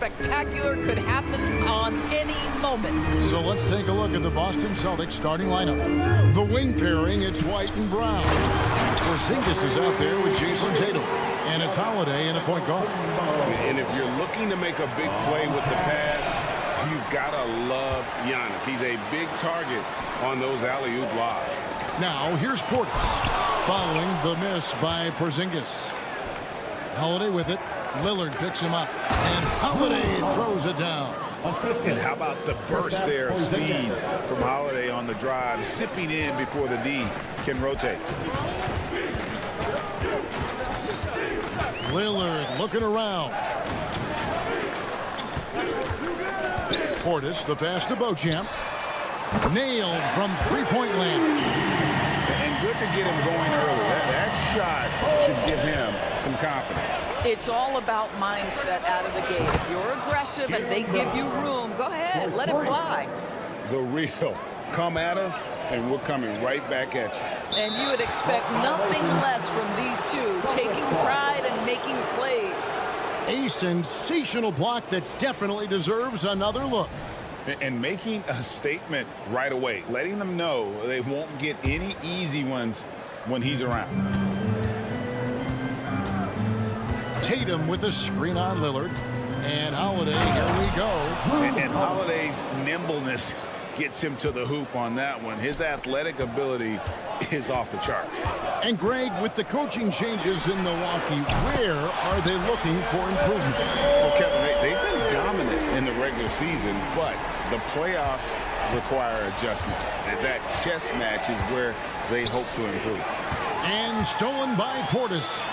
Spectacular could happen on any moment. So let's take a look at the Boston Celtics starting lineup. The wing pairing, it's White and Brown. Porzingis is out there with Jason Tatum. And it's Holiday in a point guard. And if you're looking to make a big play with the pass, you've got to love Giannis. He's a big target on those alley-oop lobs. Now, here's Portis, following the miss by Porzingis. Holiday with it. Lillard picks him up. And Holiday throws it down. And how about the burst there of speed from Holiday on the drive, sipping in before the D can rotate. Lillard looking around. Portis, the pass to Beauchamp. Nailed from three-point land. And good to get him going early. That shot should give him some confidence. It's all about mindset out of the gate. If you're aggressive and they give you room, go ahead, let it fly. The real come at us, and we're coming right back at you. And you would expect nothing less from these two, taking pride and making plays. A sensational block that definitely deserves another look. And making a statement right away, letting them know they won't get any easy ones when he's around. Tatum with a screen on Lillard. And Holiday, here we go. And Holiday's nimbleness gets him to the hoop on that one. His athletic ability is off the charts. And Greg, with the coaching changes in Milwaukee, where are they looking for improvement? Well, Kevin, they've been dominant in the regular season, but the playoffs require adjustments. And that chess match is where they hope to improve. And stolen by Portis.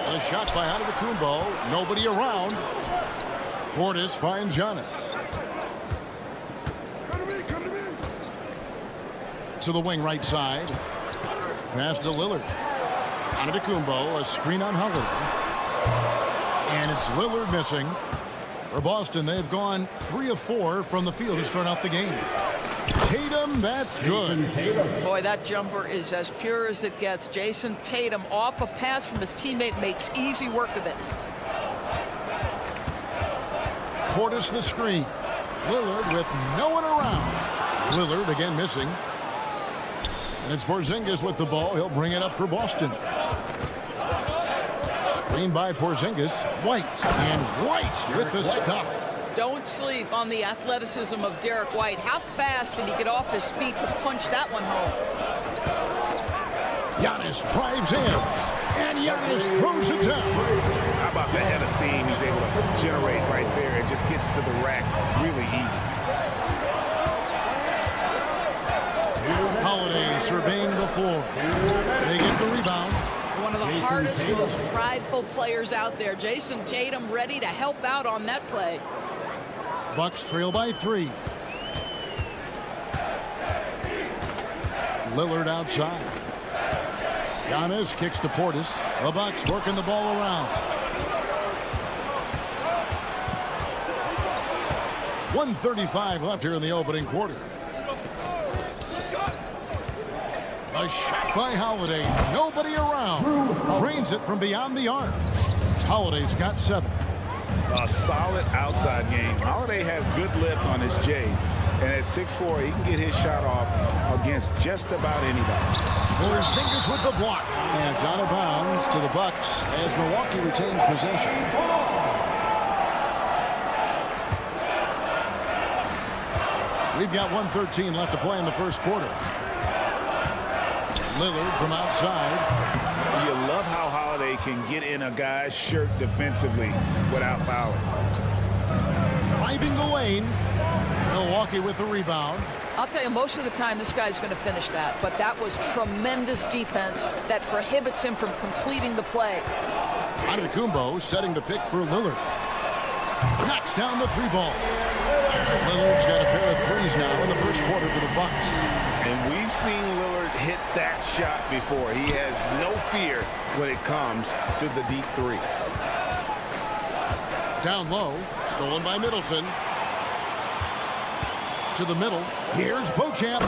A shot by Antetokounmpo. Nobody around. Portis finds Giannis. To the wing right side. Pass to Lillard. Antetokounmpo, a screen on Holiday. And it's Lillard missing. For Boston, they've gone 3 of 4 from the field to start out the game. Tatum, that's good. Boy, that jumper is as pure as it gets. Jason Tatum off a pass from his teammate makes easy work of it. Portis the screen. Lillard with no one around. Lillard again missing. And it's Porzingis with the ball. He'll bring it up for Boston. Screen by Porzingis. White. And White with the stuff. Don't sleep on the athleticism of Derek White. How fast did he get off his feet to punch that one home? Giannis drives in. And Giannis throws it down. How about the head of steam he's able to generate right there? It just gets to the rack really easy. Holiday surveying the floor. They get the rebound. One of the hardest, most prideful players out there. Jason Tatum ready to help out on that play. Bucks trail by 3. Lillard outside. Giannis kicks to Portis. The Bucks working the ball around. 1:35 left here in the opening quarter. A shot by Holiday. Nobody around. Drains it from beyond the arc. Holiday's got 7. A solid outside game. Holiday has good lift on his J. And at 6'4", he can get his shot off against just about anybody. Porzingis with the block. And it's out of bounds to the Bucks as Milwaukee retains possession. We've got 1:13 left to play in the first quarter. Lillard from outside. You love how Holiday can get in a guy's shirt defensively without fouling. Driving the lane. Milwaukee with the rebound. I'll tell you, most of the time this guy's going to finish that, but that was tremendous defense that prohibits him from completing the play. Antetokounmpo setting the pick for Lillard. Knocks down the 3 ball. Lillard's got a pair of threes now in the first quarter for the Bucks. And we've seen Lillard hit that shot before. He has no fear when it comes to the deep 3. Down low, stolen by Middleton. To the middle. Here's Beauchamp.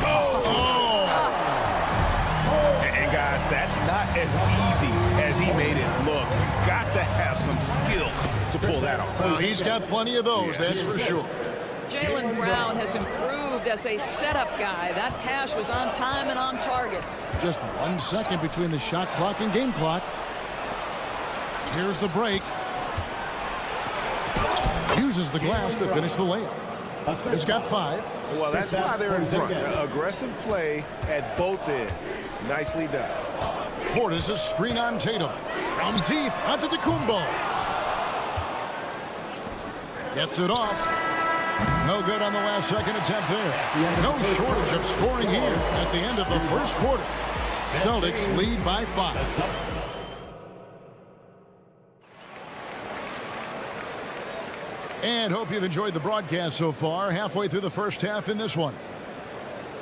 And guys, Wes, that's not as easy as he made it look. You've got to have some skill to pull that off. Well, he's got plenty of those, that's for sure. Jaylen Brown has improved as a setup guy. That pass was on time and on target. Just 1 second between the shot clock and game clock. Here's the break. Uses the glass to finish the layup. He's got 5. Well, that's why they're in front. Aggressive play at both ends. Nicely done. Portis, a screen on Tatum. From deep, onto the Kumbo. Gets it off. No good on the last second attempt there. No shortage of scoring here at the end of the first quarter. Celtics lead by 5. And hope you've enjoyed the broadcast so far. Halfway through the first half in this one.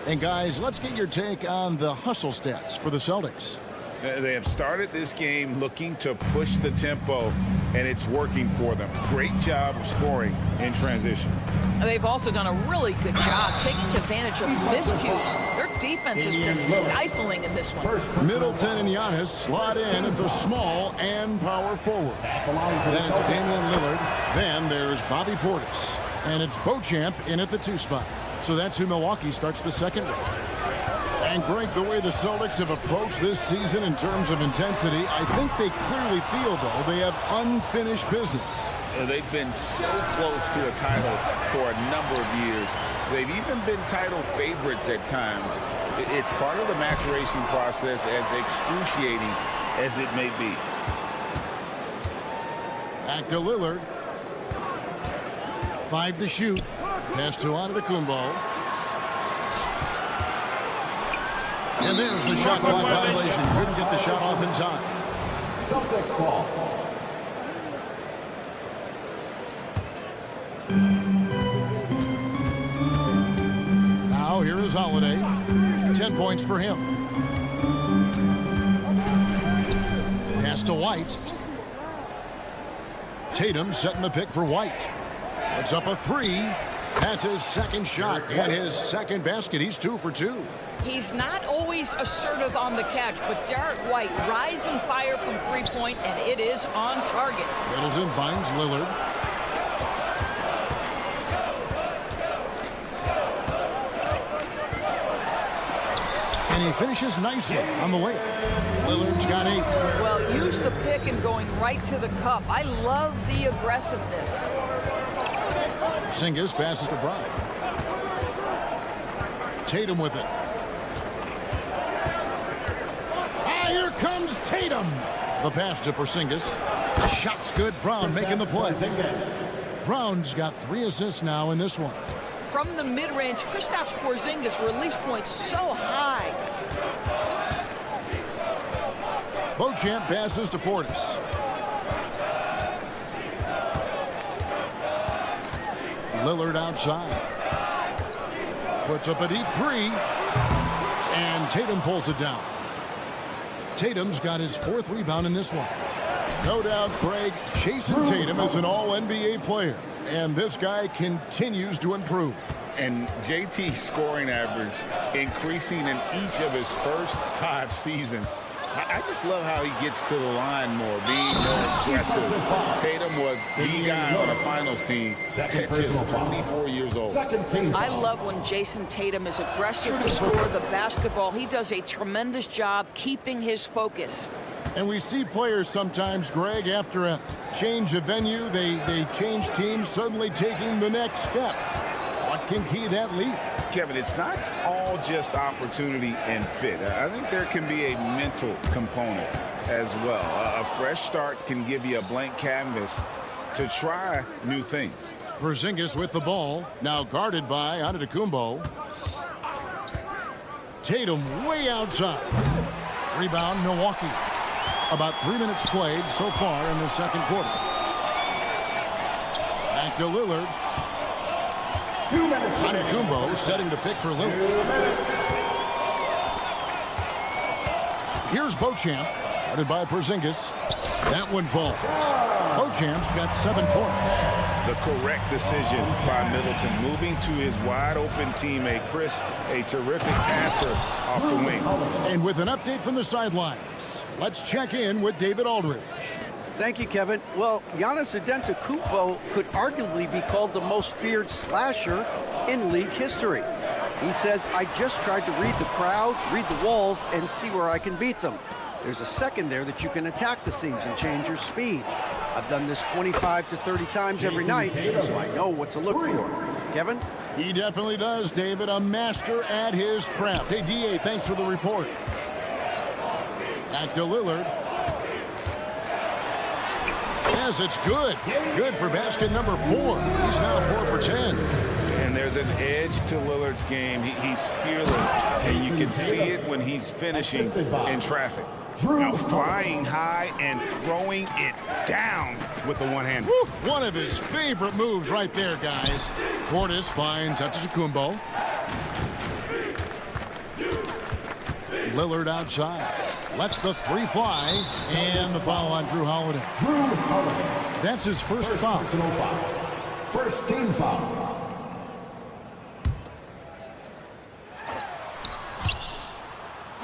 And guys, let's get your take on the hustle stats for the Celtics. They have started this game looking to push the tempo, and it's working for them. Great job of scoring in transition. They've also done a really good job taking advantage of miscues. Their defense has been stifling in this one. Middleton and Giannis slot in at the small and power forward. Then it's Damian Lillard. Then there's Bobby Portis. And it's Beauchamp in at the 2 spot. So that's who Milwaukee starts the second with. And Greg, the way the Celtics have approached this season in terms of intensity, I think they clearly feel, though, they have unfinished business. They've been so close to a title for a number of years. They've even been title favorites at times. It's part of the maturation process, as excruciating as it may be. Back to Lillard. 5 to shoot. Pass to Antetokounmpo. And there's the shot clock violation. Couldn't get the shot off in time. Celtics ball. Now here is Holiday. 10 points for him. Pass to White. Tatum setting the pick for White. Puts up a 3. That's his second shot and his second basket. He's 2 for 2. He's not always assertive on the catch, but Derek White rise and fire from 3-point, and it is on target. Middleton finds Lillard. And he finishes nicely on the layup. Lillard's got 8. Well, use the pick and going right to the cup. I love the aggressiveness. Porzingis passes to Brown. Tatum with it. Here comes Tatum. The pass to Porzingis. The shot's good. Brown making the play. Brown's got 3 assists now in this one. From the mid-range, Kristaps Porzingis release points so high. Beauchamp passes to Portis. Lillard outside. Puts up a deep 3. And Tatum pulls it down. Tatum's got his 4th rebound in this one. No doubt, Craig, Jason Tatum is an all-NBA player. And this guy continues to improve. And JT's scoring average increasing in each of his first 5 seasons. I just love how he gets to the line more, being more aggressive. Tatum was the guy on a finals team at just 24 years old. I love when Jason Tatum is aggressive to score the basketball. He does a tremendous job keeping his focus. And we see players sometimes, Greg, after a change of venue, they change teams, suddenly taking the next step. What can key that leap? Kevin, it's not all just opportunity and fit. I think there can be a mental component as well. A fresh start can give you a blank canvas to try new things. Porzingis with the ball, now guarded by Antetokounmpo. Tatum way outside. Rebound, Milwaukee. About 3 minutes played so far in the second quarter. Back to Lillard. Antetokounmpo setting the pick for Lillard. Here's Beauchamp, guarded by Porzingis. That one falls. Beauchamp's got 7 points. the correct decision by Middleton, moving to his wide-open teammate, Chris, a terrific passer off the wing. And with an update from the sidelines, let's check in with David Aldridge. Thank you, Kevin. Well, Giannis Antetokounmpo could arguably be called the most feared slasher in league history. He says, I just tried to read the crowd, read the walls, and see where I can beat them. There's a second there that you can attack the seams and change your speed. I've done this 25 to 30 times every night, so I know what to look for. Kevin? He definitely does, David. A master at his craft. Hey, D.A., thanks for the report. Back to Lillard. Yes, it's good. Good for basket number 4. He's now 4 for 10. And there's an edge to Lillard's game. He's fearless, and you can see it when he's finishing in traffic. Now flying high and throwing it down with the one hand. One of his favorite moves right there, guys. Portis finds Antetokounmpo. Lillard outside. Lets the 3 fly. And the foul on Drew Holiday. That's his first foul. First team foul.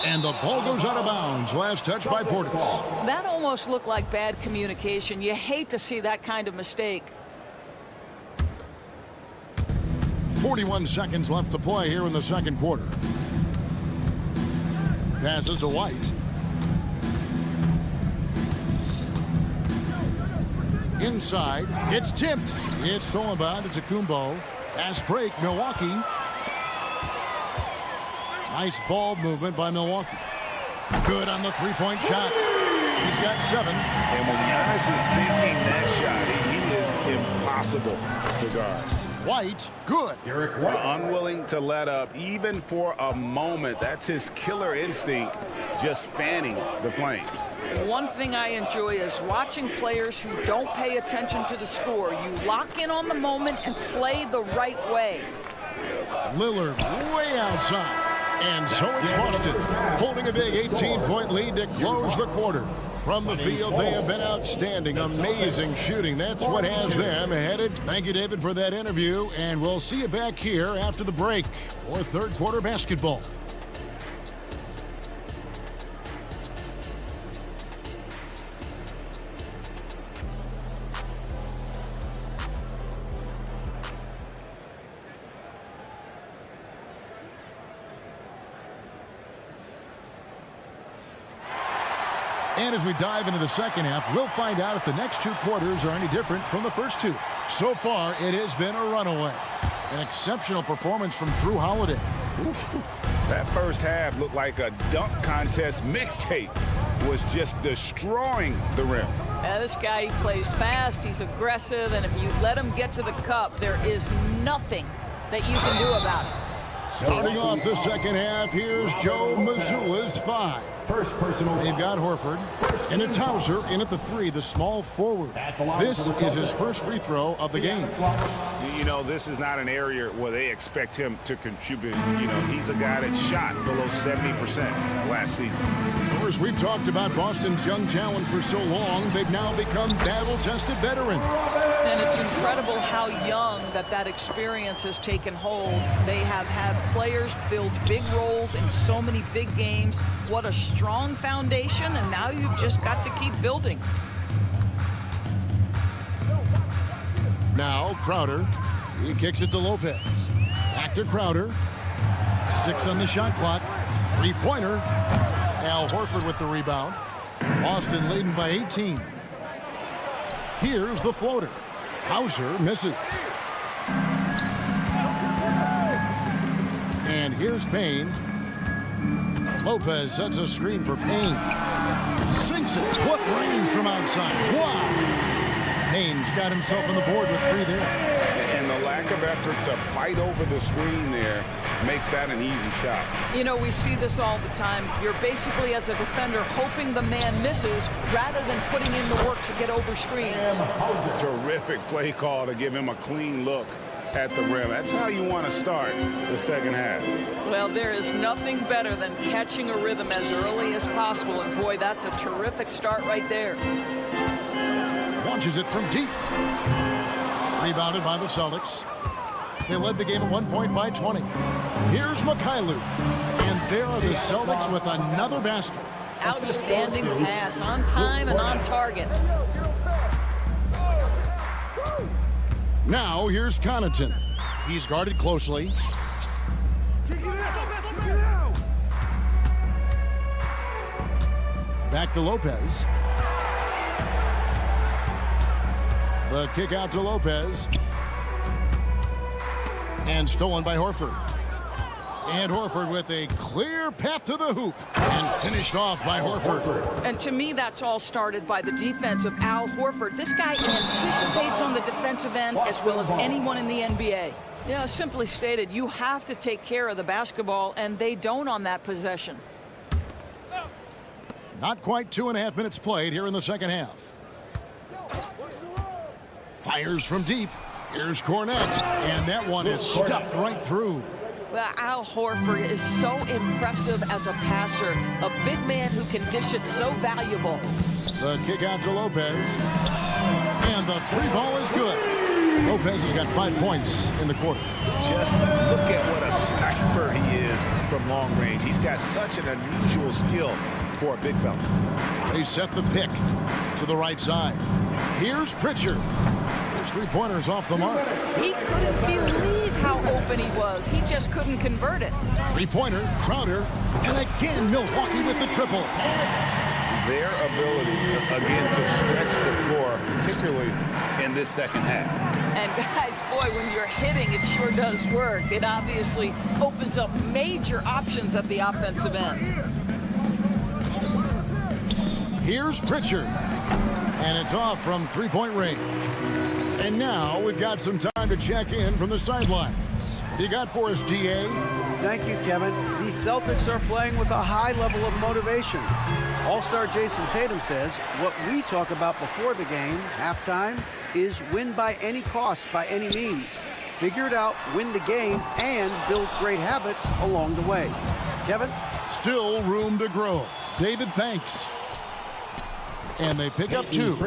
And the ball goes out of bounds. Last touch by Portis. That almost looked like bad communication. You hate to see that kind of mistake. 41 seconds left to play here in the second quarter. Passes to White. Inside. It's tipped. It's stolen by Antetokounmpo. Fast break, Milwaukee. Nice ball movement by Milwaukee. Good on the three-point shot. He's got 7. And when Giannis is sinking that shot, he is impossible to guard. White, good. Derek White. Unwilling to let up even for a moment. That's his killer instinct, just fanning the flames. One thing I enjoy is watching players who don't pay attention to the score. You lock in on the moment and play the right way. Lillard way outside. And so it's Boston holding a big 18-point lead to close the quarter. From the field, they have been outstanding. Amazing shooting. That's what has them headed. Thank you, David, for that interview. And we'll see you back here after the break for third quarter basketball. And as we dive into the second half, we'll find out if the next 2 quarters are any different from the first 2. So far, it has been a runaway. An exceptional performance from Drew Holiday. That first half looked like a dunk contest mixtape. Was just destroying the rim. This guy, he plays fast, he's aggressive, and if you let him get to the cup, there is nothing that you can do about it. Starting off the second half, here's Joe Mazzulla's 5. First personal. They've got Horford, and it's Hauser in at the 3, the small forward. This is his first free throw of the game. You know, this is not an area where they expect him to contribute. You know, he's a guy that shot below 70% last season. Of course, we've talked about Boston's young talent for so long. They've now become battle-tested veterans. And it's incredible how young that experience has taken hold. They have had players build big roles in so many big games. What a strong foundation, and now you've just got to keep building. Now Crowder. He kicks it to Lopez. Back to Crowder. 6 on the shot clock. 3-pointer. Al Horford with the rebound. Boston leading by 18. Here's the floater. Hauser misses. And here's Payne. Lopez sets a screen for Payne. Sinks it. What range from outside. Wow. Payne's got himself on the board with 3 there. And the lack of effort to fight over the screen there makes that an easy shot. You know, we see this all the time. You're basically, as a defender, hoping the man misses rather than putting in the work to get over screens. Terrific play call to give him a clean look at the rim. That's how you want to start the second half. Well, there is nothing better than catching a rhythm as early as possible, and boy, that's a terrific start right there. Launches it from deep. Rebounded by the Celtics. They led the game at 1 point by 20. Here's Mikhailuk. And there are the Celtics with another basket. Outstanding pass, on time and on target. Now here's Connaughton. He's guarded closely. Back to Lopez. The kick out to Lopez. And stolen by Horford. And Horford with a clear path to the hoop. And finished off by Horford. And to me, that's all started by the defense of Al Horford. This guy anticipates on the defensive end as well as anyone in the NBA. Yeah, simply stated, you have to take care of the basketball, and they don't on that possession. Not quite 2.5 minutes played here in the second half. Fires from deep. Here's Cornette. And that one is stuffed right through. Well, Al Horford is so impressive as a passer. A big man who can dish it, so valuable. The kick out to Lopez. And the three ball is good. Lopez has got 5 points in the quarter. Just look at what a sniper he is from long range. He's got such an unusual skill for a big fella. They set the pick to the right side. Here's Pritchard. His three-pointers off the mark. He couldn't believe how open he was. He just couldn't convert it. Three-pointer, Crowder, and again Milwaukee with the triple. Their ability, again, to stretch the floor, particularly in this second half. And guys, boy, when you're hitting, it sure does work. It obviously opens up major options at the offensive end. Here's Pritchard. And it's off from three-point range. And now we've got some time to check in from the sidelines. You got for us, DA? Thank you, Kevin. The Celtics are playing with a high level of motivation. All-star Jason Tatum says what we talk about before the game, halftime, is win by any cost, by any means. Figure it out, win the game, and build great habits along the way. Kevin? Still room to grow. David, thanks. And they pick up 2.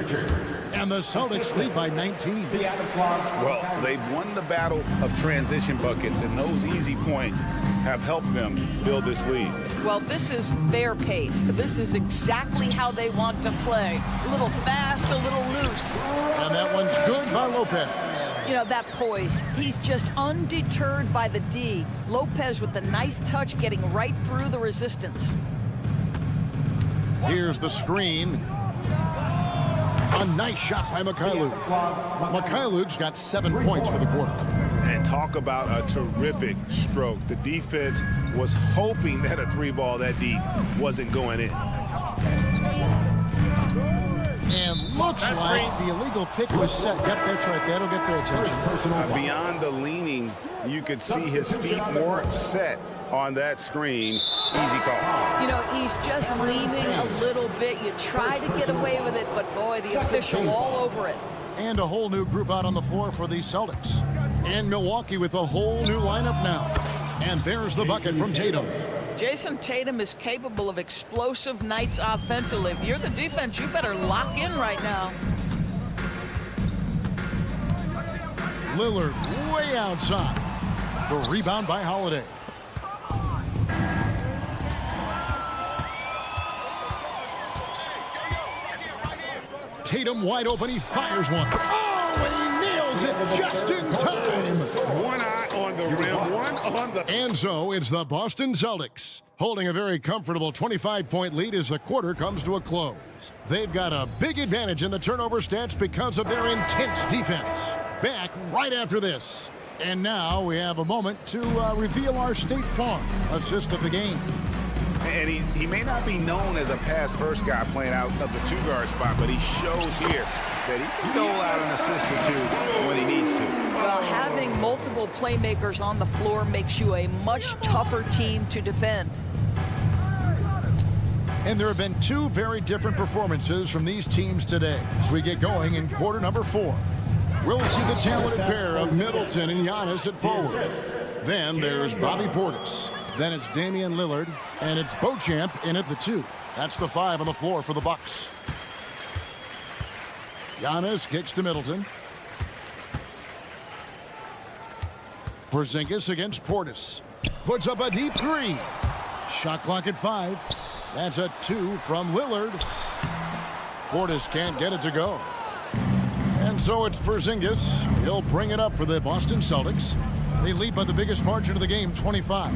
And the Celtics lead by 19. Well, they've won the battle of transition buckets, and those easy points have helped them build this lead. Well, this is their pace. This is exactly how they want to play. A little fast, a little loose. And that one's good by Lopez. You know, that poise. He's just undeterred by the D. Lopez with the nice touch getting right through the resistance. Here's the screen. A nice shot by Mikhailuk. Mikhailuk's got 7 points for the quarter. And talk about a terrific stroke. The defense was hoping that a three ball that deep wasn't going in. And looks like the illegal pick was set. Yep, that's right. That'll get their attention. Beyond the leaning, you could see his feet more set on that screen. Easy call. You know, he's just leaning a little bit. You try to get away with it, but boy, the official all over it. And a whole new group out on the floor for the Celtics. And Milwaukee with a whole new lineup now. And there's the bucket from Tatum. Jason Tatum is capable of explosive nights offensively. If you're the defense, you better lock in right now. Lillard way outside. The rebound by Holiday. Tatum wide open. He fires one. Oh, and he nails it just in time. One eye on the rim, one on the... And so it's the Boston Celtics holding a very comfortable 25-point lead as the quarter comes to a close. They've got a big advantage in the turnover stats because of their intense defense. Back right after this. And now we have a moment to reveal our State Farm assist of the game. And he may not be known as a pass-first guy playing out of the two-guard spot, but he shows here that he can dole out an assist or two when he needs to. Well, having multiple playmakers on the floor makes you a much tougher team to defend. And there have been 2 very different performances from these teams today as we get going in quarter number 4. We'll see the talented pair of Middleton and Giannis at forward. Then there's Bobby Portis. Then it's Damian Lillard, and it's Beauchamp in at the 2. That's the 5 on the floor for the Bucks. Giannis kicks to Middleton. Porzingis against Portis. Puts up a deep three. Shot clock at 5. That's a 2 from Lillard. Portis can't get it to go. And so it's Porzingis. He'll bring it up for the Boston Celtics. They lead by the biggest margin of the game, 25.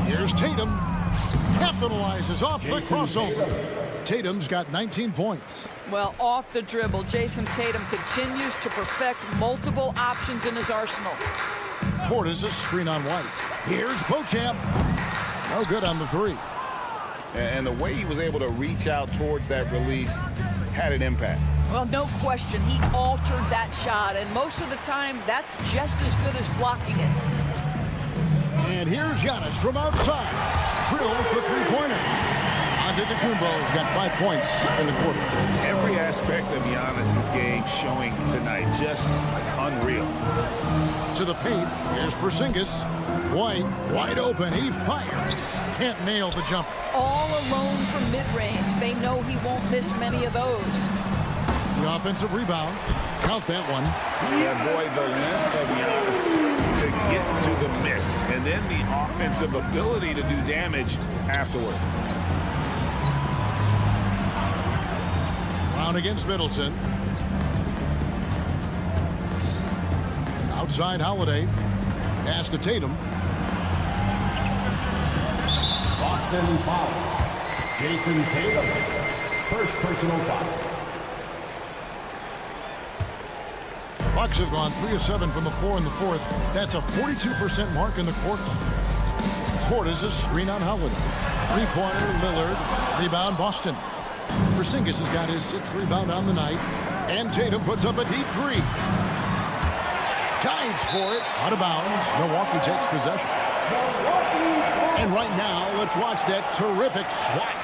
Here's Tatum. Capitalizes off the crossover. Tatum's got 19 points. Well, off the dribble, Jason Tatum continues to perfect multiple options in his arsenal. Portis a screen on White. Here's Beauchamp. No good on the 3. And the way he was able to reach out towards that release had an impact. Well, no question, he altered that shot, and most of the time, that's just as good as blocking it. And here's Giannis from outside. Drills the three-pointer. Antetokounmpo's got 5 points in the quarter. Every aspect of Giannis's game showing tonight, just unreal. To the paint, here's Porzingis. White, wide open, he fires. Can't nail the jumper. All alone from mid-range. They know he won't miss many of those. The offensive rebound. Count that one. Yeah, boy, the length of Giannis to get to the miss, and then the offensive ability to do damage afterward. Brown against Middleton. Outside Holiday. Pass to Tatum. Boston foul. Jason Tatum. First personal foul. Bucks have gone 3 of 7 from the floor in the 4th. That's a 42% mark in the quarter. Portis a screen on Holiday. Three-pointer, Lillard. Rebound, Boston. Porzingis has got his 6th rebound on the night. And Tatum puts up a deep 3. Dives for it. Out of bounds. Milwaukee takes possession. And right now, let's watch that terrific swat.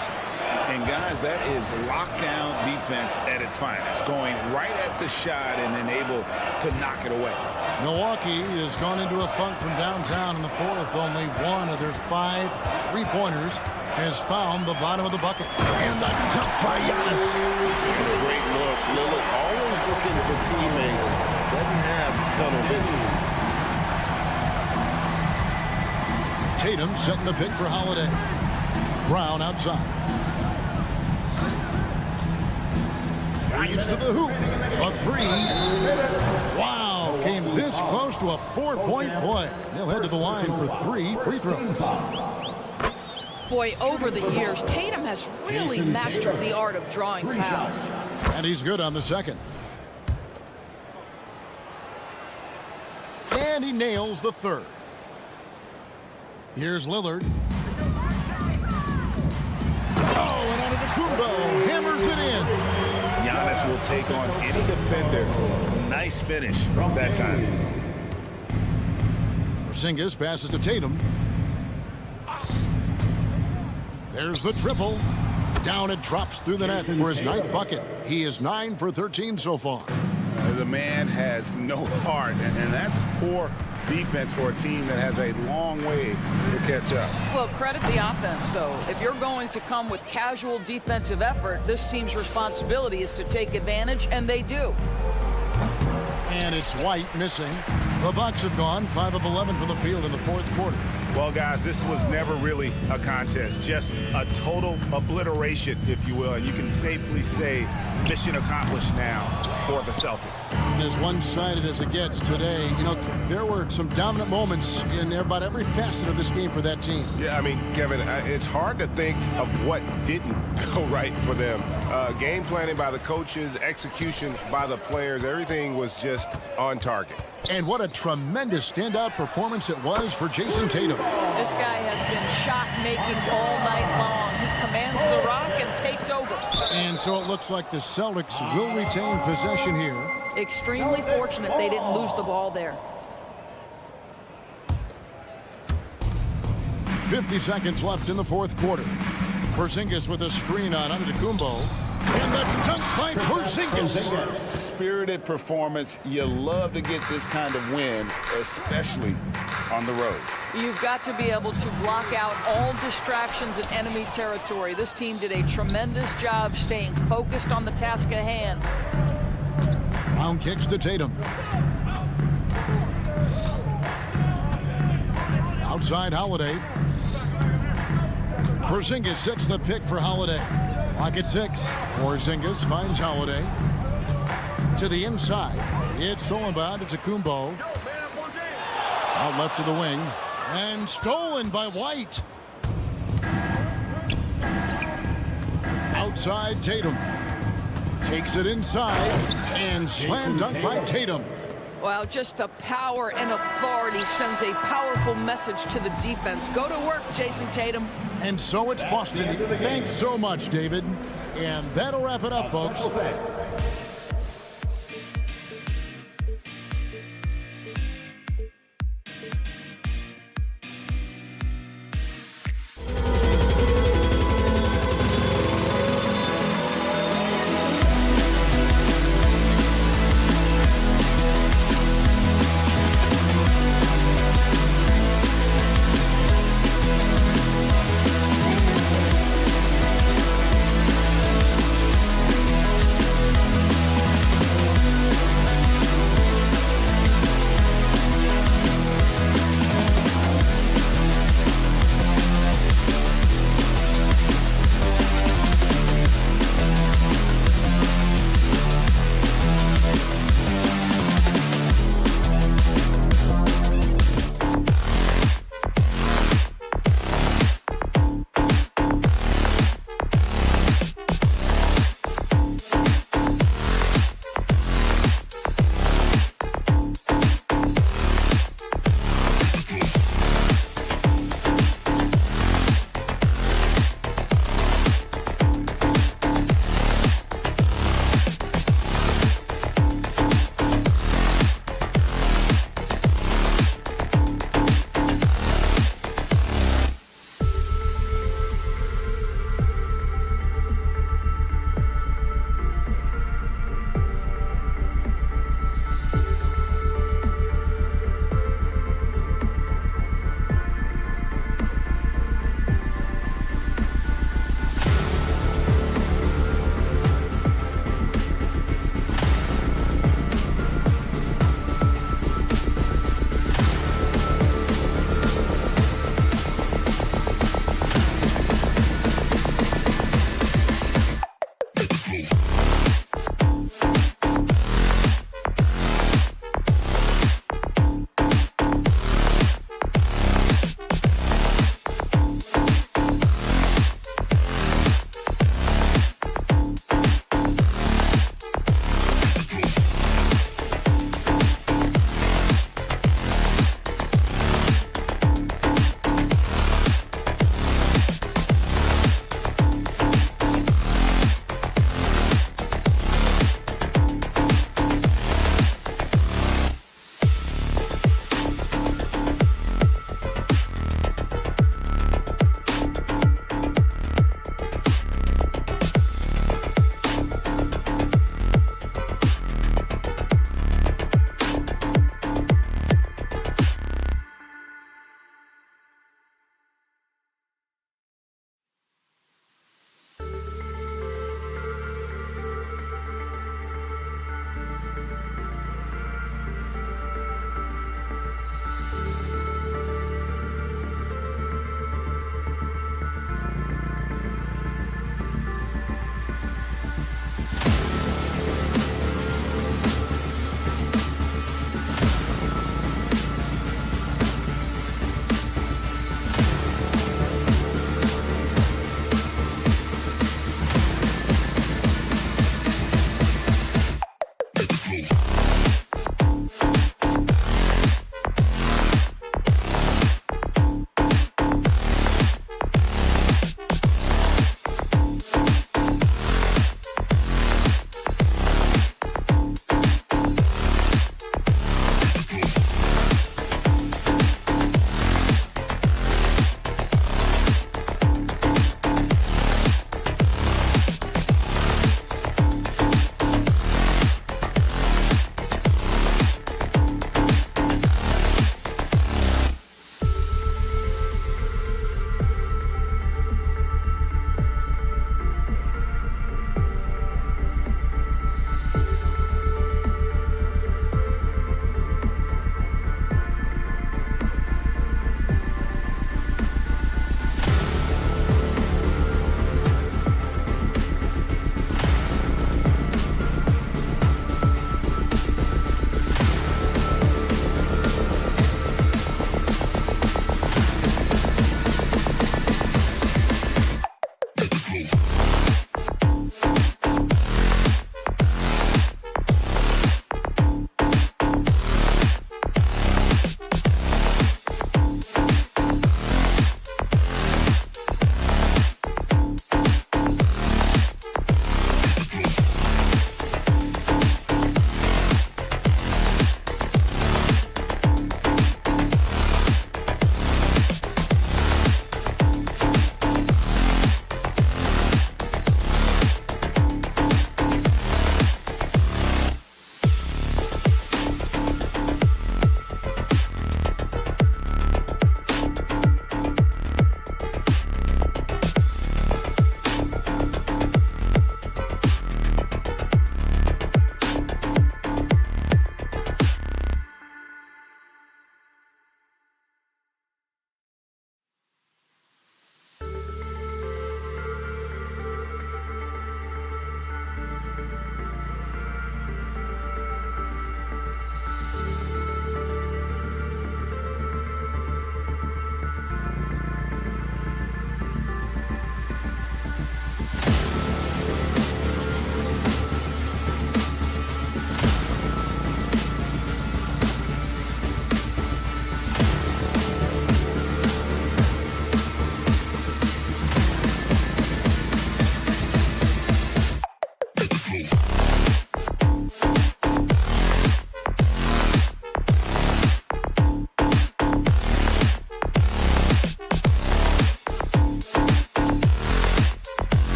And guys, that is lockdown defense at its finest, going right at the shot and then able to knock it away. Milwaukee has gone into a funk from downtown in the 4th. Only one of their 5 three-pointers has found the bottom of the bucket. And the dunk by Giannis. Great look. Lillard always looking for teammates. Doesn't have tunnel vision. Tatum setting the pick for Holiday. Brown outside. Reads to the hoop. A 3. Wow. Came this close to a 4-point play. He'll head to the line for 3 free throws. Boy, over the years, Tatum has really mastered the art of drawing fouls. And he's good on the 2nd. And he nails the 3rd. Here's Lillard. Oh, and Antetokounmpo hammers it in. Giannis will take on any defender. Nice finish that time. Porzingis passes to Tatum. There's the triple. Down it drops through the net for his 9th bucket. He is 9 for 13 so far. The man has no heart, and that's poor defense for a team that has a long way to catch up. Well, credit the offense, though. If you're going to come with casual defensive effort, this team's responsibility is to take advantage, and they do. And it's White missing. The Bucks have gone 5 of 11 from the field in the 4th quarter. Well, guys, this was never really a contest, just a total obliteration, if you will. And you can safely say mission accomplished now for the Celtics. As one-sided as it gets today, you know, there were some dominant moments in about every facet of this game for that team. Yeah, I mean, Kevin, it's hard to think of what didn't go right for them. Game planning by the coaches, execution by the players, everything was just on target. And what a tremendous standout performance it was for Jason Tatum. This guy has been shot-making all night long. He commands the rock and takes over. And so it looks like the Celtics will retain possession here. Extremely fortunate they didn't lose the ball there. 50 seconds left in the 4th quarter. Porzingis with a screen on Antetokounmpo. And the dunk by Porzingis. Spirited performance. You love to get this kind of win, especially on the road. You've got to be able to block out all distractions in enemy territory. This team did a tremendous job staying focused on the task at hand. Brown kicks to Tatum. Outside Holiday. Porzingis sets the pick for Holiday. Lock at 6. Porzingis finds Holiday. To the inside. It's stolen by Antetokounmpo. Out left to the wing. And stolen by White. Outside Tatum. Takes it inside. And slam dunk by Tatum. Well, just the power and authority sends a powerful message to the defense. Go to work, Jason Tatum. And so it's Boston. Thanks so much, David. And that'll wrap it up, folks.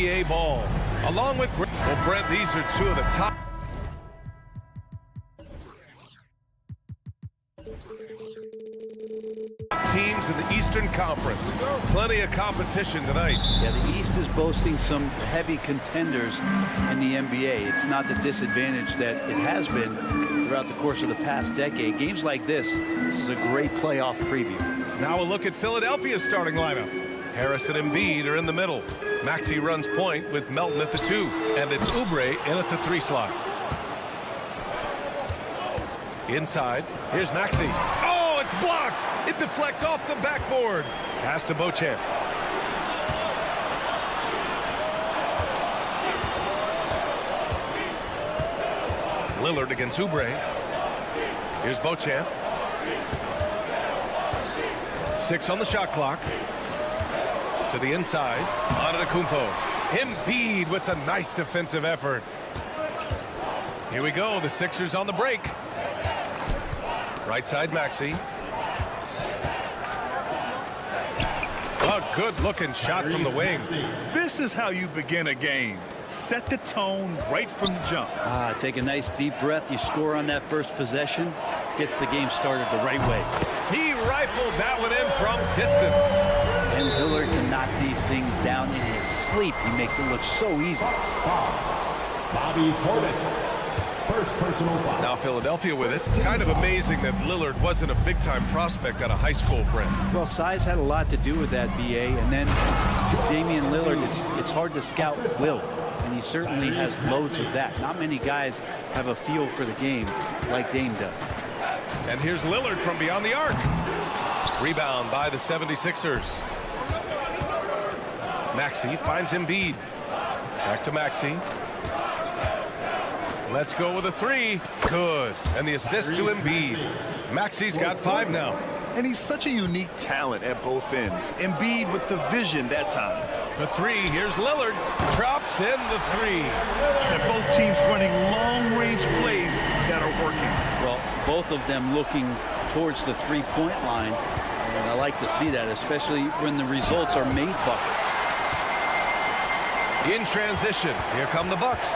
NBA ball. Along with, well, Brent, these are two of the top teams in the Eastern Conference. Plenty of competition tonight. Yeah, the East is boasting some heavy contenders in the NBA. It's not the disadvantage that it has been throughout the course of the past decade. Games like this is a great playoff preview. Now a look at Philadelphia's starting lineup. Harris and Embiid are in the middle. Maxey runs point with Melton at the 2. And it's Oubre in at the 3 slot. Inside, here's Maxey. Oh, it's blocked! It deflects off the backboard. Pass to Beauchamp. Lillard against Oubre. Here's Beauchamp. 6 on the shot clock. To the inside. Antetokounmpo. Embiid with the nice defensive effort. Here we go. The Sixers on the break. Right side, Maxey. A good-looking shot from the wing. This is how you begin a game. Set the tone right from the jump. Take a nice deep breath. You score on that first possession. Gets the game started the right way. He rifled that one in from distance. And Lillard can knock these things down in his sleep. He makes it look so easy. Bobby Portis. First personal foul. Now Philadelphia with it. Kind of amazing that Lillard wasn't a big-time prospect out of high school, Brent. Well, size had a lot to do with that, BA. And then Damian Lillard, it's hard to scout will. And he certainly has loads of that. Not many guys have a feel for the game like Dame does. And here's Lillard from beyond the arc. Rebound by the 76ers. Maxey finds Embiid. Back to Maxey. Let's go with a 3. Good. And the assist to Embiid. Maxey's got 5 now. And he's such a unique talent at both ends. Embiid with the vision that time. For 3, here's Lillard. Drops in the 3. And both teams running long-range plays that are working. Well, both of them looking towards the three-point line. And I like to see that, especially when the results are made buckets. In transition, here come the Bucks.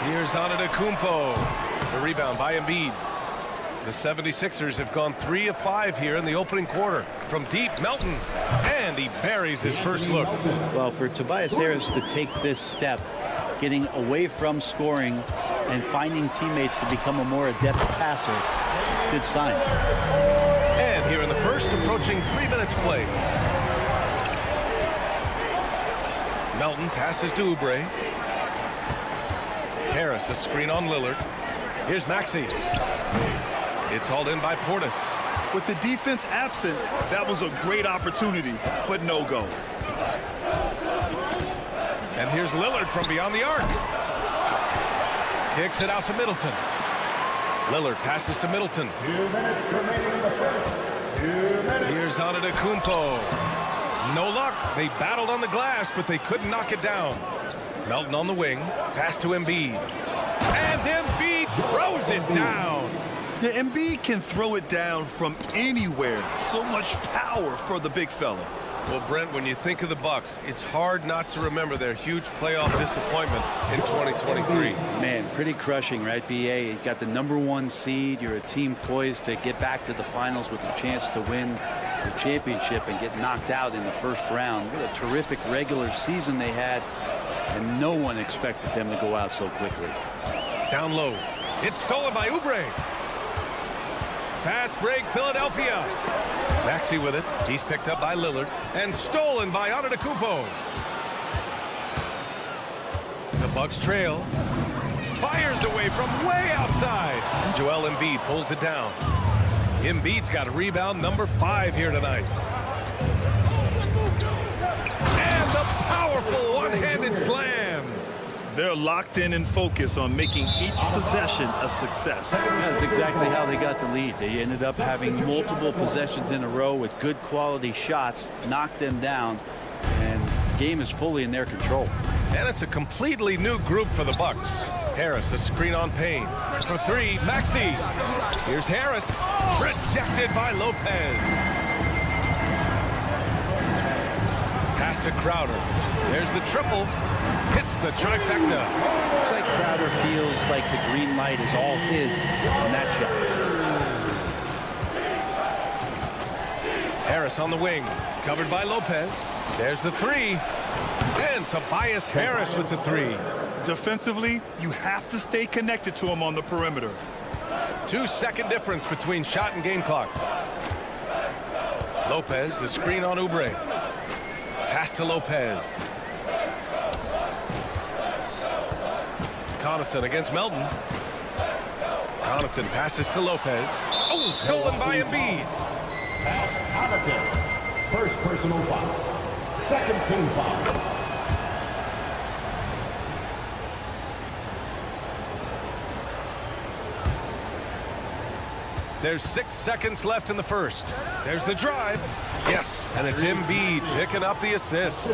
Here's Antetokounmpo. The rebound by Embiid. The 76ers have gone 3 of 5 here in the opening quarter. From deep, Melton. And he buries his first look. Well, for Tobias Harris to take this step, getting away from scoring and finding teammates to become a more adept passer, it's good signs. And here in the first, approaching 3 minutes play. Melton passes to Oubre. Harris, a screen on Lillard. Here's Maxey. It's hauled in by Portis. With the defense absent, that was a great opportunity, but no go. And here's Lillard from beyond the arc. Kicks it out to Middleton. Lillard passes to Middleton. 2 minutes remaining in the first. 2 minutes. Here's Antetokounmpo. No luck. They battled on the glass, but they couldn't knock it down. Melton on the wing. Pass to Embiid. And Embiid throws it down. Yeah, Embiid can throw it down from anywhere. So much power for the big fella. Well, Brent, when you think of the Bucks, it's hard not to remember their huge playoff disappointment in 2023. Man, pretty crushing, right, BA? You got the #1 seed. You're a team poised to get back to the finals with a chance to win the championship and get knocked out in the first round. What a terrific regular season they had, and no one expected them to go out so quickly. Down low. It's stolen by Oubre. Fast break, Philadelphia. Maxey with it. He's picked up by Lillard and stolen by Antetokounmpo. The Bucks trail. Fires away from way outside. And Joel Embiid pulls it down. Embiid's got rebound number 5 here tonight. And the powerful one-handed slam. They're locked in and focused on making each possession a success. That's exactly how they got the lead. They ended up having multiple possessions in a row with good quality shots, knocked them down, and the game is fully in their control. And it's a completely new group for the Bucks. Harris, a screen on Payne. For 3, Maxey. Here's Harris. Rejected by Lopez. Pass to Crowder. There's the triple. hits the trifecta. Looks like Crowder feels like the green light is all his on that shot. Harris on the wing, covered by Lopez. There's the three. And Tobias Harris with the three. Defensively, you have to stay connected to him on the perimeter. 2-second difference between shot and game clock. Lopez, the screen on Oubre. Pass to Lopez. Connaughton against Melton. Connaughton passes to Lopez. Oh, stolen by Embiid. Connaughton. First personal foul. Second team foul. There's 6 seconds left in the first. There's the drive. Yes, and it's Embiid picking up the assist.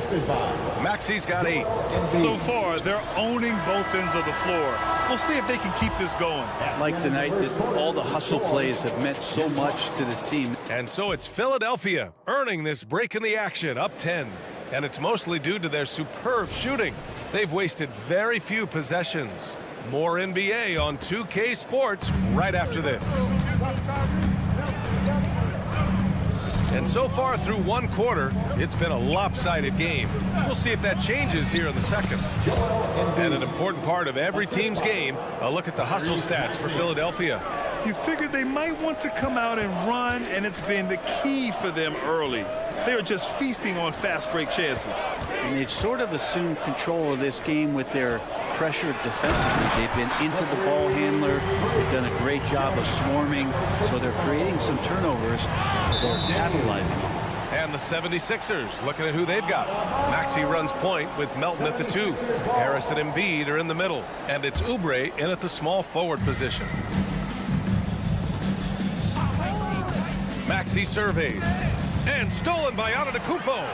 Maxi's got 8. So far, they're owning both ends of the floor. We'll see if they can keep this going. Like tonight, all the hustle plays have meant so much to this team. And so it's Philadelphia earning this break in the action, up 10. And it's mostly due to their superb shooting. They've wasted very few possessions. More NBA on 2K Sports right after this. And so far through one quarter, it's been a lopsided game. We'll see if that changes here in the second. And an important part of every team's game, a look at the hustle stats for Philadelphia. You figured they might want to come out and run, and it's been the key for them early. They are just feasting on fast break chances. And they've sort of assumed control of this game with their pressure defensively. They've been into the ball handler. They've done a great job of swarming. So they're creating some turnovers that they're capitalizing on. And the 76ers looking at who they've got. Maxey runs point with Melton at the 2. Harris and Embiid are in the middle. And it's Oubre in at the small forward position. Maxey surveys. And stolen by Antetokounmpo.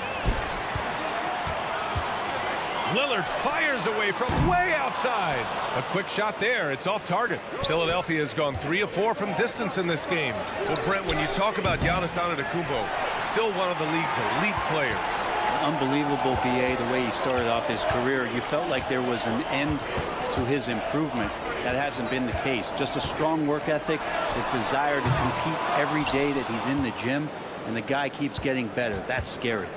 Lillard fires away from way outside. A quick shot there. It's off target. Philadelphia has gone 3 of 4 from distance in this game. Well, Brent, when you talk about Giannis Antetokounmpo, still one of the league's elite players. Unbelievable, BA, the way he started off his career. You felt like there was an end to his improvement. That hasn't been the case. Just a strong work ethic, his desire to compete every day that he's in the gym, and the guy keeps getting better. That's scary.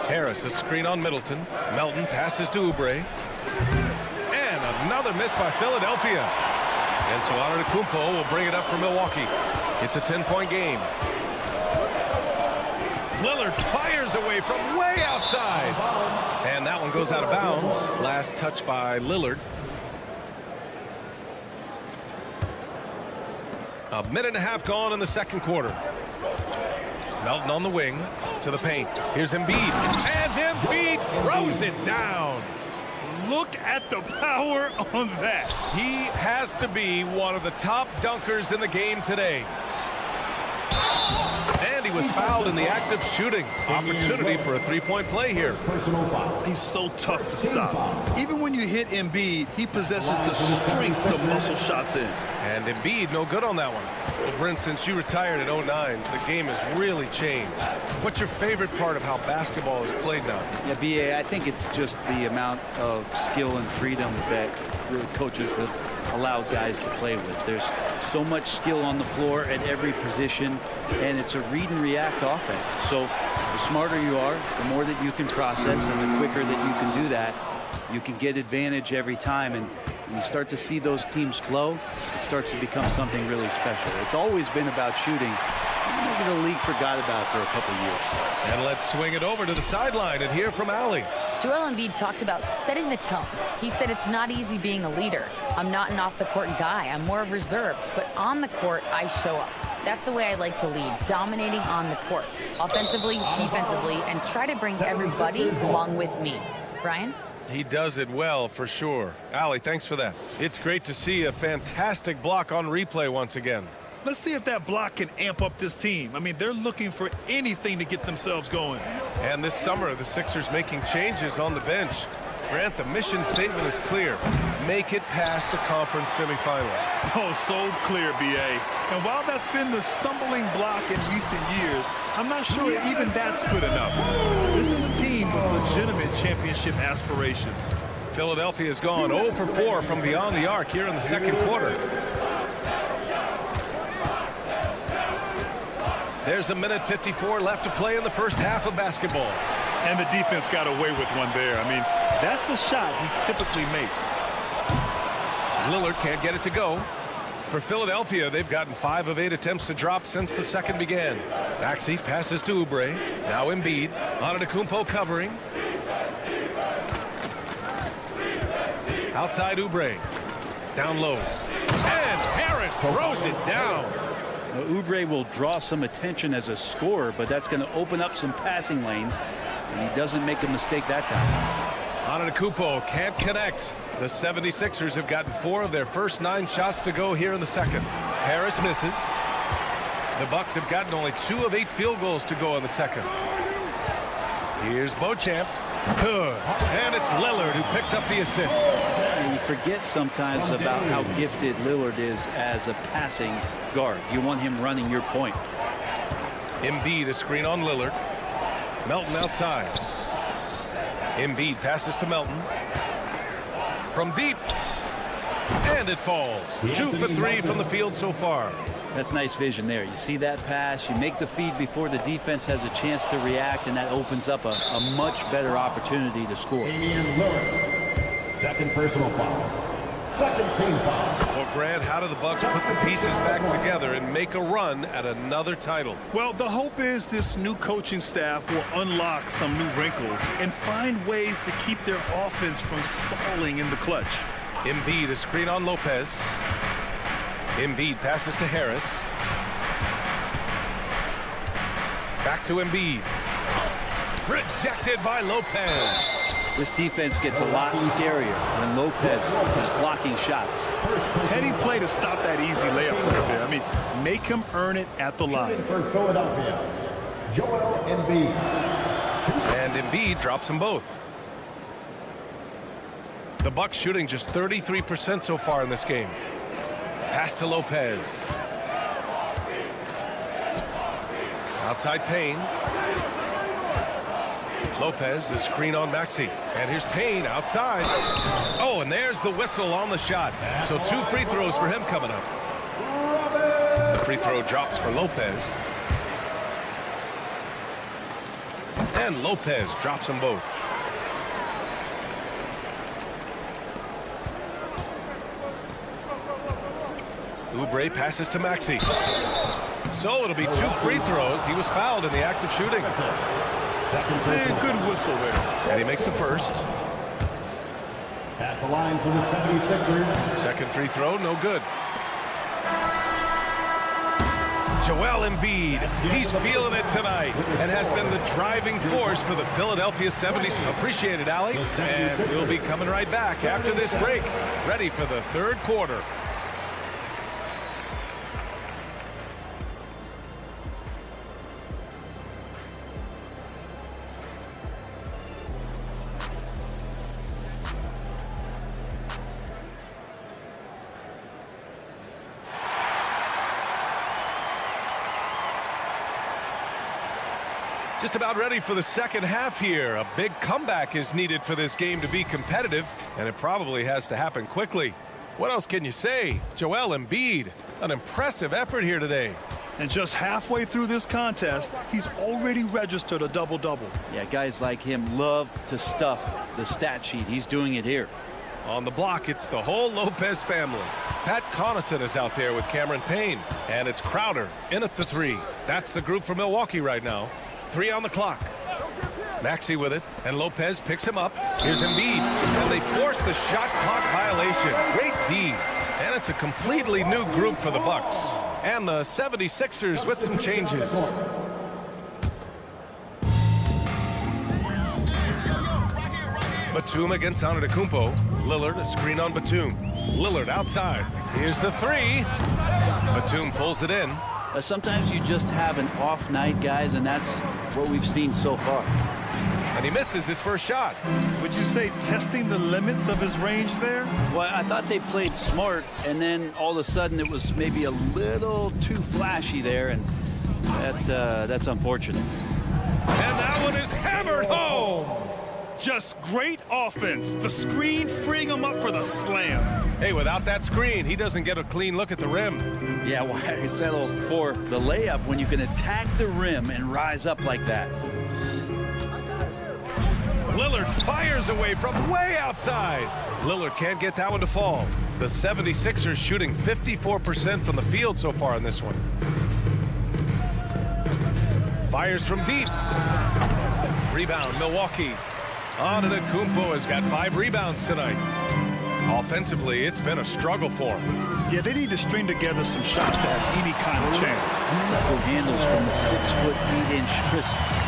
Harris, a screen on Middleton. Melton passes to Oubre. And another miss by Philadelphia. And so Antetokounmpo will bring it up for Milwaukee. It's a 10-point game. Lillard fires away from way outside. And that one goes out of bounds. Last touch by Lillard. A minute and a half gone in the second quarter. Melton on the wing to the paint. Here's Embiid. And Embiid throws it down. Look at the power on that. He has to be one of the top dunkers in the game today. And he was fouled in the act of shooting. Opportunity for a three-point play here. He's so tough to stop. Even when you hit Embiid, he possesses the strength to muscle shots in. And Embiid no good on that one. Well, Brent, since you retired at 09, the game has really changed. What's your favorite part of how basketball is played now? Yeah, BA, I think it's just the amount of skill and freedom that really coaches have allowed guys to play with. There's so much skill on the floor at every position, and it's a read and react offense. So the smarter you are, the more that you can process, and the quicker that you can do that, you can get advantage every time. And when you start to see those teams flow, it starts to become something really special. It's always been about shooting. Maybe the league forgot about it for a couple years. And let's swing it over to the sideline and hear from Allie. Joel Embiid talked about setting the tone. He said it's not easy being a leader. I'm not an off-the-court guy. I'm more reserved. But on the court, I show up. That's the way I like to lead, dominating on the court, offensively, defensively, and try to bring everybody along with me. Brian? He does it well, for sure. Allie, thanks for that. It's great to see a fantastic block on replay once again. Let's see if that block can amp up this team. I mean, they're looking for anything to get themselves going. And this summer, the Sixers making changes on the bench. Grant, the mission statement is clear. Make it past the conference semifinals. Oh, so clear, BA. And while that's been the stumbling block in recent years, I'm not sure even that's good enough. This is a team with legitimate championship aspirations. Philadelphia's gone 0 for 4 from beyond the arc here in the second quarter. There's a minute 54 left to play in the first half of basketball. And the defense got away with one there. I mean, that's a shot he typically makes. Lillard can't get it to go. For Philadelphia, they've gotten 5 of 8 attempts to drop since the second began. Maxey passes to Oubre. Now Embiid. Antetokounmpo covering. Outside Oubre. Down low. And Harris throws it down. Oubre will draw some attention as a scorer, but that's going to open up some passing lanes, and he doesn't make a mistake that time. Antetokounmpo can't connect. The 76ers have gotten 4 of their first 9 shots to go here in the second. Harris misses. The Bucks have gotten only 2 of 8 field goals to go in the second. Here's Beauchamp. Good. And it's Lillard who picks up the assist. And you forget sometimes about how gifted Lillard is as a passing guard. You want him running your point. Embiid, a screen on Lillard. Melton outside. Embiid passes to Melton. From deep. And it falls. 2 for 3 from the field so far. That's nice vision there. You see that pass, you make the feed before the defense has a chance to react, and that opens up a much better opportunity to score. Second personal foul. Second team foul. Well, Grant, how do the Bucks put the pieces back together and make a run at another title? Well, the hope is this new coaching staff will unlock some new wrinkles and find ways to keep their offense from stalling in the clutch. Embiid, a screen on Lopez. Embiid passes to Harris. Back to Embiid. Rejected by Lopez. This defense gets a lot scarier when Lopez is blocking shots. Heady play to stop that easy layup right there. I mean, make him earn it at the line. For Philadelphia, Joel Embiid. And Embiid drops them both. The Bucks shooting just 33% so far in this game. Pass to Lopez. Outside Payne. Lopez, the screen on Maxey. And here's Payne outside. Oh, and there's the whistle on the shot. So 2 free throws for him coming up. The free throw drops for Lopez. And Lopez drops them both. Oubre passes to Maxey. So it'll be 2 free throws. He was fouled in the act of shooting. Good whistle there. And he makes the first. At the line for the 76ers. Second free throw, no good. Joel Embiid, he's feeling it tonight and has been the driving force for the Philadelphia 70s. Appreciate it, Allie. And we'll be coming right back after this break, ready for the third quarter. Just about ready for the second half here. A big comeback is needed for this game to be competitive, and it probably has to happen quickly. What else can you say? Joel Embiid, an impressive effort here today. And just halfway through this contest, he's already registered a double-double. Yeah, guys like him love to stuff the stat sheet. He's doing it here. On the block, it's the whole Lopez family. Pat Connaughton is out there with Cameron Payne, and it's Crowder in at the 3. That's the group for Milwaukee right now. 3 on the clock. Maxey with it, and Lopez picks him up. Here's Embiid, and they force the shot clock violation. Great D. And it's a completely new group for the Bucks. And the 76ers with some changes. Batum against Antetokounmpo. Lillard, a screen on Batum. Lillard outside. Here's the 3. Batum pulls it in. Sometimes you just have an off night, guys, and that's what we've seen so far. And he misses his first shot. Would you say testing the limits of his range there? Well, I thought they played smart, and then all of a sudden it was maybe a little too flashy there, and that's unfortunate. And that one is hammered home. Just great offense. The screen freeing him up for the slam. Hey, without that screen, he doesn't get a clean look at the rim. Yeah, why settle for the layup when you can attack the rim and rise up like that? Lillard fires away from way outside. Lillard can't get that one to fall. The 76ers shooting 54% from the field so far in this one. Fires from deep. Rebound, Milwaukee. Antetokounmpo has got 5 rebounds tonight. Offensively, it's been a struggle for him. Yeah, they need to string together some shots to have any kind of chance. Couple handles from the 6'8" Chris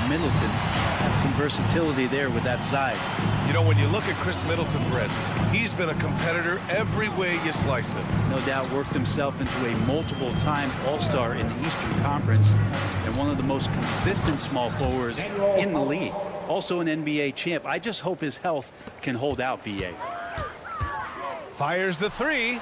Middleton. That's some versatility there with that size. You know, when you look at Chris Middleton, Brett, he's been a competitor every way you slice it. No doubt worked himself into a multiple-time All-Star in the Eastern Conference and one of the most consistent small forwards in the league. Also an NBA champ. I just hope his health can hold out, B.A. Fires the 3.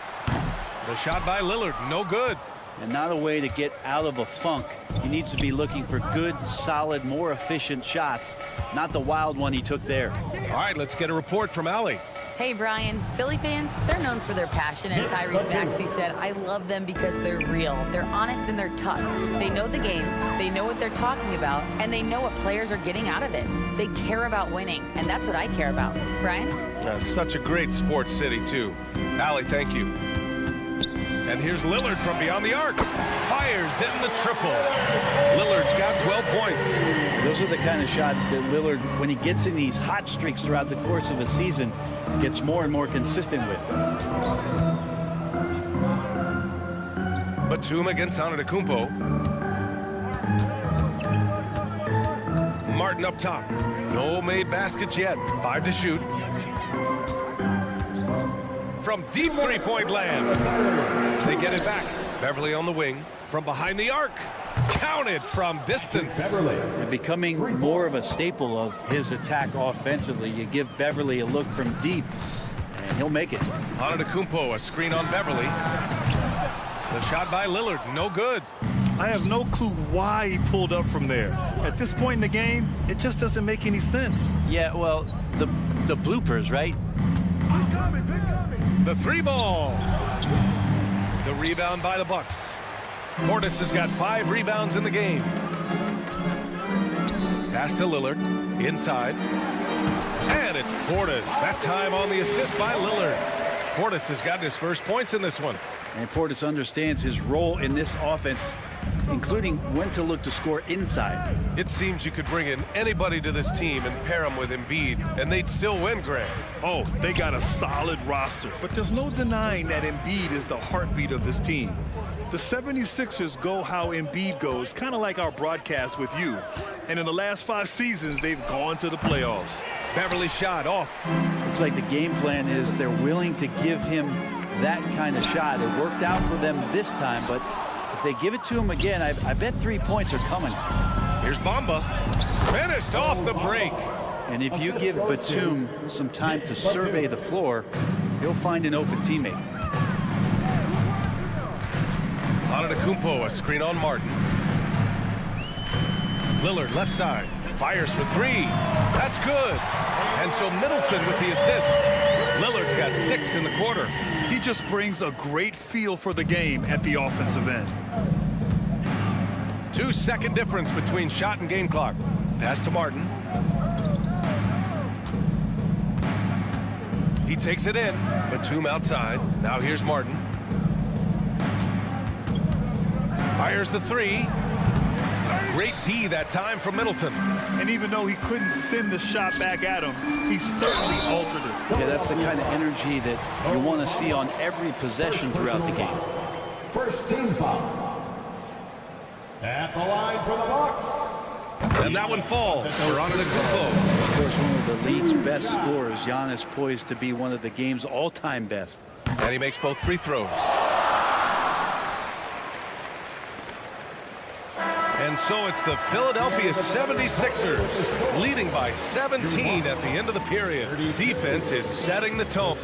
The shot by Lillard, no good. And not a way to get out of a funk. He needs to be looking for good, solid, more efficient shots, not the wild one he took there. All right, let's get a report from Allie. Hey, Brian, Philly fans, they're known for their passion, and Tyrese Maxey said, I love them because they're real. They're honest and they're tough. They know the game, they know what they're talking about, and they know what players are getting out of it. They care about winning, and that's what I care about. Brian? Such a great sports city, too. Allie, thank you. And here's Lillard from beyond the arc. Fires in the triple. Lillard's got 12 points. Those are the kind of shots that Lillard, when he gets in these hot streaks throughout the course of a season, gets more and more consistent with. Batum against Antetokounmpo. Martin up top. No made baskets yet. 5 to shoot. From deep three-point land. They get it back. Beverly on the wing. From behind the arc. Counted from distance. And becoming more of a staple of his attack offensively. You give Beverly a look from deep, and he'll make it. Antetokounmpo, a screen on Beverly. The shot by Lillard, no good. I have no clue why he pulled up from there. At this point in the game, it just doesn't make any sense. Yeah, well, the bloopers, right? The 3 ball. The rebound by the Bucks. Portis has got 5 rebounds in the game. Pass to Lillard. Inside. And it's Portis. That time on the assist by Lillard. Portis has gotten his first points in this one. And Portis understands his role in this offense, including when to look to score inside. It seems you could bring in anybody to this team and pair them with Embiid, and they'd still win, Grant. Oh, they got a solid roster, but there's no denying that Embiid is the heartbeat of this team. The 76ers go how Embiid goes, kind of like our broadcast with you. And in the last 5 seasons, they've gone to the playoffs. Beverly shot off. Looks like the game plan is they're willing to give him that kind of shot. It worked out for them this time, but if they give it to him again, I bet 3 points are coming. Here's Bamba. Finished off the break. And if you give Batum some time to survey the floor, he'll find an open teammate. Antetokounmpo, a screen on Martin. Lillard left side. Fires for 3. That's good. And so Middleton with the assist. Lillard's got 6 in the quarter. He just brings a great feel for the game at the offensive end. 2-second difference between shot and game clock. Pass to Martin. He takes it in. Batum outside. Now here's Martin. Fires the 3. Great D that time from Middleton. And even though he couldn't send the shot back at him, he certainly altered it. Yeah, that's the kind of energy that you want to see on every possession throughout the game. First team foul. At the line for the Bucks. And that one falls for Antetokounmpo. Of course, one of the league's best scorers. Giannis poised to be one of the game's all-time best. And he makes both free throws. And so it's the Philadelphia 76ers leading by 17 at the end of the period. Defense is setting the tone.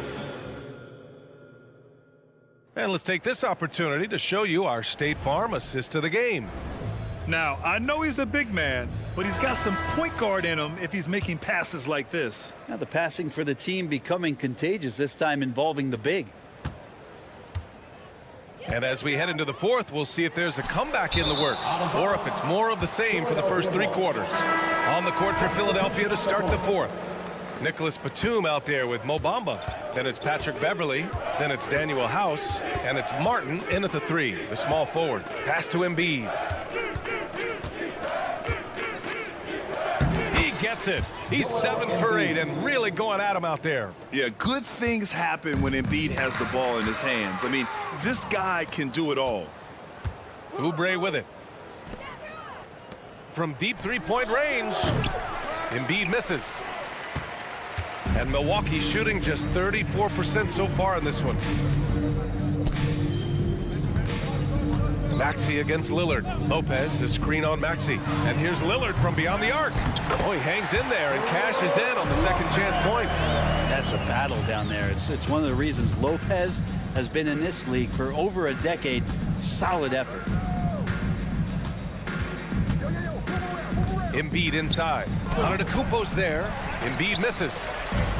And let's take this opportunity to show you our State Farm assist to the game. Now, I know he's a big man, but he's got some point guard in him if he's making passes like this. Now the passing for the team becoming contagious, this time involving the big. And as we head into the fourth, we'll see if there's a comeback in the works or if it's more of the same for the first 3 quarters. On the court for Philadelphia to start the fourth. Nicholas Batum out there with Mo Bamba. Then it's Patrick Beverly. Then it's Daniel House. And it's Martin in at the 3, the small forward. Pass to Embiid. He gets it. He's 7 for 8 and really going at him out there. Yeah, good things happen when Embiid has the ball in his hands. I mean, this guy can do it all. Oubre with it. From deep 3-point range. Embiid misses. And Milwaukee shooting just 34% so far in this one. Maxey against Lillard. Lopez, the screen on Maxey. And here's Lillard from beyond the arc. Oh, he hangs in there and cashes in on the second chance points. That's a battle down there. It's one of the reasons Lopez has been in this league for over a decade. Solid effort. Embiid inside. Antetokounmpo's there. Embiid misses.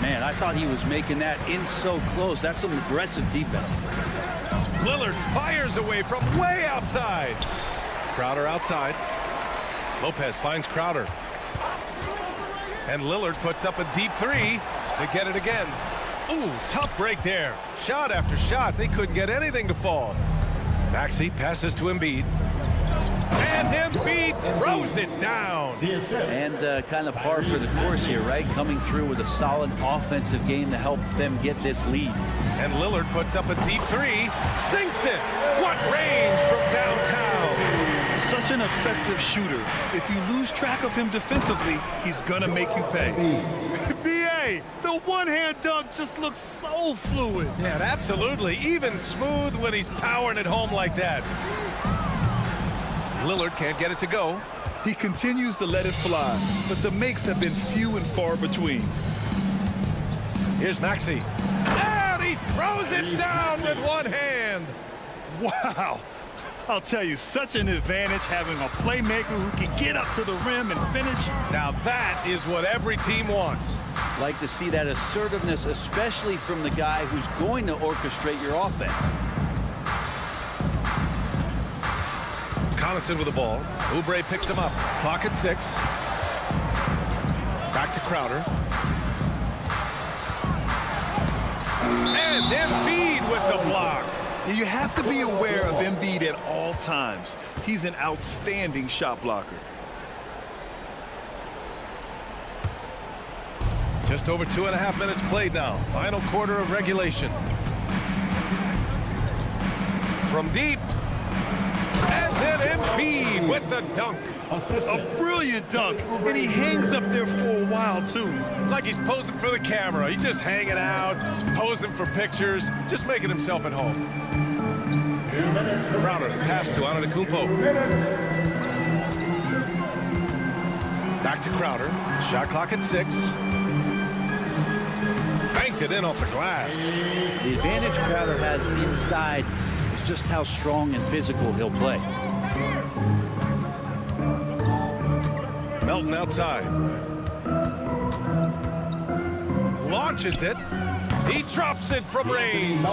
Man, I thought he was making that in so close. That's some aggressive defense. Lillard fires away from way outside. Crowder outside. Lopez finds Crowder. And Lillard puts up a deep 3. They get it again. Ooh, tough break there. Shot after shot. They couldn't get anything to fall. Maxey passes to Embiid. And Embiid throws it down. And kind of par for the course here, right? Coming through with a solid offensive game to help them get this lead. And Lillard puts up a deep 3. Sinks it. What range from downtown. Such an effective shooter. If you lose track of him defensively, he's gonna make you pay. B.A., the one-hand dunk just looks so fluid. Yeah, absolutely. Even smooth when he's powering it home like that. Lillard can't get it to go. He continues to let it fly, but the makes have been few and far between. Here's Maxey. And he throws it down with one hand. Wow. I'll tell you, such an advantage having a playmaker who can get up to the rim and finish. Now that is what every team wants. Like to see that assertiveness, especially from the guy who's going to orchestrate your offense. Connaughton with the ball. Oubre picks him up. Clock at 6. Back to Crowder. And Embiid with the block. You have to be aware of Embiid at all times. He's an outstanding shot blocker. Just over 2.5 minutes played now. Final quarter of regulation. From deep. And then Embiid with the dunk. A brilliant dunk, and he hangs up there for a while, too. Like he's posing for the camera. He's just hanging out, posing for pictures, just making himself at home. Crowder, pass to Antetokounmpo. Back to Crowder. Shot clock at 6. Banked it in off the glass. The advantage Crowder has inside is just how strong and physical he'll play. Melton outside. Launches it. He drops it from range.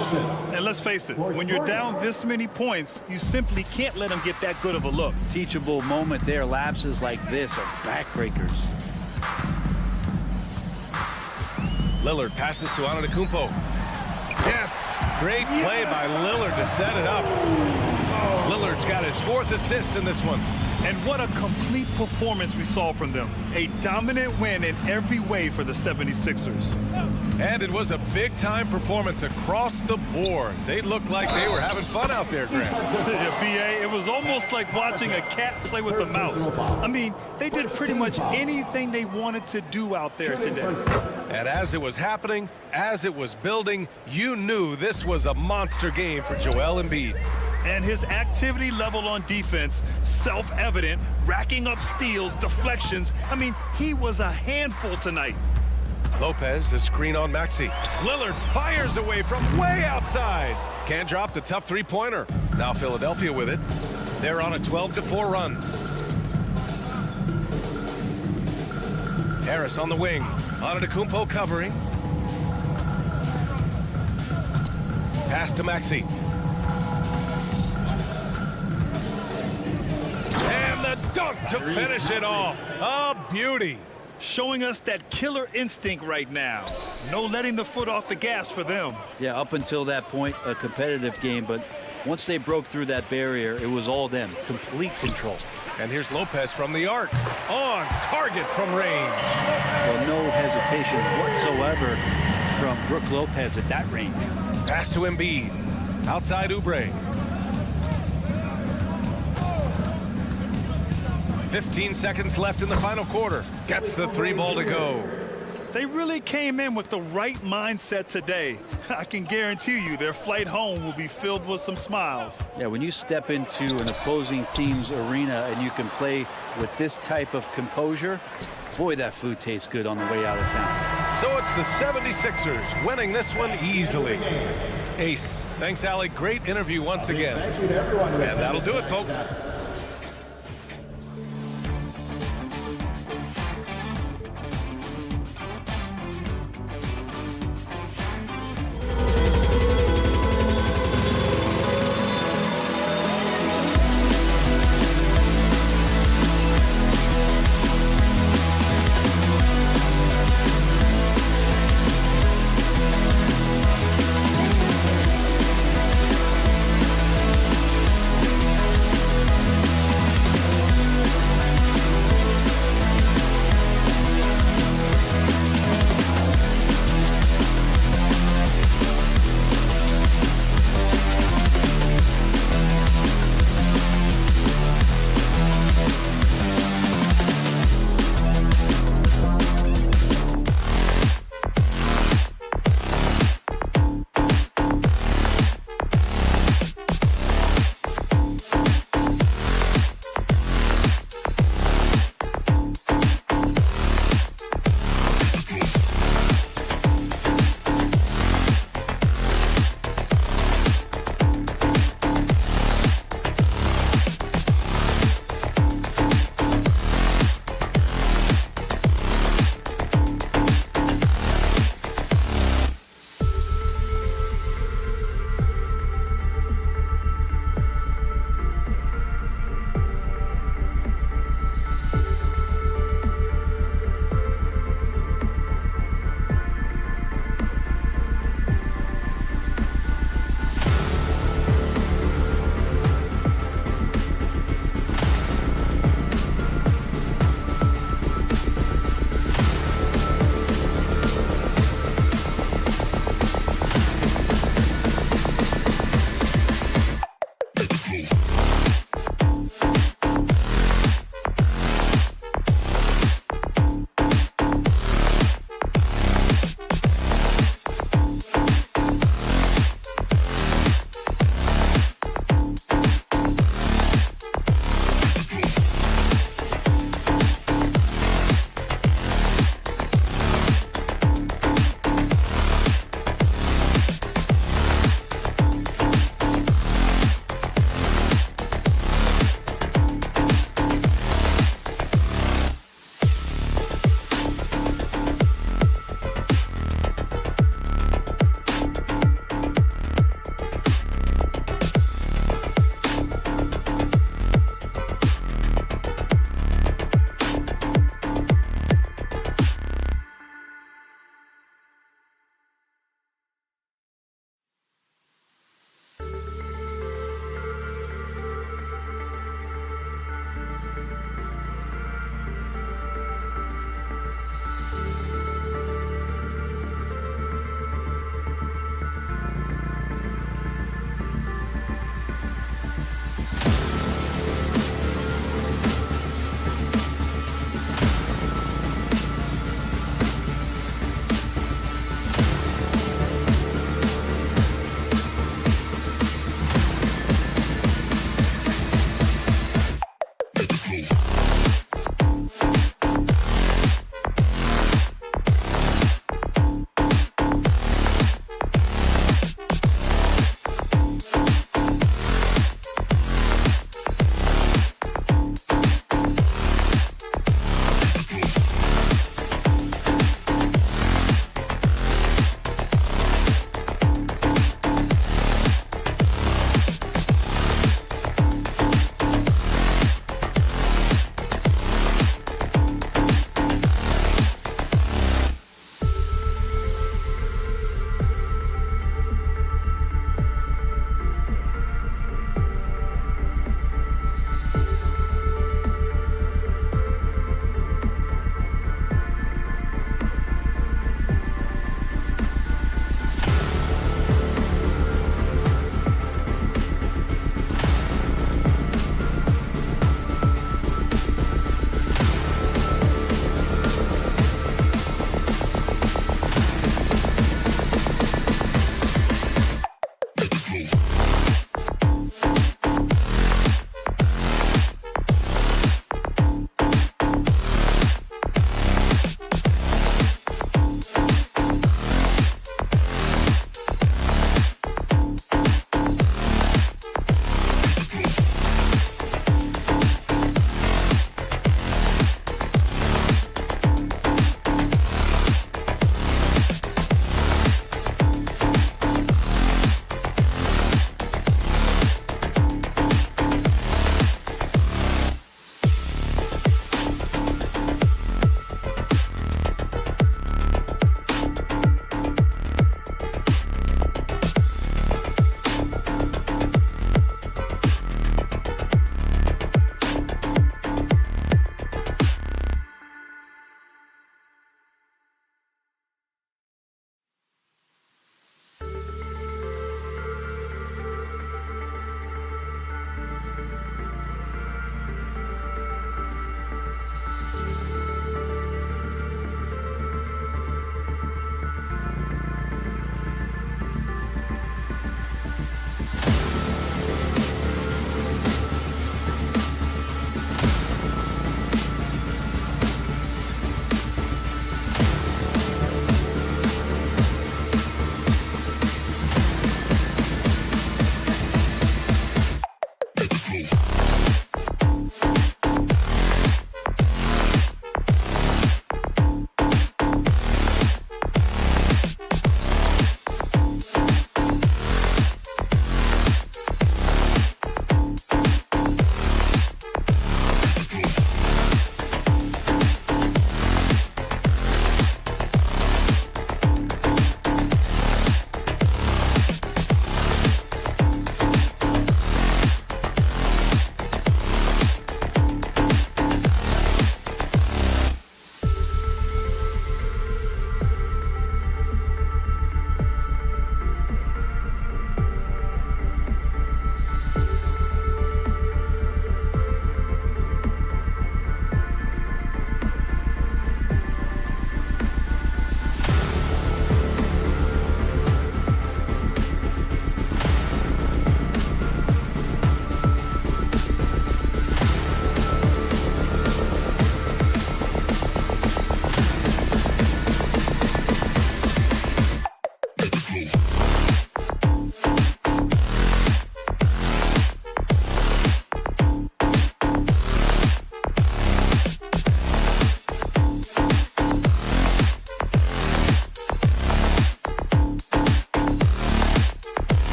And let's face it, when you're down this many points, you simply can't let him get that good of a look. Teachable moment there. Lapses like this are backbreakers. Lillard passes to Antetokounmpo. Yes, great play by Lillard to set it up. Lillard's got his 4th assist in this one. And what a complete performance we saw from them. A dominant win in every way for the 76ers. And it was a big-time performance across the board. They looked like they were having fun out there, Grant. Yeah, B.A., it was almost like watching a cat play with a mouse. I mean, they did pretty much anything they wanted to do out there today. And as it was happening, as it was building, you knew this was a monster game for Joel Embiid. And his activity level on defense, self-evident, racking up steals, deflections. I mean, he was a handful tonight. Lopez, the screen on Maxey. Lillard fires away from way outside. Can't drop the tough 3-pointer. Now Philadelphia with it. They're on a 12-4 run. Harris on the wing. Antetokounmpo covering. Pass to Maxey. And the dunk to finish it off. A beauty. Showing us that killer instinct right now. No letting the foot off the gas for them. Yeah, up until that point, a competitive game, but once they broke through that barrier, it was all them. Complete control. And here's Lopez from the arc. On target from range. Well, no hesitation whatsoever from Brook Lopez at that range. Pass to Embiid. Outside Oubre. 15 seconds left in the final quarter. Gets the 3 ball to go. They really came in with the right mindset today. I can guarantee you their flight home will be filled with some smiles. Yeah, when you step into an opposing team's arena and you can play with this type of composure, boy, that food tastes good on the way out of town. So it's the 76ers winning this one easily. Ace. Thanks, Allie. Great interview once again. And that'll do it, folks.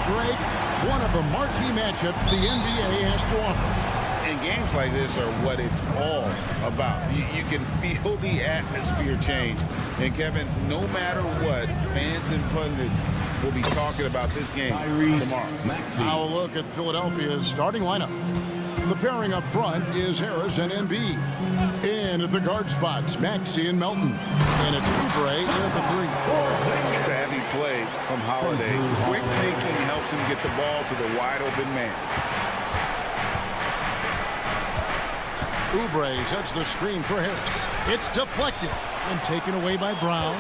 Greg, one of the marquee matchups the NBA has to offer. And games like this are what it's all about. You can feel the atmosphere change. And Kevin, no matter what, fans and pundits will be talking about this game tomorrow. Now a look at Philadelphia's starting lineup. The pairing up front is Harris and Embiid. In at the guard spots, Maxey and Melton. And it's Oubre in at the 3. Savvy play from Holiday. Quick thinking helps him get the ball to the wide open man. Oubre sets the screen for Harris. It's deflected and taken away by Brown.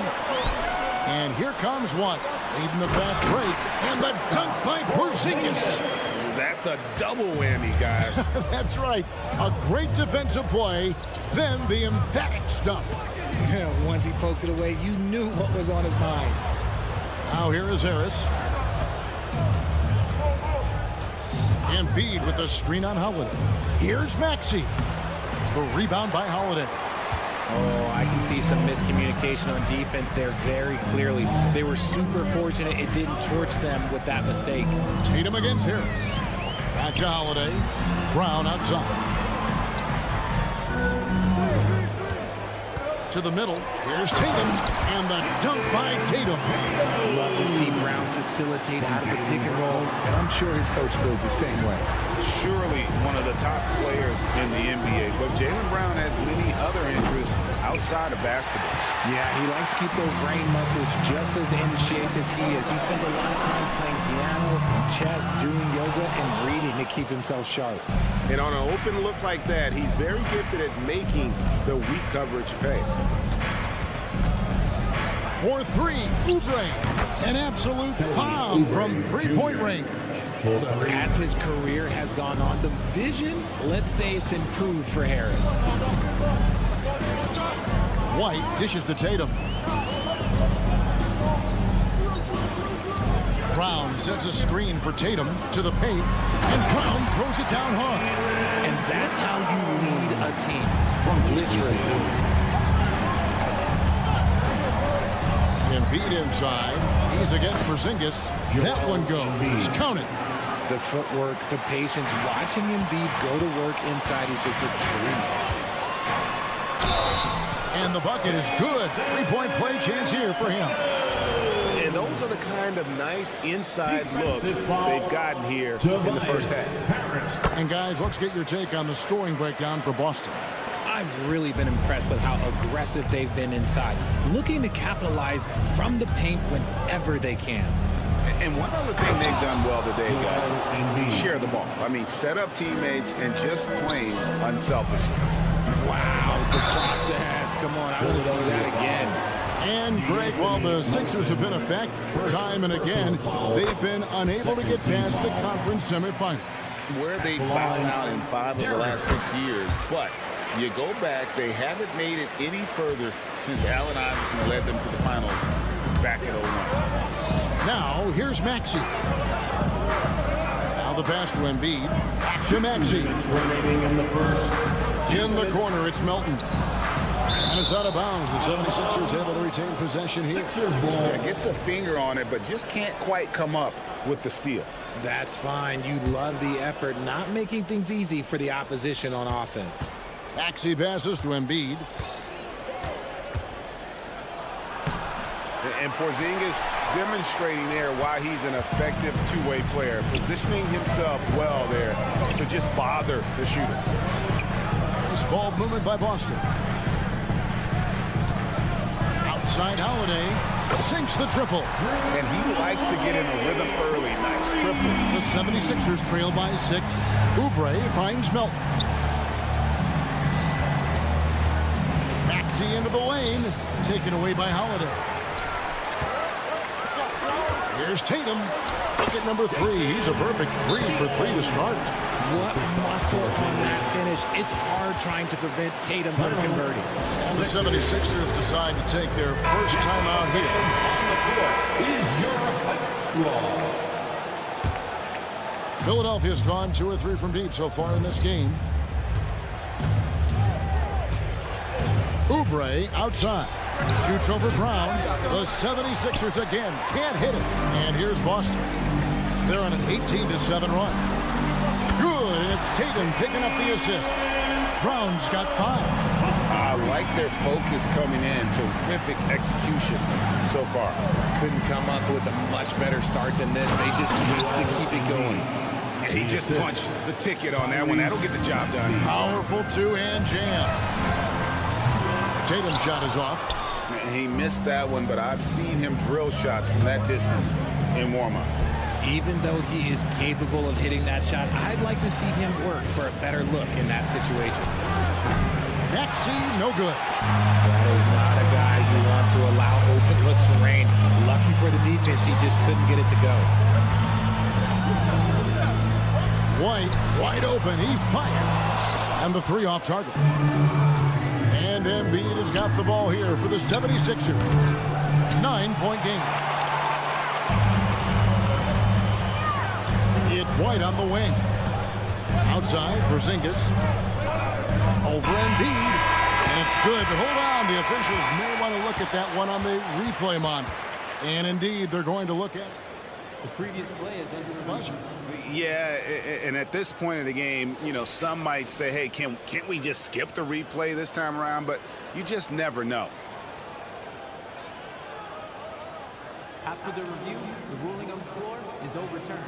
And here comes White, leading the fast break, and the dunk by Porzingis. That's a double whammy, guys. That's right. A great defensive play, then the emphatic stuff. Once he poked it away, you knew what was on his mind. Now here is Harris. Embiid with the screen on Holiday. Here's Maxey. The rebound by Holiday. Oh, I can see some miscommunication on defense there very clearly. They were super fortunate it didn't torch them with that mistake. Tatum against Harris. Back to Holiday. Brown outside. To the middle. Here's Tatum. And the dunk by Tatum. Love to see Brown facilitate out of a pick and roll, and I'm sure his coach feels the same way. Surely one of the top players in the NBA, but Jaylen Brown has many other interests outside of basketball. Yeah, he likes to keep those brain muscles just as in shape as he is. He spends a lot of time playing piano, chess, doing yoga, and reading to keep himself sharp. And on an open look like that, he's very gifted at making the weak coverage pay. For 3, Oubre. An absolute bomb from three-point range. Look, as his career has gone on, the vision, let's say it's improved for Harris. White dishes to Tatum. Brown sets a screen for Tatum to the paint, and Brown throws it down hard. And that's how you lead a team, literally. Embiid inside. He's against Porzingis. That one goes. Count it. The footwork, the patience, watching Embiid go to work inside is just a treat. And the bucket is good. Three-point play chance here for him. And those are the kind of nice inside looks they've gotten here in the first half. And guys, let's get your take on the scoring breakdown for Boston. I've really been impressed with how aggressive they've been inside, looking to capitalize from the paint whenever they can. And one other thing they've done well today, guys, share the ball. I mean, set up teammates and just playing unselfishly. Wow, the process. Come on, I want to see that again. And Greg, while the Sixers have been a fact time and again, they've been unable to get past the conference semifinal. Where they bowed out in 5 of the last 6 years, but you go back, they haven't made it any further since Allen Iverson led them to the finals back in 01. Now, here's Maxey. Now the pass to Embiid. To Maxey. In the corner, it's Melton. And it's out of bounds. The 76ers able to retain possession here. Yeah, gets a finger on it, but just can't quite come up with the steal. That's fine. You love the effort, not making things easy for the opposition on offense. Maxey passes to Embiid. And Porzingis demonstrating there why he's an effective two-way player, positioning himself well there to just bother the shooter. Nice ball movement by Boston. Outside Holiday sinks the triple. And he likes to get in a rhythm early. Nice triple. The 76ers trail by 6. Oubre finds Melton. Maxey into the lane. Taken away by Holiday. Here's Tatum. Bucket number 3. He's a perfect 3 for 3 to start. What muscle on that finish. It's hard trying to prevent Tatum from converting. And the 76ers decide to take their first time out here. Philadelphia's gone 2 or 3 from deep so far in this game. Oubre outside. Shoots over Brown. The 76ers again can't hit it. And here's Boston. They're on an 18-7 run. Good, and it's Tatum picking up the assist. Brown's got 5. I like their focus coming in. Terrific execution so far. Couldn't come up with a much better start than this. They just have to keep it going. He just punched the ticket on that one. That'll get the job done. Powerful two-hand jam. Tatum's shot is off. He missed that one, but I've seen him drill shots from that distance in warm-up. Even though he is capable of hitting that shot, I'd like to see him work for a better look in that situation. Maxey, no good. That is not a guy you want to allow open looks for rain. Lucky for the defense, he just couldn't get it to go. White, wide open, he fires. And the 3 off target. And Embiid has got the ball here for the 76ers. 9-point game. It's White on the wing. Outside, Porzingis. Over Embiid. And it's good, but hold on. The officials may want to look at that one on the replay monitor. And indeed, they're going to look at it. The previous play is under the buzzer. Yeah, and at this point of the game, you know, some might say, hey, can't we just skip the replay this time around? But you just never know. After the review, the ruling on the floor is overturned.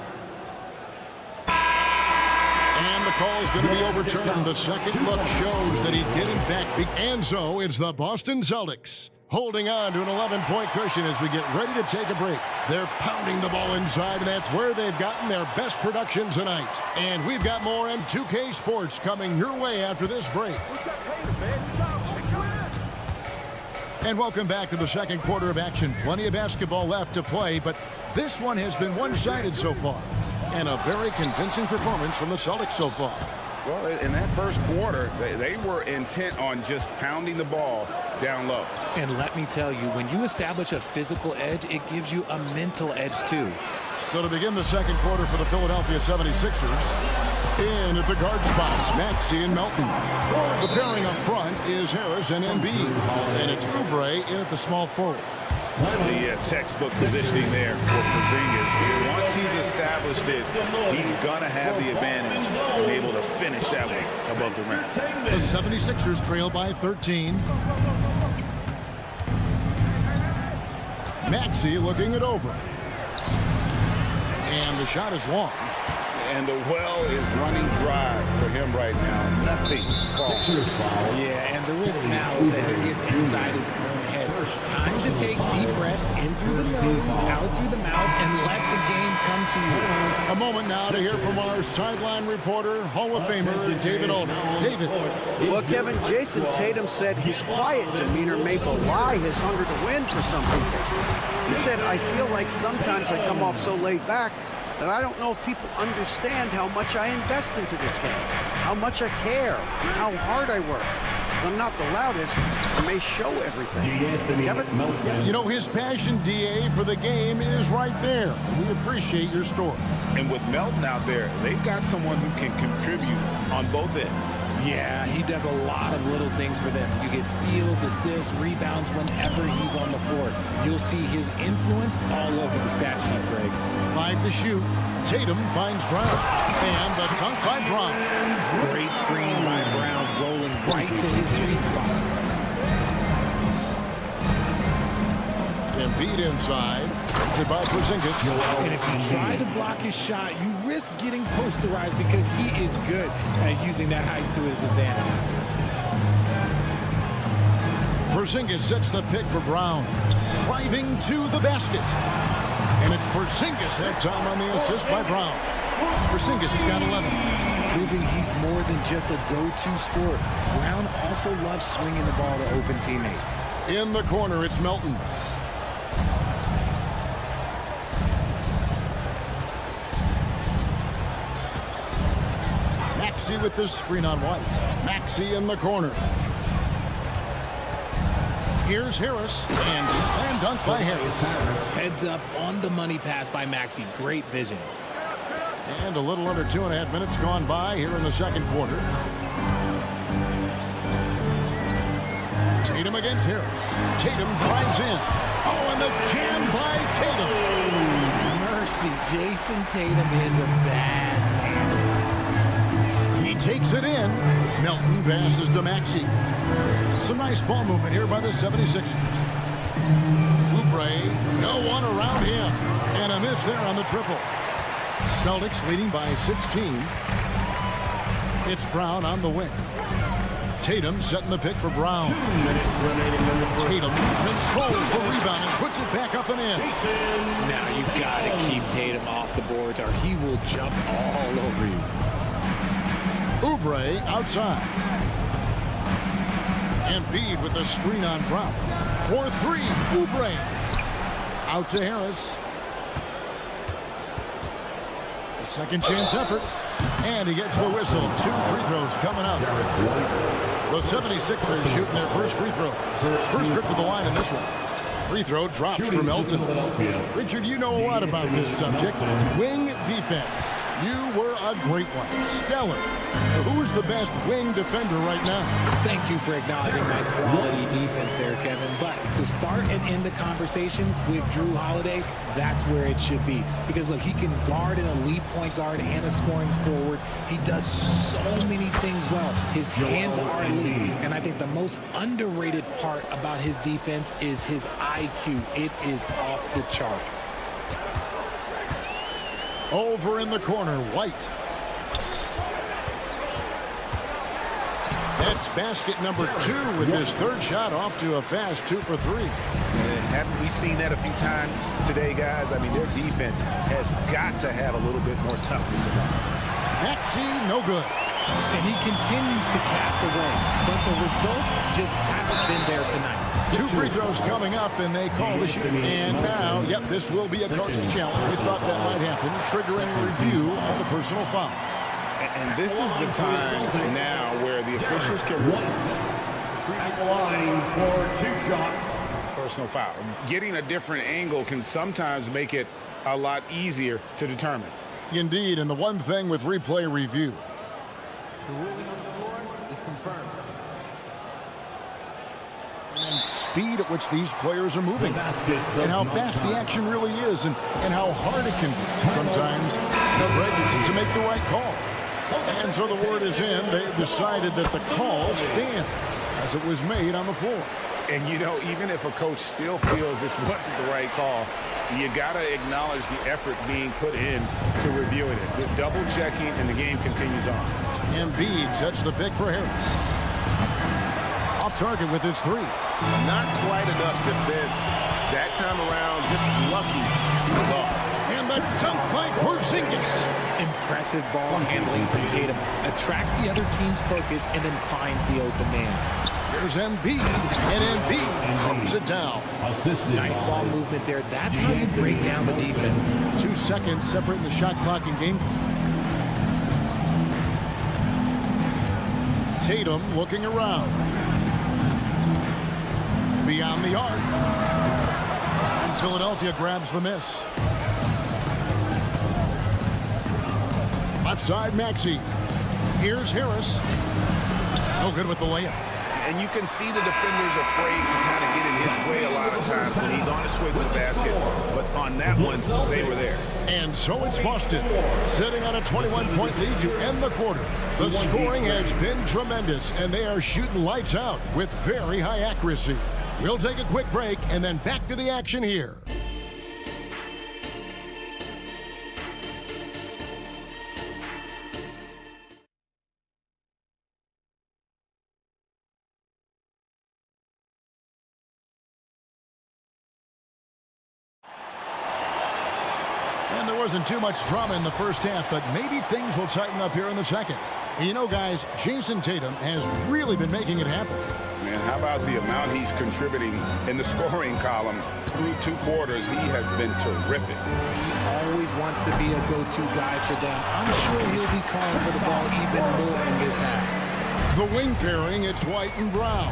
And the call is going to be overturned. The second look shows that he did, in fact, and so it's the Boston Celtics holding on to an 11-point cushion as we get ready to take a break. They're pounding the ball inside, and that's where they've gotten their best production tonight. And we've got more M2K Sports coming your way after this break. And welcome back to the second quarter of action. Plenty of basketball left to play, but this one has been one-sided so far. And a very convincing performance from the Celtics so far. Well, in that first quarter, they were intent on just pounding the ball down low. And let me tell you, when you establish a physical edge, it gives you a mental edge too. So to begin the second quarter for the Philadelphia 76ers, in at the guard spots, Maxey and Melton. The pairing up front is Harris and Embiid. And it's Oubre in at the small forward. The textbook positioning there for Porzingis. Once he's established it, he's going to have the advantage and able to finish that way above the rim. The 76ers trail by 13. Maxey looking it over. And the shot is long. And the well is running dry for him right now. Nothing falls. Yeah, and the risk now is that he gets inside his own head. Time to take deep breaths in through the nose, out through the mouth, and let the game come to you. A moment now to hear from our sideline reporter, Hall of Famer David Aldridge. David. Well, Kevin, Jason Tatum said his quiet demeanor may belie his hunger to win for some people. He said, I feel like sometimes I come off so laid back that I don't know if people understand how much I invest into this game, how much I care, how hard I work. Because I'm not the loudest, I may show everything. Kevin? You know, his passion, DA, for the game is right there. We appreciate your story. And with Melton out there, they've got someone who can contribute on both ends. Yeah, he does a lot of little things for them. You get steals, assists, rebounds whenever he's on the floor. You'll see his influence all over the stat sheet, Greg. 5 to shoot. Tatum finds Brown. And the dunk by Brown. Great screen by Brown, rolling right to his sweet spot. Embiid inside. To by Porzingis. And if you try to block his shot, you risk getting posterized because he is good at using that height to his advantage. Porzingis sets the pick for Brown. Driving to the basket. And it's Porzingis that time on the assist by Brown. Porzingis has got 11. Proving he's more than just a go-to scorer. Brown also loves swinging the ball to open teammates. In the corner, it's Melton. Maxey with this screen on White. Maxey in the corner. Here's Harris, and slam dunk by Harris. Heads up on the money pass by Maxey. Great vision. And a little under 2.5 minutes gone by here in the second quarter. Tatum against Harris. Tatum drives in. Oh, and the jam by Tatum. Mercy, Jason Tatum is a bad man. He takes it in. Melton passes to Maxey. Some nice ball movement here by the 76ers. Oubre, no one around him. And a miss there on the triple. Celtics leading by 16. It's Brown on the wing. Tatum setting the pick for Brown. Tatum controls the rebound and puts it back up and in. Now you got to keep Tatum off the boards or he will jump all over you. Oubre outside. Embiid with the screen on Brown. For three, Oubre. Out to Harris. A second chance effort. And he gets the whistle. 2 free throws coming up. The 76ers shooting their first free throw. First trip to the line in this one. Free throw drops for Melton. Richard, you know a lot about this subject. Wing defense. You were a great one. Stellar. Who's the best wing defender right now? Thank you for acknowledging my quality defense there, Kevin. But to start and end the conversation with Drew Holiday, that's where it should be. Because, look, he can guard an elite point guard and a scoring forward. He does so many things well. His hands are elite. And I think the most underrated part about his defense is his IQ. It is off the charts. Over in the corner, White. That's basket number 2 with his third shot off to a fast 2 for 3. And haven't we seen that a few times today, guys? I mean, their defense has got to have a little bit more toughness about it. Maxey, no good. And he continues to cast away, but the results just haven't been there tonight. 2 free throws coming up, and they call the shoot. And now, yep, this will be a coach's challenge. We thought that might happen, triggering a review of the personal foul. And this is the time now where the officials can At the line for 2 shots. Personal foul. Getting a different angle can sometimes make it a lot easier to determine. Indeed, and the one thing with replay review. The ruling on the floor is confirmed. And speed at which these players are moving. And how fast the action really is and how hard it can be. Sometimes to make the right call. And so the word is in. They've decided that the call stands as it was made on the floor. And, you know, even if a coach still feels this wasn't the right call, you got to acknowledge the effort being put in to reviewing it. With double checking, and the game continues on. Embiid sets the pick for Harris. Off target with his 3. Not quite enough defense. That time around, just lucky he was off. And the dunk by Porzingis. Impressive ball handling from Tatum. Attracts the other team's focus and then finds the open man. Here's Embiid, and Embiid throws it down. Nice ball movement there. That's how you break down the defense. 2 seconds separating the shot clock and game. Tatum looking around. Beyond the arc. And Philadelphia grabs the miss. Left side, Maxey. Here's Harris. No good with the layup. And you can see the defenders afraid to kind of get in his way a lot of times when he's on his way to the basket. But on that one, they were there. And so it's Boston, sitting on a 21-point lead to end the quarter. The scoring has been tremendous, and they are shooting lights out with very high accuracy. We'll take a quick break and then back to the action here. And there wasn't too much drama in the first half, but maybe things will tighten up here in the second. And you know, guys, Jason Tatum has really been making it happen. Man, how about the amount he's contributing in the scoring column through 2 quarters? He has been terrific. Always wants to be a go-to guy for them. I'm sure he'll be calling for the ball even more in this half. The wing pairing, it's White and Brown.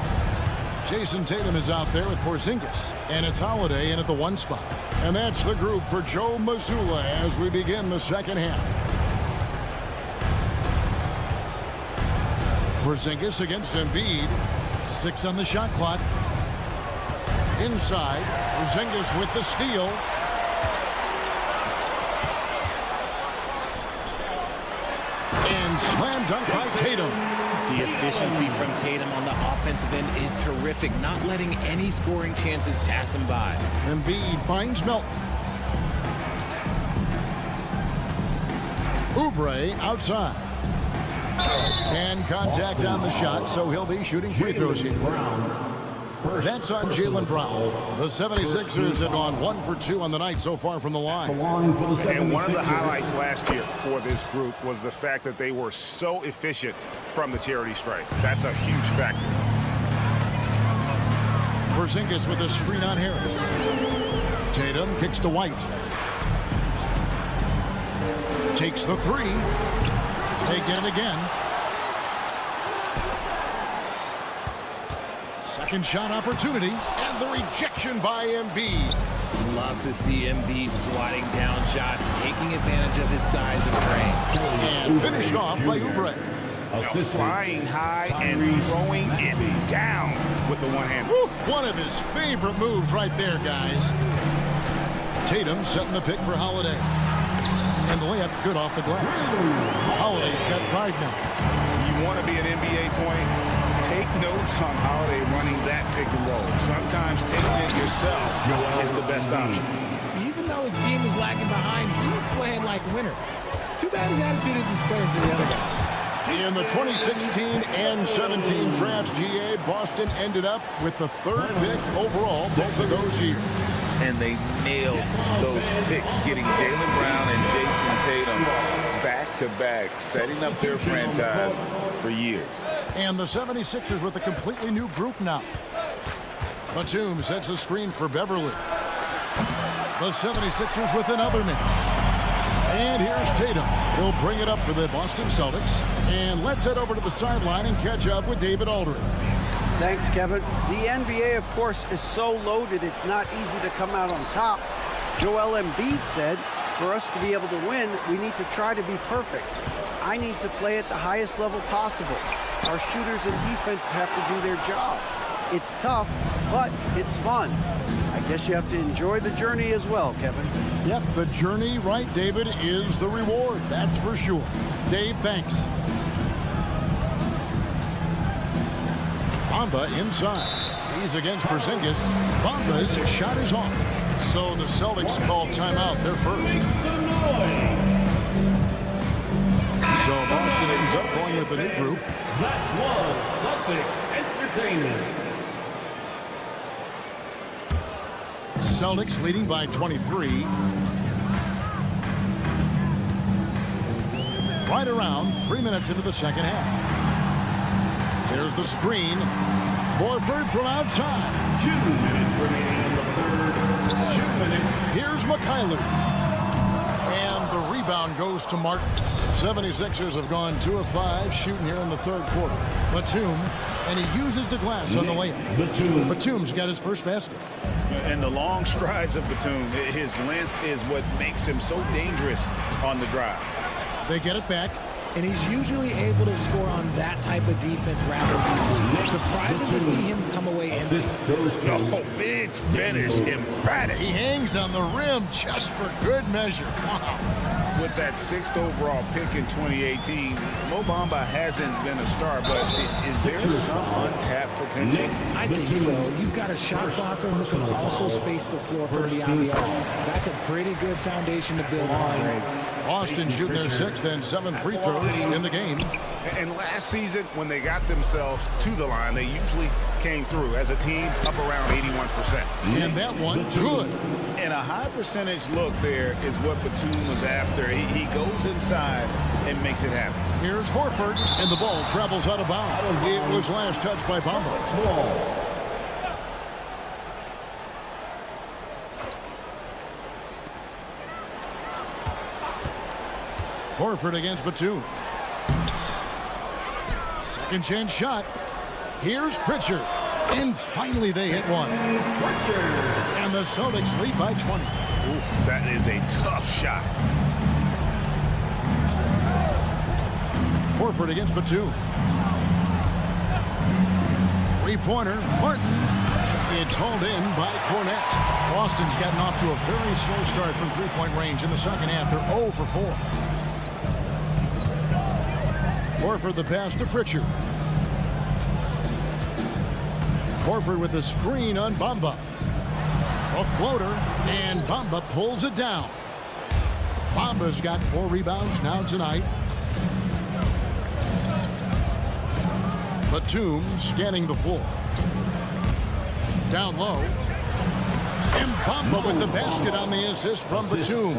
Jason Tatum is out there with Porzingis, and it's Holiday in at the 1 spot. And that's the group for Joe Mazzulla as we begin the second half. Porzingis against Embiid. 6 on the shot clock. Inside, Porzingis with the steal. dunk by Tatum. The efficiency from Tatum on the offensive end is terrific, not letting any scoring chances pass him by. Embiid finds Melton. Oubre outside. And contact on the shot, so he'll be shooting free throws here. That's on Jaylen Brown. The 76ers have gone 1 for 2 on the night so far from the line. And one of the highlights last year for this group was the fact that they were so efficient from the charity stripe. That's a huge factor. Porzingis with a screen on Harris. Tatum kicks to White. Takes the three. They get it again. Second shot opportunity, and the rejection by Embiid. Love to see Embiid swatting down shots, taking advantage of his size and frame. And finished off by Oubre. Flying high and throwing it down with the one hand. One of his favorite moves right there, guys. Tatum setting the pick for Holiday. And the layup's good off the glass. Holiday's got 5 now. You want to be an NBA point? Take notes on Holiday running that pick and roll. Sometimes taking it yourself is the best option. Even though his team is lagging behind, he's playing like a winner. Too bad his attitude isn't spared to the other guys. In the 2016 and 17 drafts, GA, Boston ended up with the 3rd pick overall both of those years. And they nailed those picks, getting Jaylen Brown and Jason Tatum back-to-back, setting up their franchise for years. And the 76ers with a completely new group now. Batum sets a screen for Beverly. The 76ers with another miss. And here's Tatum. He'll bring it up for the Boston Celtics. And let's head over to the sideline and catch up with David Aldridge. Thanks, Kevin. The NBA, of course, is so loaded it's not easy to come out on top. Joel Embiid said, for us to be able to win, we need to try to be perfect. I need to play at the highest level possible. Our shooters and defenses have to do their job. It's tough, but it's fun. I guess you have to enjoy the journey as well, Kevin. Yep, the journey, right, David, is the reward. That's for sure. Dave, thanks. Bamba inside. He's against Porzingis. Bamba's shot is off. So the Celtics call timeout. They're first. So Boston ends up going with the new group. That was Celtics Entertainment. Celtics leading by 23. Right around 3 minutes into the second half. There's the screen. Horford from outside. 2 minutes remaining in the third. 2 minutes. Here's McKayler. And the rebound goes to Martin. 76ers have gone 2 of 5 shooting here in the third quarter. Batum, and he uses the glass on the layup. Batum's got his first basket. And the long strides of Batum, his length is what makes him so dangerous on the drive. They get it back. And he's usually able to score on that type of defense rather easily. Surprising to see him come away empty. Oh, big finish, emphatic. He hangs on the rim just for good measure. Wow. With that 6th overall pick in 2018, Mo Bamba hasn't been a star, but is there some untapped potential? I think so. You've got a shot blocker who can also space the floor from beyond the arc. That's a pretty good foundation to build on, Greg. Boston shooting their 6th and 7th free throws in the game. And last season, when they got themselves to the line, they usually came through as a team up around 81%. And that one, good. And a high percentage look there is what Batum was after. He goes inside and makes it happen. Here's Horford, and the ball travels out of bounds. It was last touched by Bamba. Horford against Batum. Second chance shot. Here's Pritchard. And finally they hit one. And the Celtics lead by 20. Ooh, that is a tough shot. Horford against Batum. Three-pointer, Martin. It's hauled in by Cornette. Boston's gotten off to a very slow start from three-point range in the second half. They're 0 for 4. Horford the pass to Pritchard. Horford with a screen on Bamba. A floater, and Bamba pulls it down. Bamba's got 4 rebounds now tonight. Batum scanning the floor. Down low. And Bamba with the basket on the assist from Batum.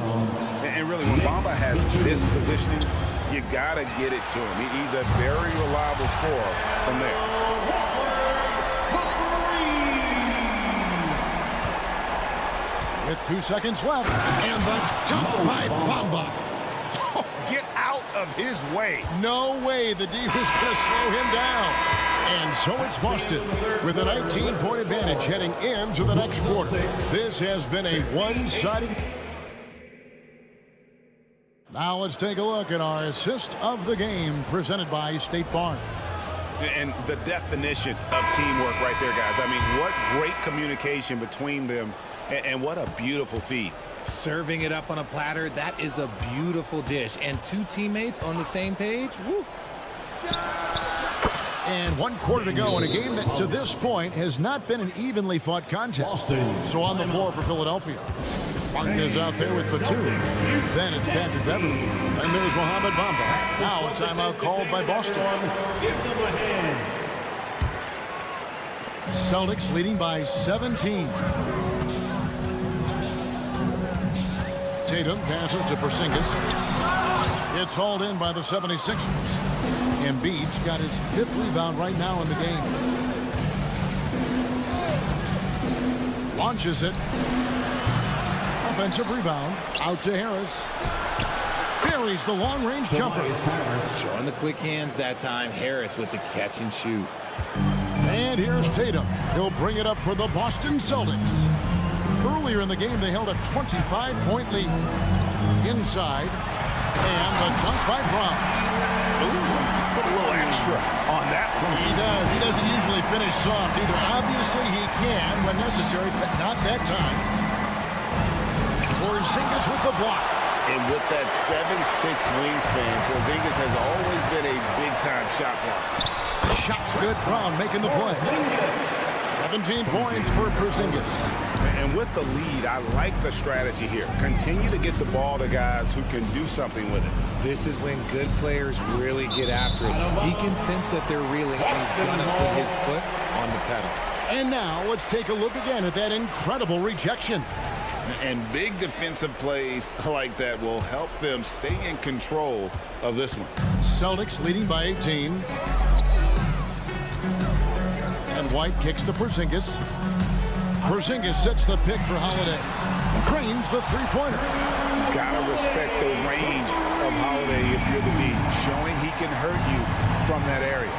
And really, when Bamba has this positioning, you got to get it to him. He's a very reliable scorer from there. With 2 seconds left, and the dunk by Bamba. Oh, get out of his way. No way the D was going to slow him down. And so it's Boston with a 19-point advantage heading into the next quarter. This has been a one-sided. Now let's take a look at our assist of the game presented by State Farm. And the definition of teamwork right there, guys. I mean, what great communication between them, and what a beautiful feed. Serving it up on a platter, that is a beautiful dish. And 2 teammates on the same page, woo. And 1 quarter to go in a game that to this point has not been an evenly fought contest. So on the floor for Philadelphia. Martin is out there with Batum. Then it's Patrick Beverly. And there's Mohamed Bamba. Now a timeout called by Boston. Celtics leading by 17. Tatum passes to Porzingis. It's hauled in by the 76ers. Embiid's got his 5th rebound right now in the game. Launches it. Offensive rebound. Out to Harris. Buries the long-range jumper. Showing the quick hands that time. Harris with the catch and shoot. And here's Tatum. He'll bring it up for the Boston Celtics. Earlier in the game, they held a 25-point lead. Inside. And the dunk by Brown. Put a little extra on that one. He does. He doesn't usually finish soft either. Obviously, he can when necessary, but not that time. Porzingis with the block. And with that 7'6" wingspan, Porzingis has always been a big-time shot blocker. Shot's good. Brown making the play. 17 points for Porzingis. And with the lead, I like the strategy here. Continue to get the ball to guys who can do something with it. This is when good players really get after it. He can sense that they're reeling, and he's going to put his foot on the pedal. And now let's take a look again at that incredible rejection. And big defensive plays like that will help them stay in control of this one. Celtics leading by 18. And White kicks to Porzingis. Porzingis sets the pick for Holiday. Drains the three-pointer. Gotta respect the range of Holiday if you're the D, showing he can hurt you from that area.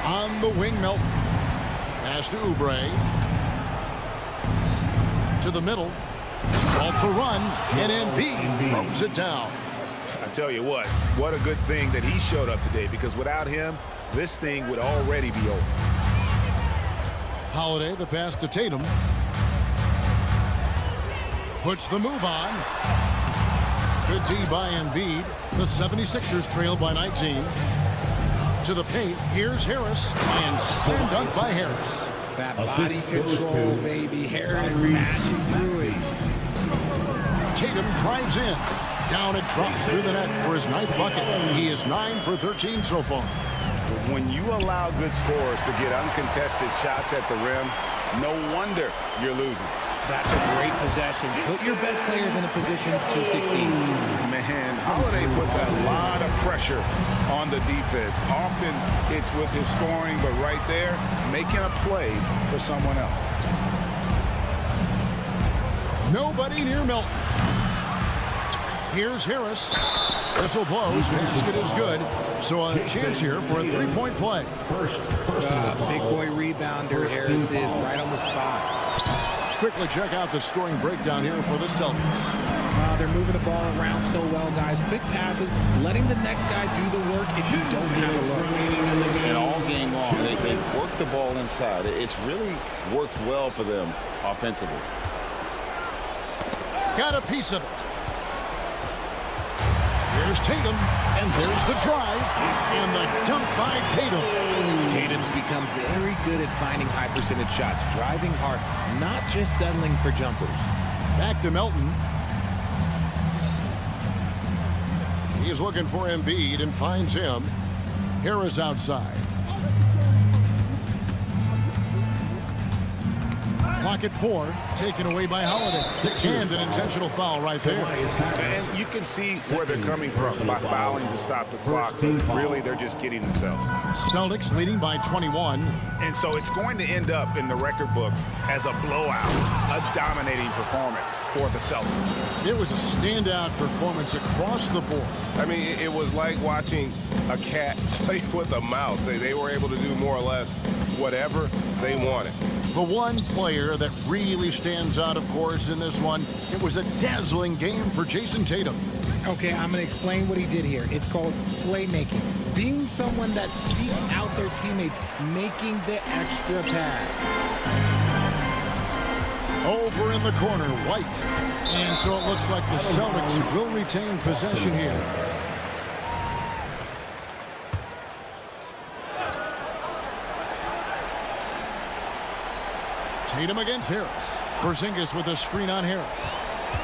On the wing, Melton. Pass to Oubre. To the middle. Called for run. And Embiid throws it down. I tell you what a good thing that he showed up today, because without him, this thing would already be over. Holiday, the pass to Tatum. Puts the move on. Good D by Embiid. The 76ers trail by 19. To the paint. Here's Harris. And slam dunk by Harris. That body control, baby. Harris smashing through it. Tatum drives in. Down it drops through the net for his 9th bucket. He is 9 for 13 so far. When you allow good scorers to get uncontested shots at the rim, no wonder you're losing. That's a great possession. Put your best players in a position to succeed. Man, Holiday puts a lot of pressure on the defense. Often it's with his scoring, but right there, making a play for someone else. Nobody near Milton. Here's Harris. Whistle blows. Basket is good. So a chance here for a three-point play. Big boy rebounder. Harris is right on the spot. Let's quickly check out the scoring breakdown here for the Celtics. They're moving the ball around so well, guys. Quick passes, letting the next guy do the work if you don't have a look. And all game long, they work the ball inside. It's really worked well for them offensively. Got a piece of it. Here's Tatum, and there's the drive, and the dunk by Tatum. Tatum's become very good at finding high percentage shots, driving hard, not just settling for jumpers. Back to Melton. He's looking for Embiid and finds him. Harris outside. Clock at 4, taken away by Holiday. And an intentional foul right there. And you can see where they're coming from by fouling to stop the clock. Really, they're just kidding themselves. Celtics leading by 21. And so it's going to end up in the record books as a blowout, a dominating performance for the Celtics. It was a standout performance across the board. I mean, it was like watching a cat play with a mouse. They were able to do more or less whatever they wanted. The one player that really stands out, of course, in this one, it was a dazzling game for Jason Tatum. Okay, I'm going to explain what he did here. It's called playmaking. Being someone that seeks out their teammates, making the extra pass. Over in the corner, White. And so it looks like the Celtics will retain possession here. Tatum against Harris. Porzingis with a screen on Harris.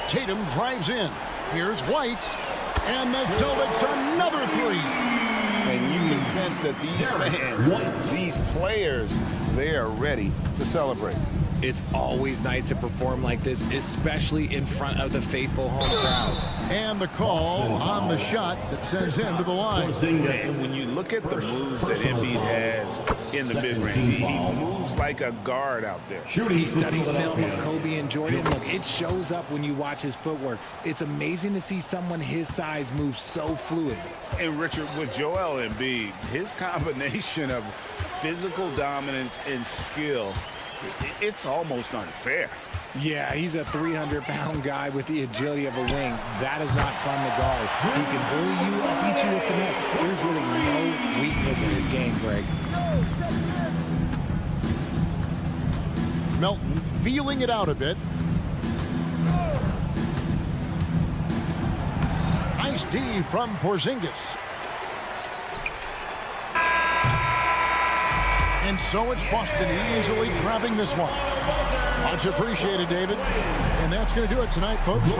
Tatum drives in. Here's White. And the Celtics another three. And you can sense that these fans, these players, they are ready to celebrate. It's always nice to perform like this, especially in front of the faithful home crowd. And the call on the shot that sends him to the line. And when you look at the moves that Embiid has in the mid-range, he moves like a guard out there. He studies film of Kobe and Jordan. Look, it shows up when you watch his footwork. It's amazing to see someone his size move so fluid. And Richard, with Joel Embiid, his combination of physical dominance and skill, it's almost unfair. Yeah, he's a 300-pound guy with the agility of a wing. That is not fun to guard. He can bully you or beat you with finesse. There's really no weakness in his game, Greg. Melton feeling it out a bit. Nice D from Porzingis. And so it's Boston easily grabbing this one. Much appreciated, David. And that's going to do it tonight, folks.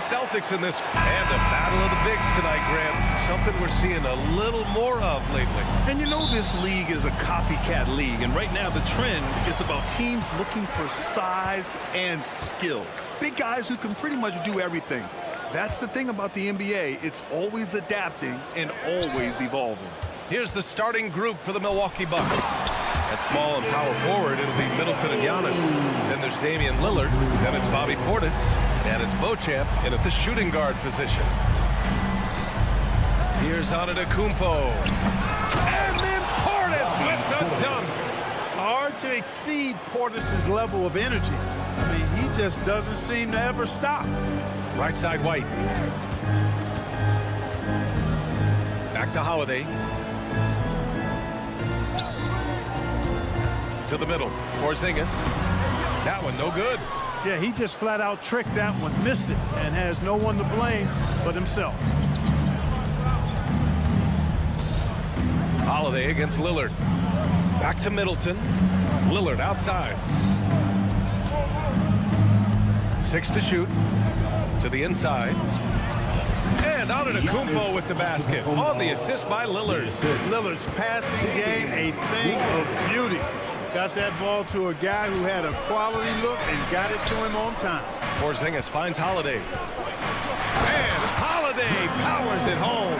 Celtics in this, and a battle of the bigs tonight, Grant. Something we're seeing a little more of lately. And you know this league is a copycat league, and right now the trend is about teams looking for size and skill. Big guys who can pretty much do everything. That's the thing about the NBA. It's always adapting and always evolving. Here's the starting group for the Milwaukee Bucks. At small and power forward, it'll be Middleton and Giannis. Then there's Damian Lillard. Then it's Bobby Portis. And it's Beauchamp in at the shooting guard position. Here's Antetokounmpo. And then Portis with the dunk. Hard to exceed Portis' level of energy. I mean, he just doesn't seem to ever stop. Right side White. Back to Holiday. To the middle. Porzingis. That one no good. Yeah, he just flat out tricked that one, missed it, and has no one to blame but himself. Holiday against Lillard. Back to Middleton. Lillard outside. 6 to shoot. To the inside. And Antetokounmpo with the basket. On the assist by Lillard. Lillard's passing game, a thing of beauty. Got that ball to a guy who had a quality look and got it to him on time. Porzingis finds Holiday. And Holiday powers it home.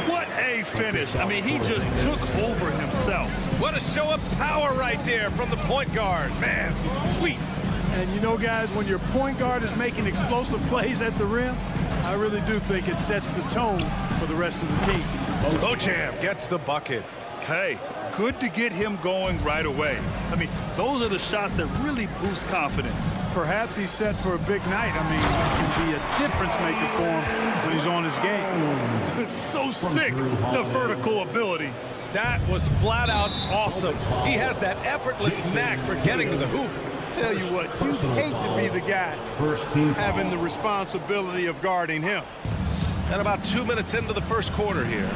What a finish. I mean, he just took over himself. What a show of power right there from the point guard. Man, sweet. And you know, guys, when your point guard is making explosive plays at the rim, I really do think it sets the tone for the rest of the team. Beauchamp gets the bucket. Hey, good to get him going right away. I mean, those are the shots that really boost confidence. Perhaps he's set for a big night. I mean, he can be a difference maker for him when he's on his game. It's so sick, the vertical ability. That was flat out awesome. He has that effortless knack for getting to the hoop. Tell you what, you hate to be the guy having the responsibility of guarding him. And about 2 minutes into the first quarter here.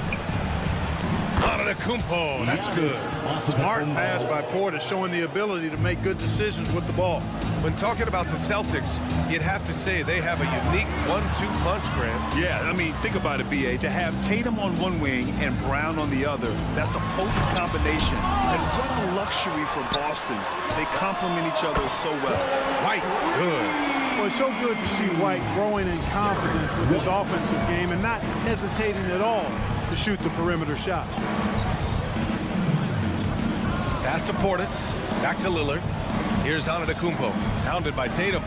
Antetokounmpo, that's good. Smart pass by Porter, showing the ability to make good decisions with the ball. When talking about the Celtics, you'd have to say they have a unique 1-2 punch, Grant. Yeah, I mean, think about it, B.A. To have Tatum on one wing and Brown on the other, that's a potent combination. And what a luxury for Boston. They complement each other so well. White, good. Well, it's so good to see White growing in confidence with his offensive game and not hesitating at all to shoot the perimeter shot. Pass to Portis, back to Lillard. Here's Antetokounmpo, hounded by Tatum.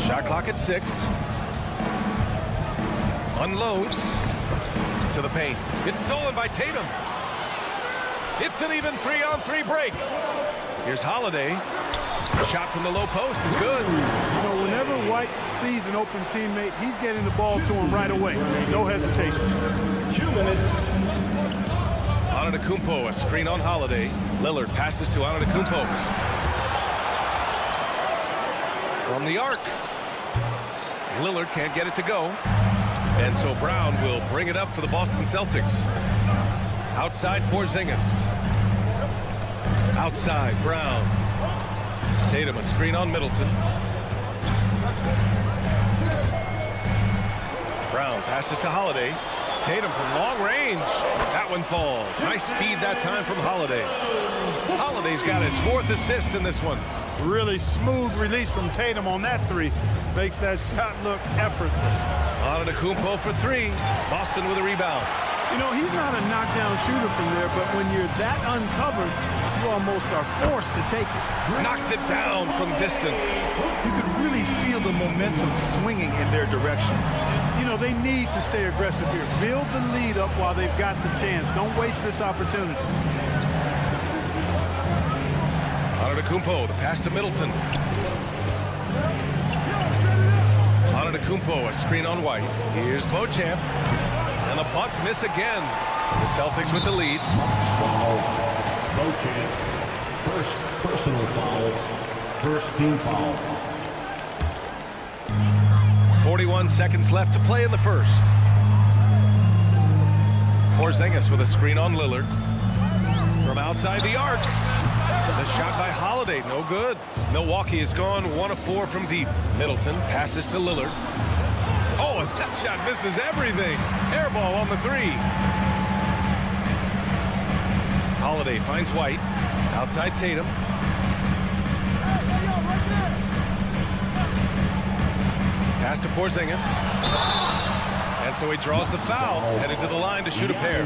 Shot clock at 6. Unloads to the paint. It's stolen by Tatum. It's an even 3-on-3 break. Here's Holiday. Shot from the low post is good. You know, whenever White sees an open teammate, he's getting the ball to him right away. No hesitation. 2 minutes. Antetokounmpo, a screen on Holiday. Lillard passes to Antetokounmpo. From the arc. Lillard can't get it to go. And so Brown will bring it up for the Boston Celtics. Outside Porzingis. Outside Brown. Tatum, a screen on Middleton. Brown passes to Holiday. Tatum from long range. That one falls. Nice feed that time from Holiday. Holiday's got his 4th assist in this one. Really smooth release from Tatum on that 3. Makes that shot look effortless. Antetokounmpo for 3. Boston with a rebound. You know, he's not a knockdown shooter from there, but when you're that uncovered, you almost are forced to take it. Knocks it down from distance. You could really feel the momentum swinging in their direction. You know, they need to stay aggressive here. Build the lead up while they've got the chance. Don't waste this opportunity. Antetokounmpo, the pass to Middleton. Antetokounmpo, a screen on White. Here's Beauchamp. And the Bucks miss again. The Celtics with the lead. Foul. Beauchamp. First personal foul. First team foul. 41 seconds left to play in the first. Porzingis with a screen on Lillard. From outside the arc. The shot by Holiday, no good. Milwaukee has gone 1 of 4 from deep. Middleton passes to Lillard. Oh, that shot misses everything. Air ball on the 3. Holiday finds White. Outside Tatum. Pass to Porzingis. And so he draws the foul, headed to the line to shoot a pair.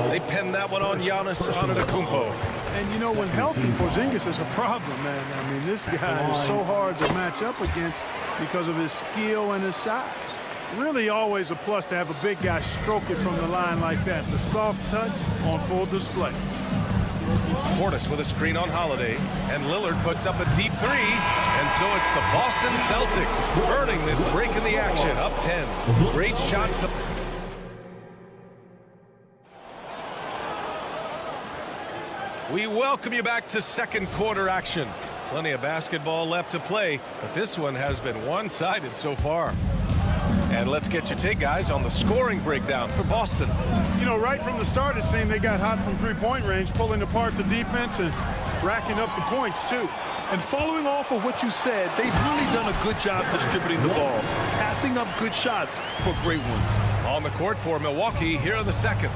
They pin that one on Giannis Antetokounmpo. And you know, when healthy, Porzingis is a problem, man. I mean, this guy is so hard to match up against because of his skill and his size. Really always a plus to have a big guy stroke it from the line like that. The soft touch on full display. Portis with a screen on Holiday, and Lillard puts up a deep 3, and so it's the Boston Celtics earning this break in the action, up 10. Great shots. We welcome you back to second quarter action. Plenty of basketball left to play, but this one has been one-sided so far. And let's get your take, guys, on the scoring breakdown for Boston. You know, right from the start, it seemed they got hot from three-point range, pulling apart the defense and racking up the points, too. And following off of what you said, they've really done a good job distributing the ball, passing up good shots for great ones. On the court for Milwaukee here in the second.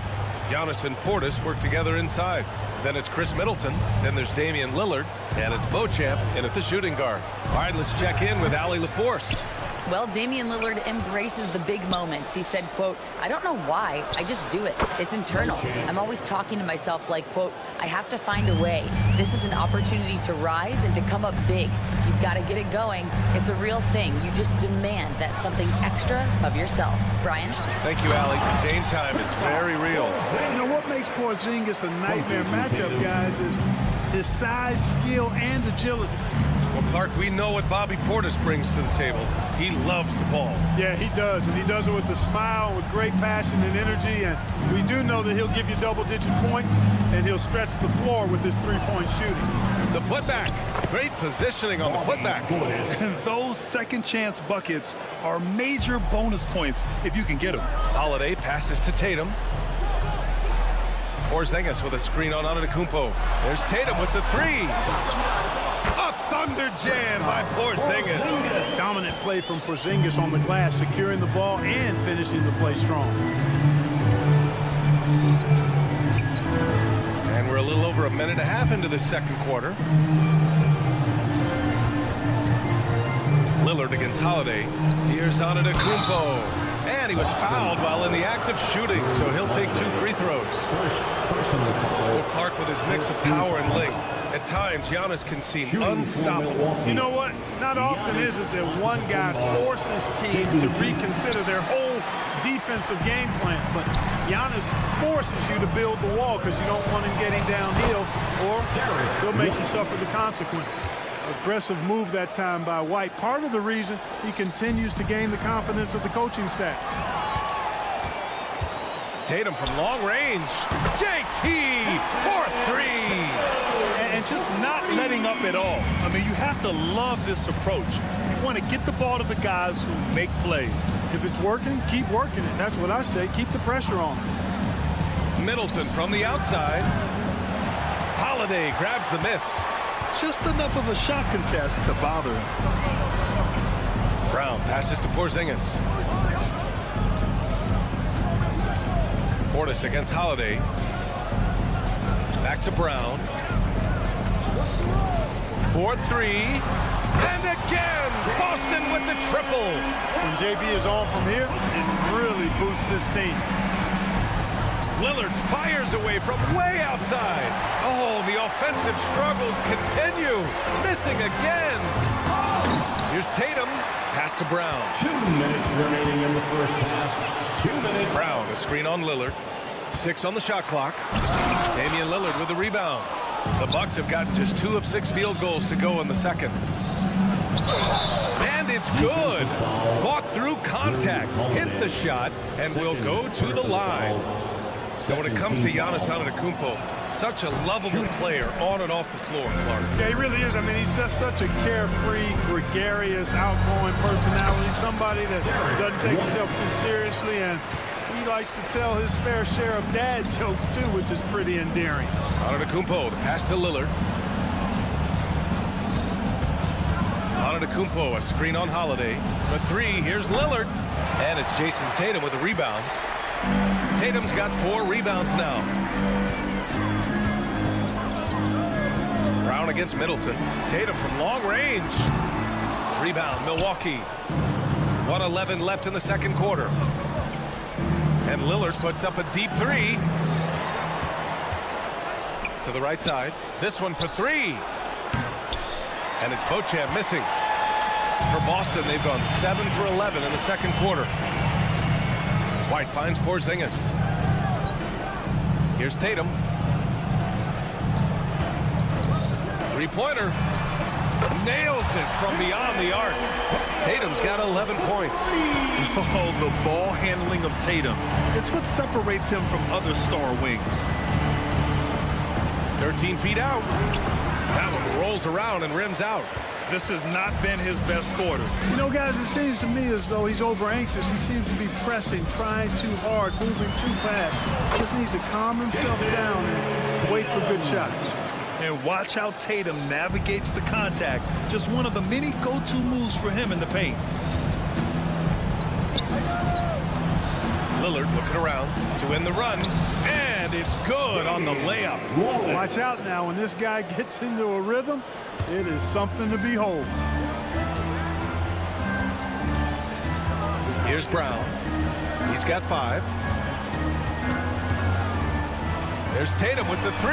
Giannis and Portis work together inside. Then it's Chris Middleton. Then there's Damian Lillard. And it's Beauchamp in at the shooting guard. All right, let's check in with Allie LaForce. Well, Damian Lillard embraces the big moments. He said, quote, "I don't know why, I just do it. It's internal. I'm always talking to myself like, quote, I have to find a way. This is an opportunity to rise and to come up big. You've got to get it going. It's a real thing. You just demand that something extra of yourself." Brian? Thank you, Allie. Game time is very real. You know, what makes Porzingis a nightmare matchup, guys, is his size, skill, and agility. Well, Clark, we know what Bobby Portis brings to the table. He loves the ball. Yeah, he does, and he does it with a smile, with great passion and energy, and we do know that he'll give you double-digit points, and he'll stretch the floor with his three-point shooting. The putback. Great positioning on the putback. And those second-chance buckets are major bonus points if you can get them. Holiday passes to Tatum. Porzingis with a screen on Antetokounmpo. There's Tatum with the three. A thunder jam by Porzingis. Dominant play from Porzingis on the glass, securing the ball and finishing the play strong. And we're a little over a minute and a half into the second quarter. Lillard against Holiday. Here's Antetokounmpo. And he was fouled while in the act of shooting, so he'll take 2 free throws. Well, Clark with his mix of power and length. At times, Giannis can seem unstoppable. You know what? Not often is it that one guy forces teams to reconsider their whole defensive game plan, but Giannis forces you to build the wall because you don't want him getting downhill, or he'll make you suffer the consequences. Aggressive move that time by White. Part of the reason he continues to gain the confidence of the coaching staff. Tatum from long range. JT for 3. And just not letting up at all. I mean, you have to love this approach. You want to get the ball to the guys who make plays. If it's working, keep working it. That's what I say. Keep the pressure on. Middleton from the outside. Holiday grabs the miss. Just enough of a shot contest to bother him. Brown passes to Porzingis. Portis against Holiday. Back to Brown. 4-3. And again, Boston with the triple. When JB is on from here, it really boosts his team. Lillard fires away from way outside. Oh, the offensive struggles continue. Missing again. Here's Tatum. Pass to Brown. 2 minutes remaining in the first half. 2 minutes. Brown, a screen on Lillard. 6 on the shot clock. Damian Lillard with the rebound. The Bucks have got just 2 of 6 field goals to go in the second. And it's good. Fought through contact. Hit the shot and will go to the line. So when it comes to Giannis Antetokounmpo, such a lovable player on and off the floor, Clark. Yeah, he really is. I mean, he's just such a carefree, gregarious, outgoing personality. Somebody that doesn't take himself too seriously, and he likes to tell his fair share of dad jokes, too, which is pretty endearing. Antetokounmpo, the pass to Lillard. Antetokounmpo, a screen on Holiday. The 3, here's Lillard. And it's Jason Tatum with the rebound. Tatum's got 4 rebounds now. Brown against Middleton. Tatum from long range. Rebound, Milwaukee. 1:11 left in the second quarter. And Lillard puts up a deep 3. To the right side. This one for 3. And it's Beauchamp missing. For Boston, they've gone 7 for 11 in the second quarter. White finds Porzingis. Here's Tatum. 3-pointer. Nails it from beyond the arc. Tatum's got 11 points. Oh, the ball handling of Tatum. It's what separates him from other star wings. 13 feet out. That one rolls around and rims out. This has not been his best quarter. You know, guys, it seems to me as though he's over-anxious. He seems to be pressing, trying too hard, moving too fast. He just needs to calm himself down and wait for good shots. And watch how Tatum navigates the contact. Just one of the many go-to moves for him in the paint. Lillard looking around to win the run. And And it's good on the layup. Watch out now. When this guy gets into a rhythm, it is something to behold. Here's Brown. He's got 5. There's Tatum with the 3.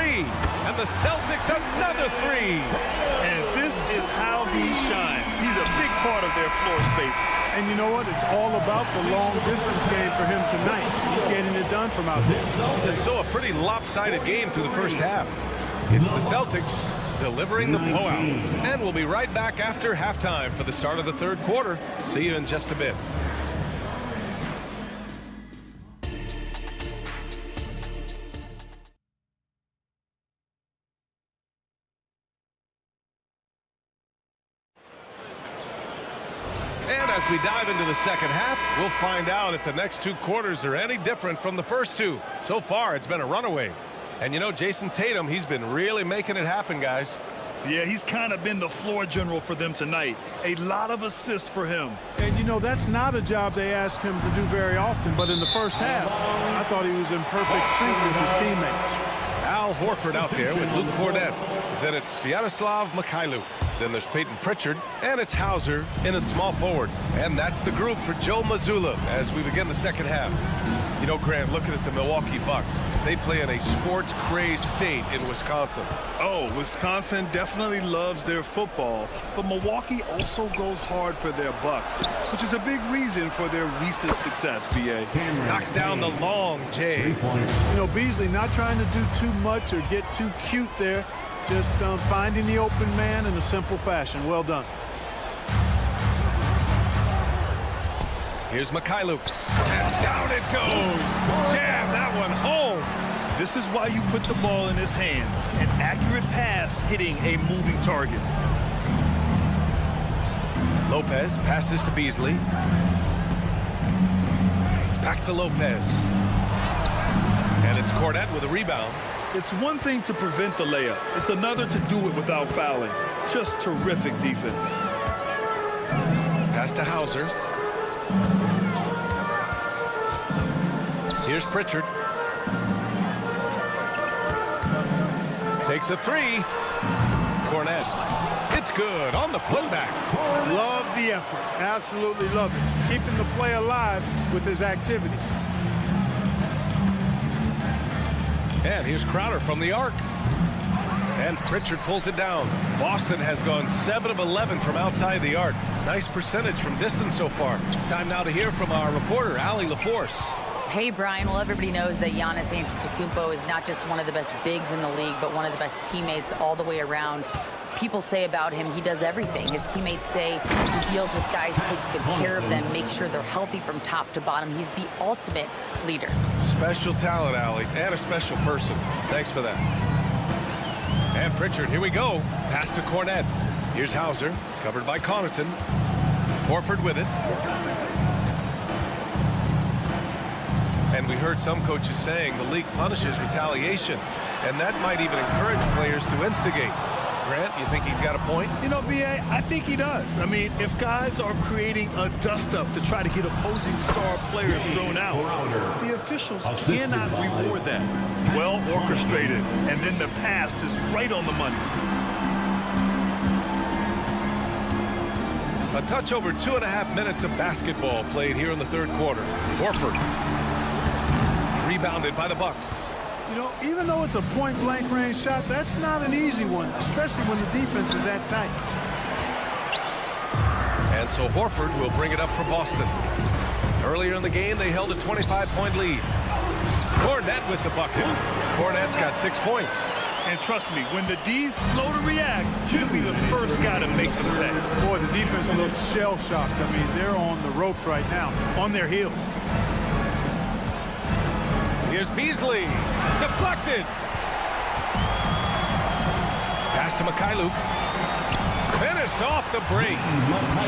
And the Celtics another 3. And this is how he shines. He's a big part of their floor space. And you know what? It's all about the long distance game for him tonight. He's getting it done from out there. And so a pretty lopsided game through the first half. It's the Celtics delivering the blowout. And we'll be right back after halftime for the start of the third quarter. See you in just a bit. And as we dive into the second half, we'll find out if the next 2 quarters are any different from the first 2. So far, it's been a runaway. And you know, Jason Tatum, he's been really making it happen, guys. Yeah, he's kind of been the floor general for them tonight. A lot of assists for him. And you know, that's not a job they ask him to do very often, but in the first half, I thought he was in perfect sync with his teammates. Al Horford out there with Luke Cornett. Then it's Sviatoslav Mikhailuk. Then there's Peyton Pritchard, and it's Hauser in at small forward. And that's the group for Joe Mazzulla as we begin the second half. You know, Grant, looking at the Milwaukee Bucks, they play in a sports-crazed state in Wisconsin. Oh, Wisconsin definitely loves their football, but Milwaukee also goes hard for their Bucks, which is a big reason for their recent success, B.A. Knocks down the long J. You know, Beasley not trying to do too much or get too cute there, just finding the open man in a simple fashion. Well done. Here's Mikhailuk. And down it goes. Jam that one home. This is why you put the ball in his hands. An accurate pass hitting a moving target. Lopez passes to Beasley. Back to Lopez. And it's Cornett with a rebound. It's one thing to prevent the layup. It's another to do it without fouling. Just terrific defense. Pass to Hauser. Here's Pritchard. Takes a 3. Cornett. It's good on the putback. Love the effort. Absolutely love it. Keeping the play alive with his activity. And here's Crowder from the arc. And Pritchard pulls it down. Boston has gone 7 of 11 from outside the arc. Nice percentage from distance so far. Time now to hear from our reporter, Allie LaForce. Hey, Brian. Well, everybody knows that Giannis Antetokounmpo is not just one of the best bigs in the league, but one of the best teammates all the way around. People say about him, he does everything. His teammates say he deals with guys, takes good care of them, makes sure they're healthy from top to bottom. He's the ultimate leader. Special talent, Allie, and a special person. Thanks for that. And Pritchard, here we go. Pass to Cornett. Here's Hauser, covered by Connaughton. Horford with it. And we heard some coaches saying the league punishes retaliation, and that might even encourage players to instigate. Grant, you think he's got a point? You know, B.A., I think he does. I mean, if guys are creating a dust-up to try to get opposing star players thrown out, the officials cannot reward that. Well orchestrated, and then the pass is right on the money. A touch over 2.5 minutes of basketball played here in the third quarter. Horford. Rebounded by the Bucks. You know, even though it's a point-blank range shot, that's not an easy one, especially when the defense is that tight. And so Horford will bring it up for Boston. Earlier in the game, they held a 25-point lead. Cornett with the bucket. Cornett's got 6 points. And trust me, when the D's slow to react, he'll be the first guy to make the play. Boy, the defense looks shell-shocked. I mean, they're on the ropes right now, on their heels. Here's Beasley. Deflected. Pass to Mikhailuk. Finished off the break.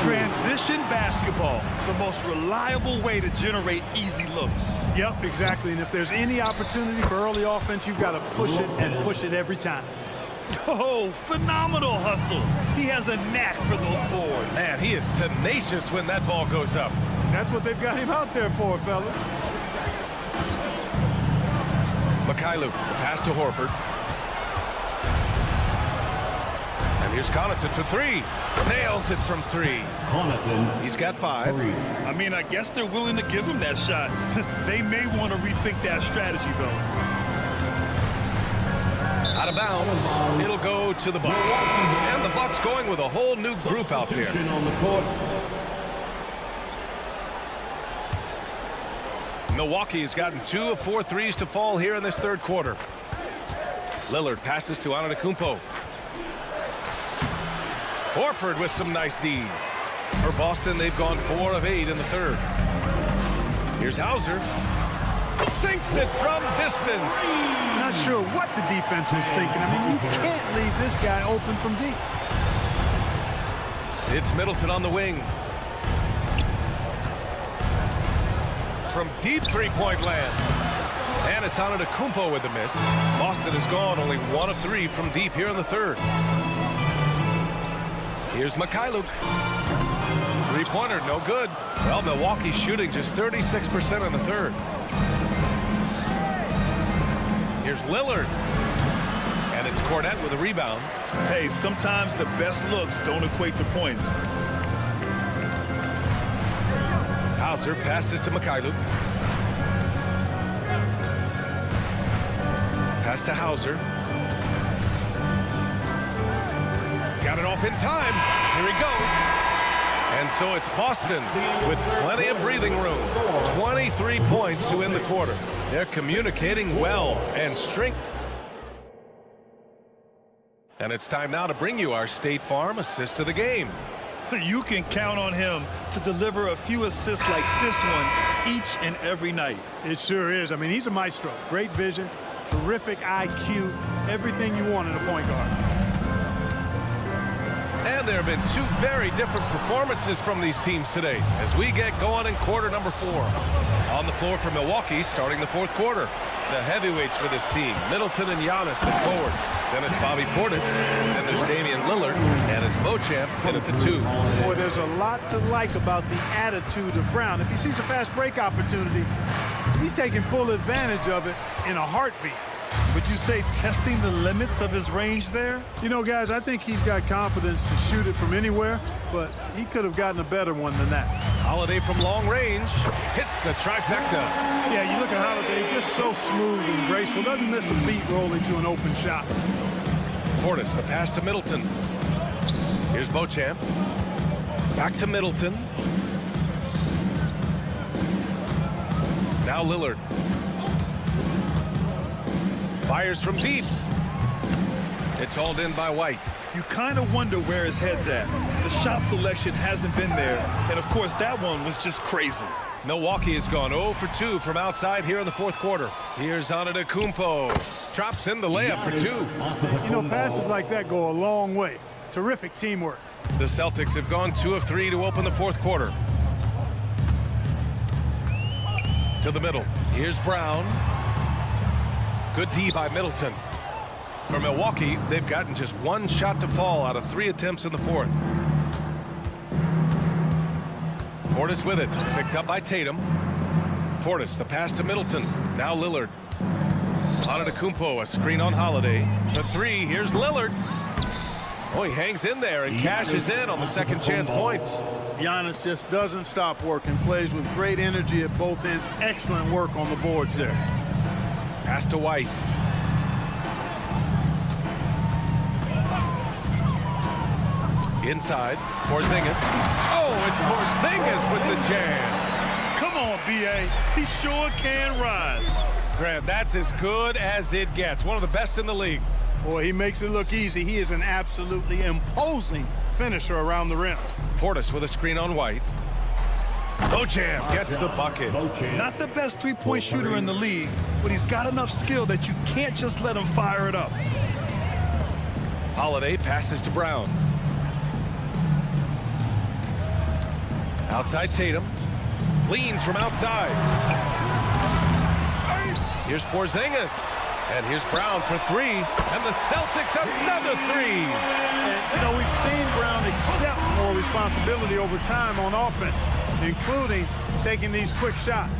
Transition basketball, the most reliable way to generate easy looks. Yep, exactly. And if there's any opportunity for early offense, you've got to push it and push it every time. Oh, phenomenal hustle. He has a knack for those boards. Man, he is tenacious when that ball goes up. That's what they've got him out there for, fella. Mikhailuk, the pass to Horford. And here's Connaughton to three. Nails it from three. He's got 5. I mean, I guess they're willing to give him that shot. They may want to rethink that strategy, though. Out of bounds. It'll go to the Bucks. And the Bucks going with a whole new group out there. Milwaukee has gotten 2 of 4 threes to fall here in this third quarter. Lillard passes to Antetokounmpo. Horford with some nice D. For Boston, they've gone 4 of 8 in the third. Here's Hauser. Sinks it from distance. Not sure what the defense was thinking. I mean, you can't leave this guy open from deep. It's Middleton on the wing. From deep three-point land. And it's Antetokounmpo with the miss. Boston has gone only 1 of 3 from deep here in the third. Here's Mikhailuk. Three-pointer, no good. Well, Milwaukee shooting just 36% in the third. Here's Lillard. And it's Cornette with a rebound. Hey, sometimes the best looks don't equate to points. Hauser passes to Mikhailuk. Pass to Hauser. Got it off in time. Here he goes. And so it's Boston with plenty of breathing room. 23 points to end the quarter. They're communicating well and strength. And it's time now to bring you our State Farm assist of the game. You can count on him to deliver a few assists like this one each and every night. It sure is. I mean, he's a maestro. Great vision, terrific IQ, everything you want in a point guard. And there have been 2 very different performances from these teams today as we get going in quarter number 4. On the floor for Milwaukee starting the fourth quarter. The heavyweights for this team, Middleton and Giannis at forward. Then it's Bobby Portis. Then there's Damian Lillard. And it's Beauchamp in at the 2. Boy, there's a lot to like about the attitude of Brown. If he sees a fast break opportunity, he's taking full advantage of it in a heartbeat. Would you say testing the limits of his range there? You know, guys, I think he's got confidence to shoot it from anywhere, but he could have gotten a better one than that. Holiday from long range hits the trifecta. Yeah, you look at Holiday, just so smooth and graceful. Doesn't miss a beat rolling to an open shot. Portis, the pass to Middleton. Here's Beauchamp. Back to Middleton. Now Lillard. Fires from deep. It's hauled in by White. You kind of wonder where his head's at. The shot selection hasn't been there. And, of course, that one was just crazy. Milwaukee has gone 0 for 2 from outside here in the fourth quarter. Here's Antetokounmpo. Drops in the layup for 2. You know, passes like that go a long way. Terrific teamwork. The Celtics have gone 2 of 3 to open the fourth quarter. To the middle. Here's Brown. Good D by Middleton. For Milwaukee, they've gotten just 1 shot to fall out of 3 attempts in the fourth. Portis with it. Picked up by Tatum. Portis, the pass to Middleton. Now Lillard. Antetokounmpo, a screen on Holiday. For 3, here's Lillard. Oh, he hangs in there and cashes in on the second chance points. Giannis just doesn't stop working. Plays with great energy at both ends. Excellent work on the boards there. Pass to White. Inside, Porzingis. Oh, it's Porzingis with the jam. Come on, B.A. He sure can rise. Grant, that's as good as it gets. One of the best in the league. Boy, he makes it look easy. He is an absolutely imposing finisher around the rim. Portis with a screen on White. Beauchamp gets the bucket. Not the best three-point shooter in the league, but he's got enough skill that you can't just let him fire it up. Holiday passes to Brown. Outside Tatum. Leans from outside. Here's Porzingis. And here's Brown for 3. And the Celtics another 3. And, you know, we've seen Brown accept more responsibility over time on offense, including taking these quick shots.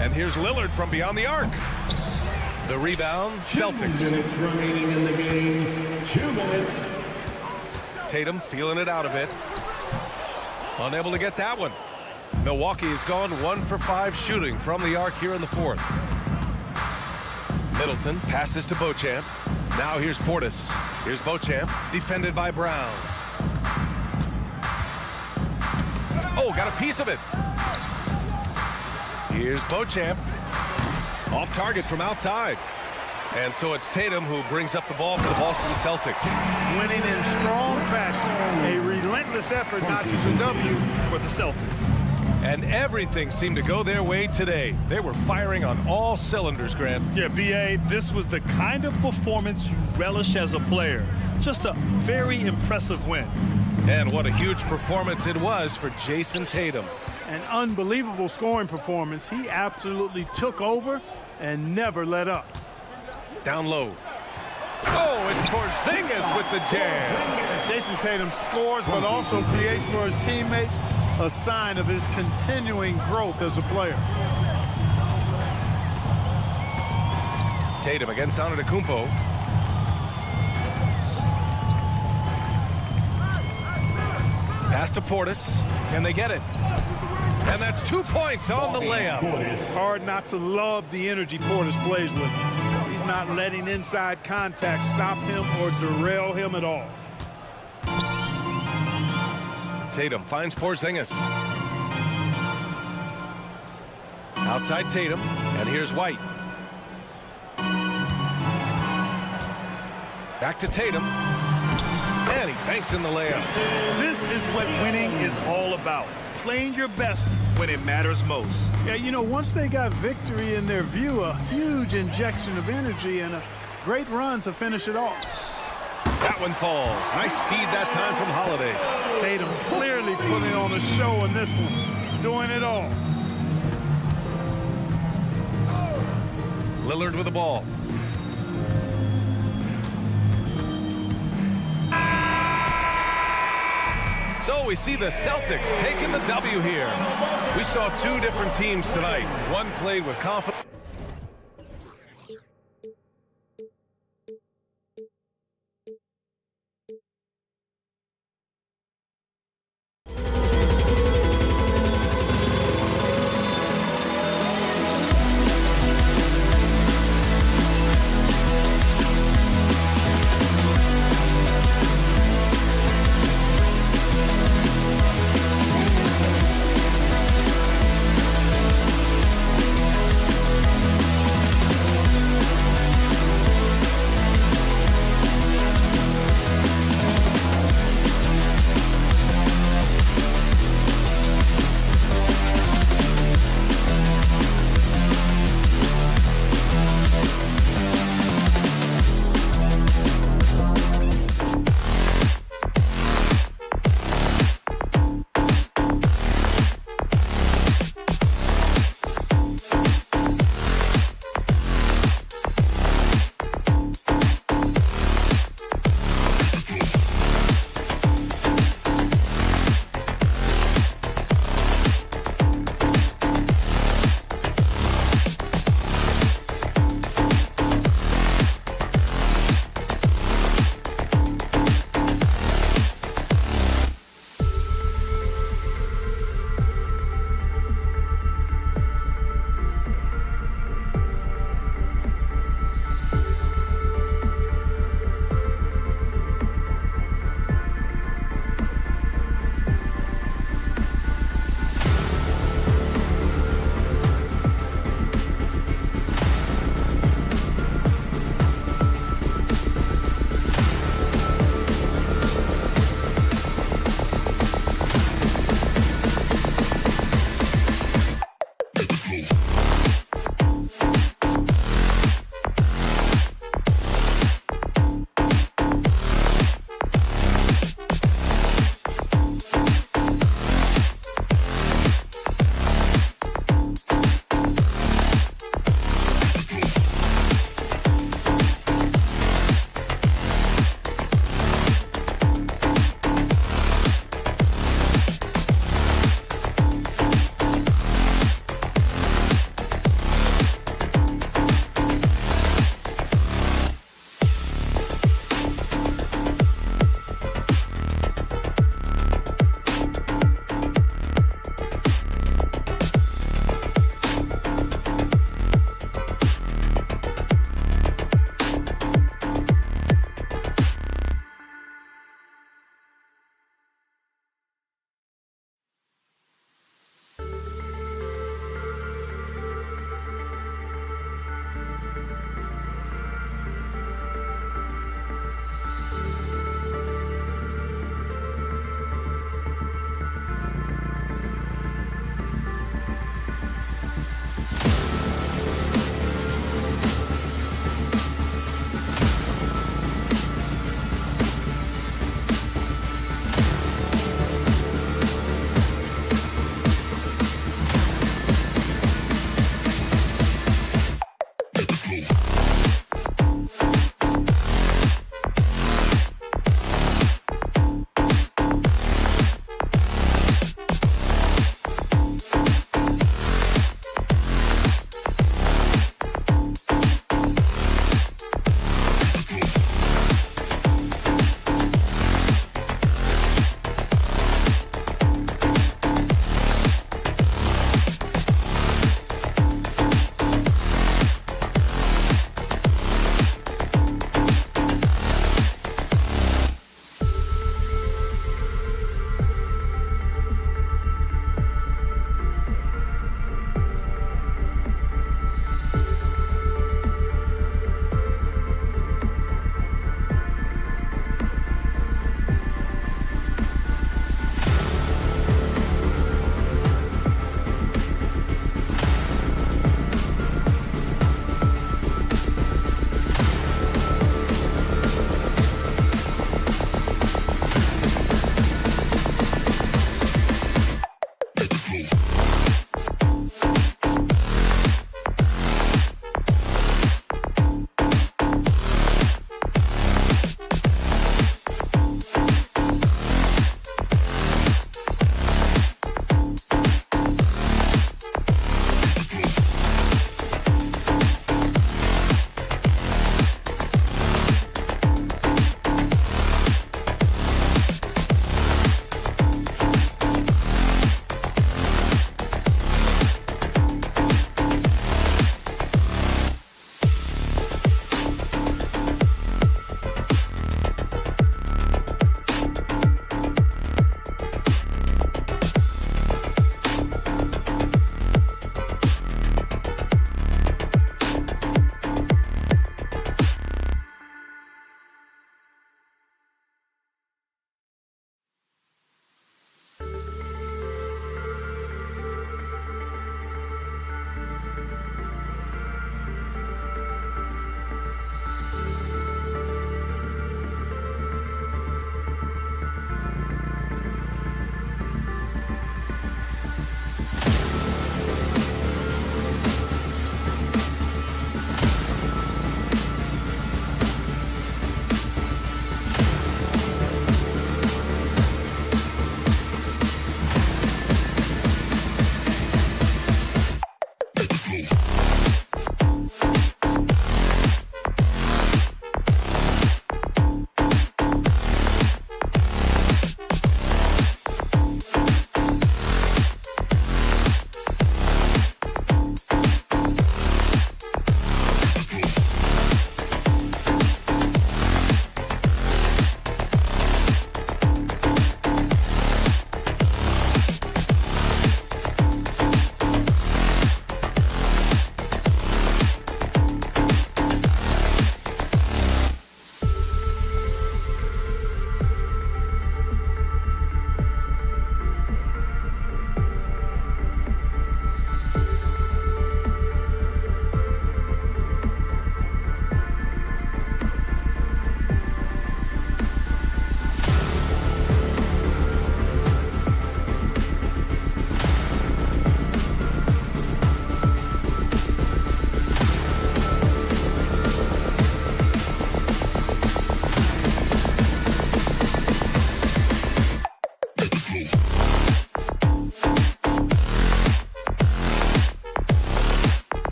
And here's Lillard from beyond the arc. The rebound, 2 Celtics. minutes remaining in the game. 2 minutes. Tatum feeling it out a bit. Unable to get that one. Milwaukee has gone 1 for 5 shooting from the arc here in the fourth. Middleton passes to Beauchamp. Now here's Portis. Here's Beauchamp, defended by Brown. Oh, got a piece of it. Here's Beauchamp. Off target from outside. And so it's Tatum who brings up the ball for the Boston Celtics. Winning in strong fashion. A relentless effort notches a W For the Celtics. And everything seemed to go their way today. They were firing on all cylinders, Grant. Yeah, B.A., this was the kind of performance you relish as a player. Just a very impressive win. And what a huge performance it was for Jason Tatum. An unbelievable scoring performance. He absolutely took over and never let up. Down low. Oh, it's Porzingis with the jam. Jason Tatum scores, but also creates for his teammates, a sign of his continuing growth as a player. Tatum against Antetokounmpo. Pass to Portis. Can they get it? And that's 2 points on the layup. Hard not to love the energy Portis plays with. He's not letting inside contact stop him or derail him at all. Tatum finds Porzingis. Outside Tatum, and here's White. Back to Tatum. And he banks in the layup. This is what winning is all about. Playing your best when it matters most. Yeah, you know, once they got victory in their view, a huge injection of energy and a great run to finish it off. That one falls. Nice feed that time from Holiday. Tatum clearly putting on a show in this one, doing it all. Lillard with the ball. So we see the Celtics taking the W here. We saw 2 different teams tonight. One played with confidence.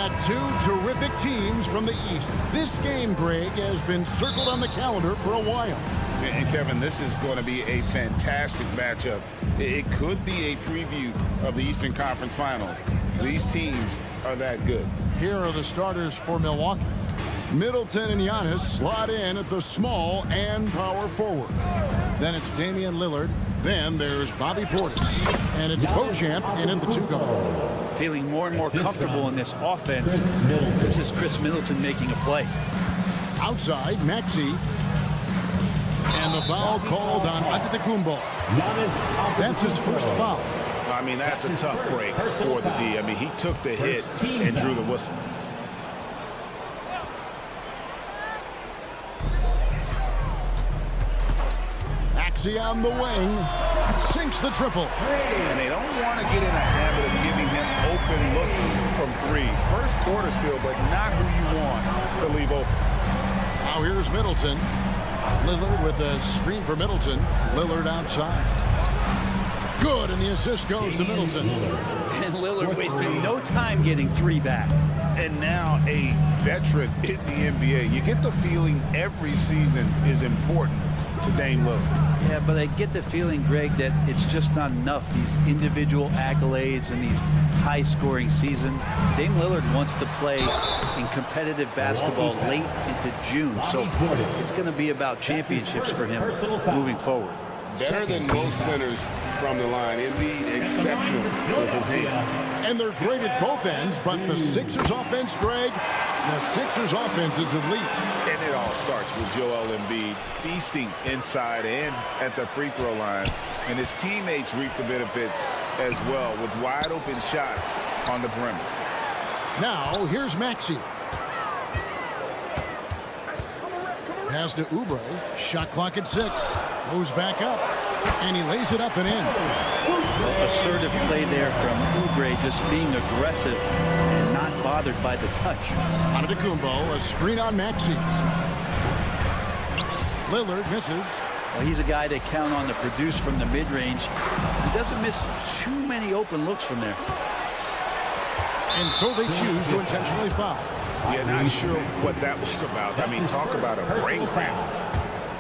got two terrific teams from the East. This game, Greg, has been circled on the calendar for a while. And Kevin, this is going to be a fantastic matchup. It could be a preview of the Eastern Conference Finals. These teams are that good. Here are the starters for Milwaukee. Middleton and Giannis slot in at the small and power forward. Then it's Damian Lillard. Then there's Bobby Portis. And it's Beauchamp in at the 2-guard. Feeling more and more comfortable in this offense. This is Chris Middleton making a play. Outside, Maxey. And the foul called on Antetokounmpo. That's his first foul. I mean, that's a tough break for the D. I mean, he took the hit and drew the whistle. Maxey on the wing. Sinks the triple. And they don't want to get in a habit of giving him open looks from three. First quarter still, but not who you want to leave open. Now here's Middleton. Lillard with a screen for Middleton. Lillard outside. Good, and the assist goes to Middleton. And Lillard wasting no time getting three back. And now a veteran in the NBA. You get the feeling every season is important to Dame Lillard. Yeah, but I get the feeling, Greg, that it's just not enough. These individual accolades and these high-scoring seasons. Dame Lillard wants to play in competitive basketball late into June, so it's going to be about championships for him moving forward. Better than most centers from the line. Embiid exceptional with his hand. And they're great at both ends, but the Sixers offense, Greg, the Sixers offense is elite. And it all starts with Joel Embiid feasting inside and at the free throw line. And his teammates reap the benefits as well with wide open shots on the perimeter. Now, here's Maxey. Pass to Oubre. Shot clock at 6. Moves back up. And he lays it up and in. Assertive play there from Oubre, just being aggressive and not bothered by the touch. Antetokounmpo, a screen on Maxey. Lillard misses. Well, he's a guy they count on to produce from the mid-range. He doesn't miss too many open looks from there. And so they choose to intentionally foul. Yeah, not sure what that was about. I mean, talk about a brain cramp.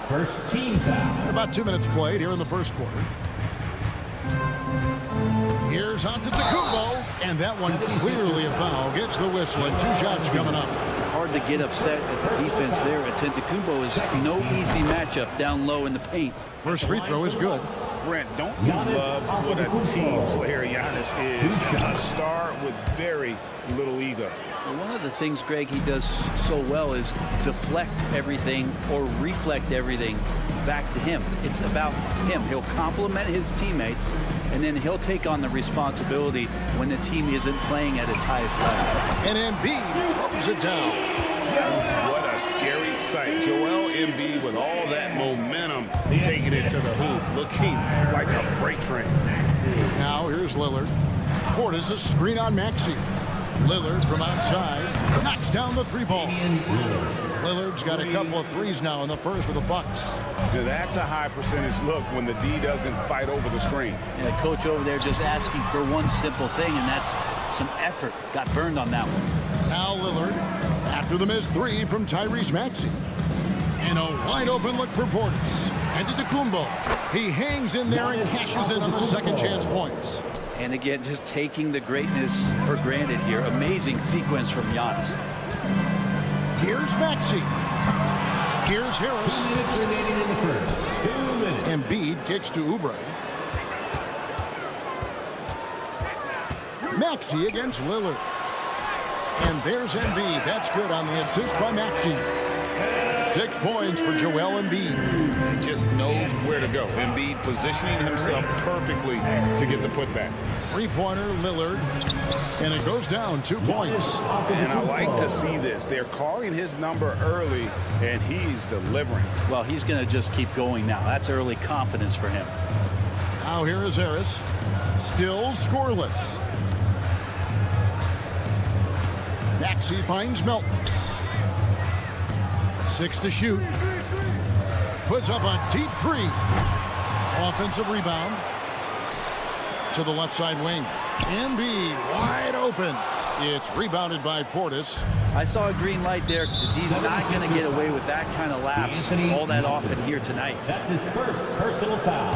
First team foul. About 2 minutes played here in the first quarter. Here's Antetokounmpo, and that one clearly a foul. Gets the whistle, and 2 shots coming up. Hard to get upset at the defense there. Antetokounmpo is no easy matchup down low in the paint. First free throw is good. Brent, don't you love what a team player Giannis is? A star with very little ego. One of the things, Greg, he does so well is deflect everything or reflect everything back to him. It's about him. He'll compliment his teammates, and then he'll take on the responsibility when the team isn't playing at its highest level. And Embiid throws it down. What a scary sight. Joel Embiid with all that momentum taking it to the hoop, looking like a freight train. Now here's Lillard. Portis a screen on Maxey. Lillard from outside knocks down the 3-ball. Lillard's got a couple of threes now in the first for the Bucks. That's a high percentage look when the D doesn't fight over the screen. And the coach over there just asking for one simple thing, and that's some effort. Got burned on that one. Now Lillard after the missed 3 from Tyrese Maxey. And a wide open look for Portis. Antetokounmpo. He hangs in there and cashes in on the second chance points. And again, just taking the greatness for granted here. Amazing sequence from Giannis. Here's Maxey. Here's Harris. 2 minutes remaining in the first. 2 minutes. Embiid kicks to Oubre. Maxey against Lillard. And there's Embiid. That's good on the assist by Maxey. 6 points for Joel Embiid. He just knows where to go. Embiid positioning himself perfectly to get the putback. 3-pointer Lillard. And it goes down 2 points. And I like to see this. They're calling his number early, and he's delivering. Well, he's going to just keep going now. That's early confidence for him. Now here is Harris. Still scoreless. Maxey finds Melton. 6 to shoot. Puts up a deep 3. Offensive rebound. To the left side wing. Embiid wide open. It's rebounded by Portis. I saw a green light there. The D's not going to get away with that kind of lapse all that often here tonight. That's his first personal foul.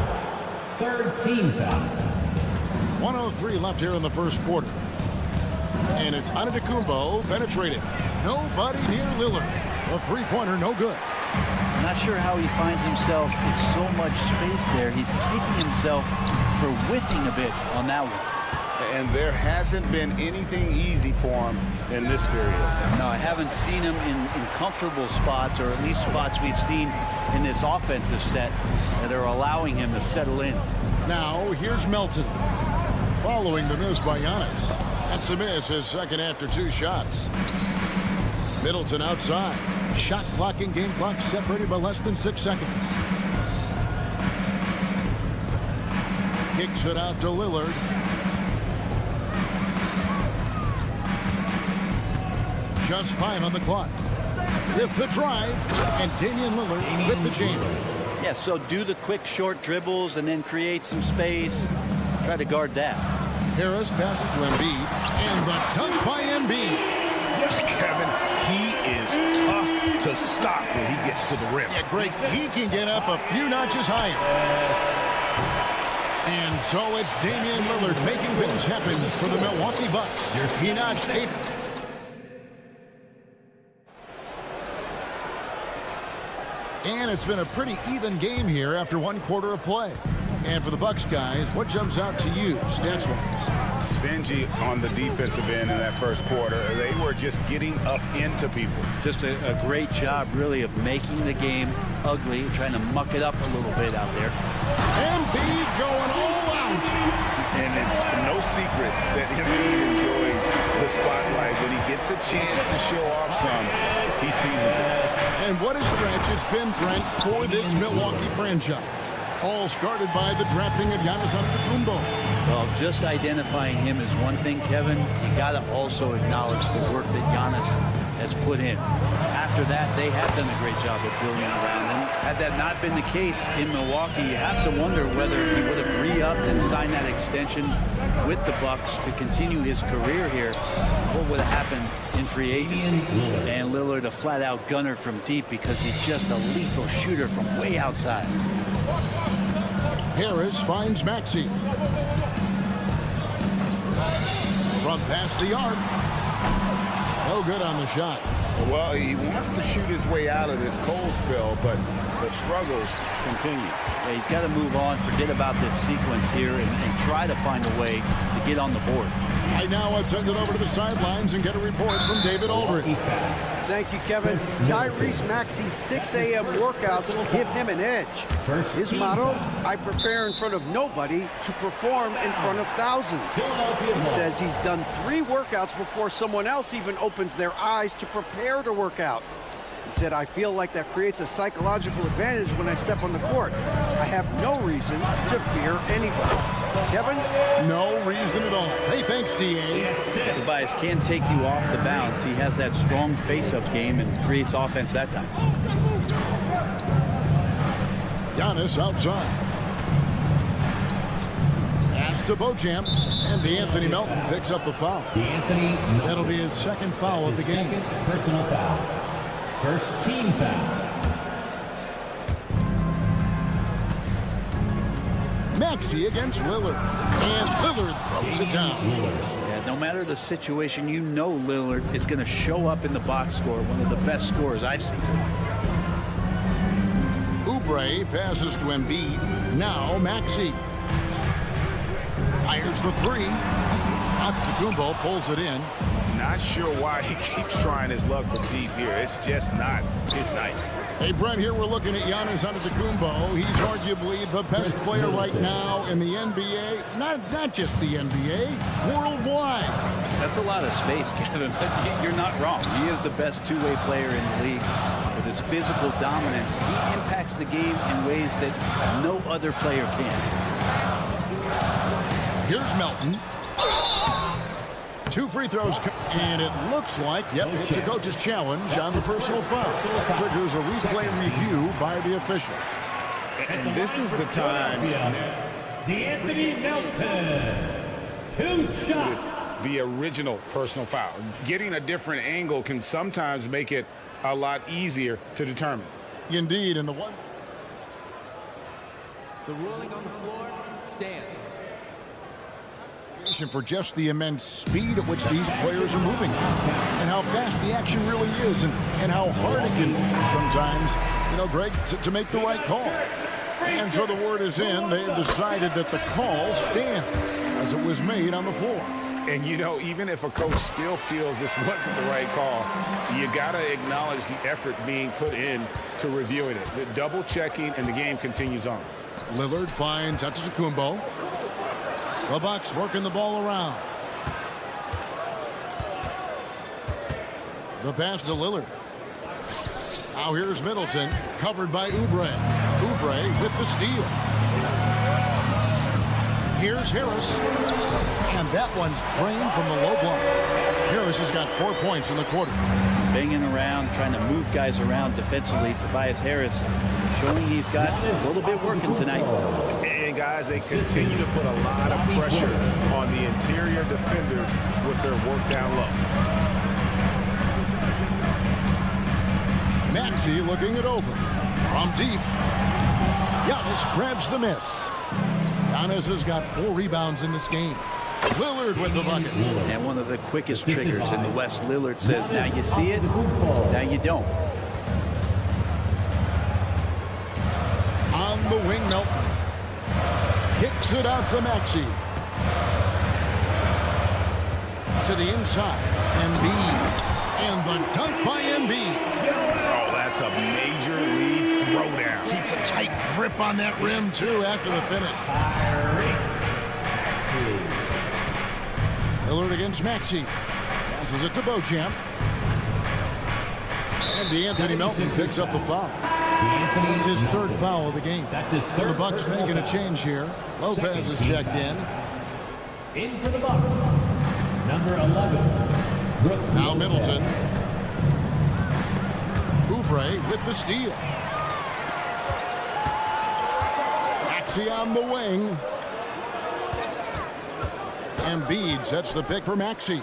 Third team foul. 1:03 left here in the first quarter. And it's Antetokounmpo penetrating. Nobody near Lillard. The three-pointer no good. I'm not sure how he finds himself in so much space there. He's kicking himself for whiffing a bit on that one. And there hasn't been anything easy for him in this period. No, I haven't seen him in comfortable spots, or at least spots we've seen in this offensive set that are allowing him to settle in. Now, here's Melton. Following the miss by Giannis. That's a miss, his second after 2 shots. Middleton outside. Shot clock and game clock separated by less than 6 seconds. Kicks it out to Lillard. Just 5 on the clock. With the drive, and Damian Lillard with the jam. Yeah, so do the quick short dribbles and then create some space. Try to guard that. Harris passes to Embiid, and the dunk by Embiid. Kevin, he is tough to stop when he gets to the rim. Yeah, Greg, he can get up a few notches higher. And so it's Damian Lillard making things happen for the Milwaukee Bucks. He notched 8. And it's been a pretty even game here after 1 quarter of play. And for the Bucks guys, what jumps out to you stats-wise? Stingy on the defensive end in that first quarter. They were just getting up into people. Just a great job, really, of making the game ugly, trying to muck it up a little bit out there. Embiid going all out. And it's no secret that Embiid enjoys the spotlight. When he gets a chance to show off some, he seizes it. And what a stretch it's been, Brent, for this Milwaukee franchise. All started by the drafting of Giannis Antetokounmpo. Well, just identifying him is one thing, Kevin. You got to also acknowledge the work that Giannis has put in. After that, they have done a great job of building around him. Had that not been the case in Milwaukee, you have to wonder whether he would have re-upped and signed that extension with the Bucks to continue his career here. What would have happened in free agency? And Lillard, a flat-out gunner from deep because he's just a lethal shooter from way outside. Harris finds Maxey. From past the arc. No good on the shot. Well, he wants to shoot his way out of this cold spell, but the struggles continue. Yeah, he's got to move on, forget about this sequence here, and try to find a way to get on the board. Right now, let's send it over to the sidelines and get a report from David Aldridge. Thank you, Kevin. Tyrese Maxey's 6 a.m. workouts give him an edge. His motto, I prepare in front of nobody to perform in front of thousands. He says he's done 3 workouts before someone else even opens their eyes to prepare to work out. He said, I feel like that creates a psychological advantage when I step on the court. I have no reason to fear anybody. Kevin? No reason at all. Hey, thanks, D.A. Tobias can take you off the bounce. He has that strong face-up game and creates offense that time. Giannis outside. Pass to Beauchamp. And Anthony Melton picks up the foul. That'll be his second foul of the game. Personal foul. First team foul. Maxey against Lillard. And Lillard throws it down. Yeah, no matter the situation, you know Lillard is going to show up in the box score, one of the best scorers I've seen. Oubre passes to Embiid. Now Maxey. Fires the 3. Antetokounmpo pulls it in. Not sure why he keeps trying his luck from deep here. It's just not his night. Hey, Brent, here we're looking at Giannis Antetokounmpo. He's arguably the best player right now in the NBA. Not just the NBA, worldwide. That's a lot of space, Kevin, but you're not wrong. He is the best two-way player in the league. With his physical dominance, he impacts the game in ways that no other player can. Here's Melton. 2 free throws, and it looks like, it's a coach's challenge on the personal foul. Triggers a replay review by the official. And this is the time. D'Anthony Melton. 2 shots. the original personal foul. Getting a different angle can sometimes make it a lot easier to determine. Indeed, and the one. The ruling on the floor stands. For just the immense speed at which these players are moving and how fast the action really is and how hard it can sometimes, Greg, to make the right call. And so the word is in. They have decided that the call stands as it was made on the floor. And, even if a coach still feels this wasn't the right call, you got to acknowledge the effort being put in to reviewing it. The double checking, and the game continues on. Lillard finds Antetokounmpo. The Bucks working the ball around. The pass to Lillard. Now here's Middleton, covered by Oubre. Oubre with the steal. Here's Harris. And that one's drained from the low block. Harris has got 4 points in the quarter. Banging around, trying to move guys around defensively. Tobias Harris showing he's got a little bit working tonight. And guys, they continue to put a lot of pressure on the interior defenders with their work down low. Maxey looking it over. From deep. Giannis grabs the miss. Giannis has got 4 rebounds in this game. Lillard with the bucket. And one of the quickest triggers in the West. Lillard says, now you see it, now you don't. On the wing, no. Kicks it out to Maxey. To the inside. Embiid. And the dunk by Embiid. Oh, that's a major league throwdown. Keeps a tight grip on that rim, too, after the finish. Lillard against Maxey. Passes it to Beauchamp. And DeAnthony Melton picks up the foul. It's his 3rd foul of the game. And the Bucks making a change here. Lopez is checked in. In for the Bucks, number 11. Now Middleton. Oubre with the steal. Maxey on the wing. Embiid sets the pick for Maxey.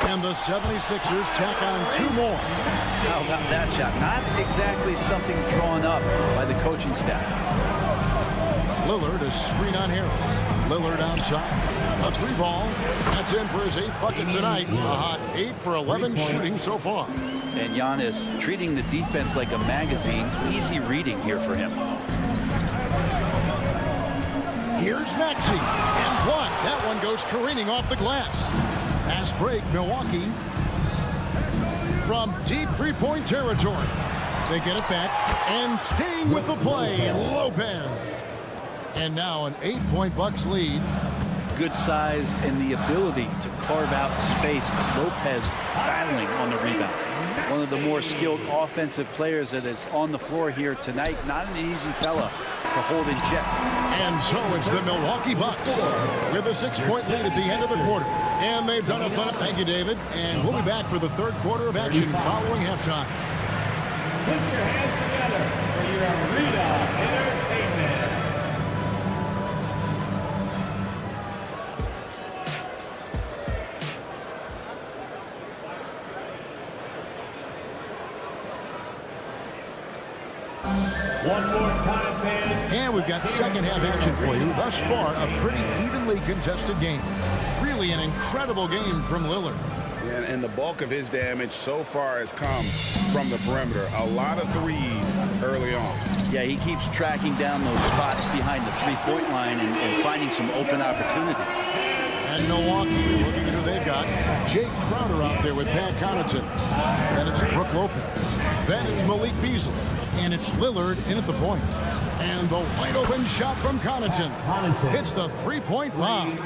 And the 76ers tack on 2 more. How about that shot? Not exactly something drawn up by the coaching staff. Lillard is screen on Harris. Lillard outside. A 3 ball. That's in for his 8th bucket tonight. A hot 8 for 11 shooting so far. And Giannis treating the defense like a magazine. Easy reading here for him. Here's Maxey. And blocked. That one goes careening off the glass. Fast break, Milwaukee. From deep 3-point territory. They get it back. And staying with the play, Lopez. And now an 8-point Bucks lead. Good size and the ability to carve out space. Lopez battling on the rebound. One of the more skilled offensive players that is on the floor here tonight. Not an easy fella to hold in check. And so it's the Milwaukee Bucks with a 6-point lead at the end of the quarter. And they've done a fun. Thank you, David. And we'll be back for the 3rd quarter of action following halftime. Put your hands together for your arena entertainment. One more time, fans. And we've got second half action for you. Thus far, a pretty evenly contested game. Really an incredible game from Lillard. Yeah, and the bulk of his damage so far has come from the perimeter. A lot of threes early on. Yeah, he keeps tracking down those spots behind the 3-point line and finding some open opportunities. And Milwaukee looking at who they've got. Jay Crowder out there with Pat Connaughton. Then it's Brook Lopez. Then it's Malik Beasley. And it's Lillard in at the point. And the wide open shot from Connaughton. Hits the 3-point bomb.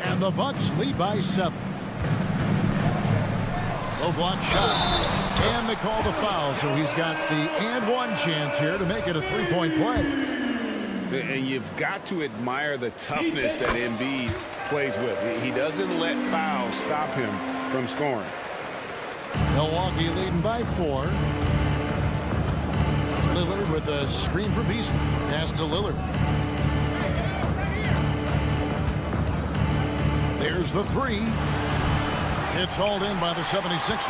And the Bucks lead by 7. Low block shot. And they call the foul. So he's got the and 1 chance here to make it a 3-point play. And you've got to admire the toughness that Embiid plays with. He doesn't let fouls stop him from scoring. Milwaukee leading by 4. Lillard with a screen for Beasley. Pass to Lillard. There's Here's the three. It's hauled in by the 76ers.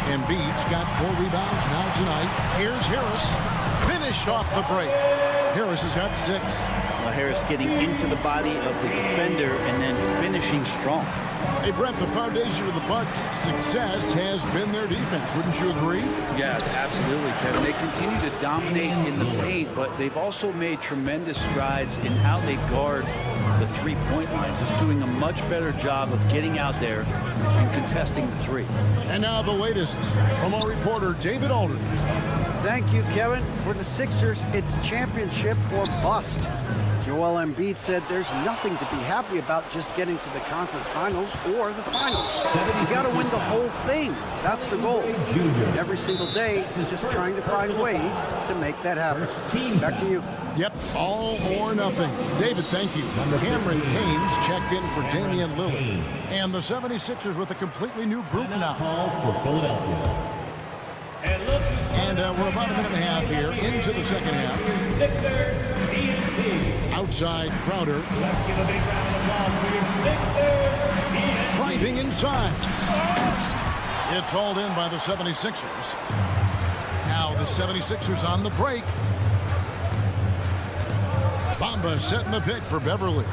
Embiid's got 4 rebounds now tonight. Here's Harris. Finish off the break. Harris has got 6. Well, Harris getting into the body of the defender and then finishing strong. Hey, Brent, the foundation of the Bucks' success has been their defense. Wouldn't you agree? Yeah, absolutely, Kevin. They continue to dominate in the paint, but they've also made tremendous strides in how they guard the three-point line, just doing a much better job of getting out there and contesting the three. And now the latest from our reporter, David Aldridge. Thank you, Kevin. For the Sixers, it's championship or bust. Joel Embiid said there's nothing to be happy about just getting to the conference finals or the finals. You got to win the whole thing. That's the goal. And every single day, he's just trying to find ways to make that happen. Back to you. Yep, all or nothing. David, thank you. Cameron Haynes checked in for Damian Lillard. And the 76ers with a completely new group now. For Philadelphia. And we're about a minute and a half here into the second half. Outside Crowder. Let's give a big round of applause for your Sixers. Driving inside. It's hauled in by the 76ers. Now the 76ers on the break. Bamba setting the pick for Beverly.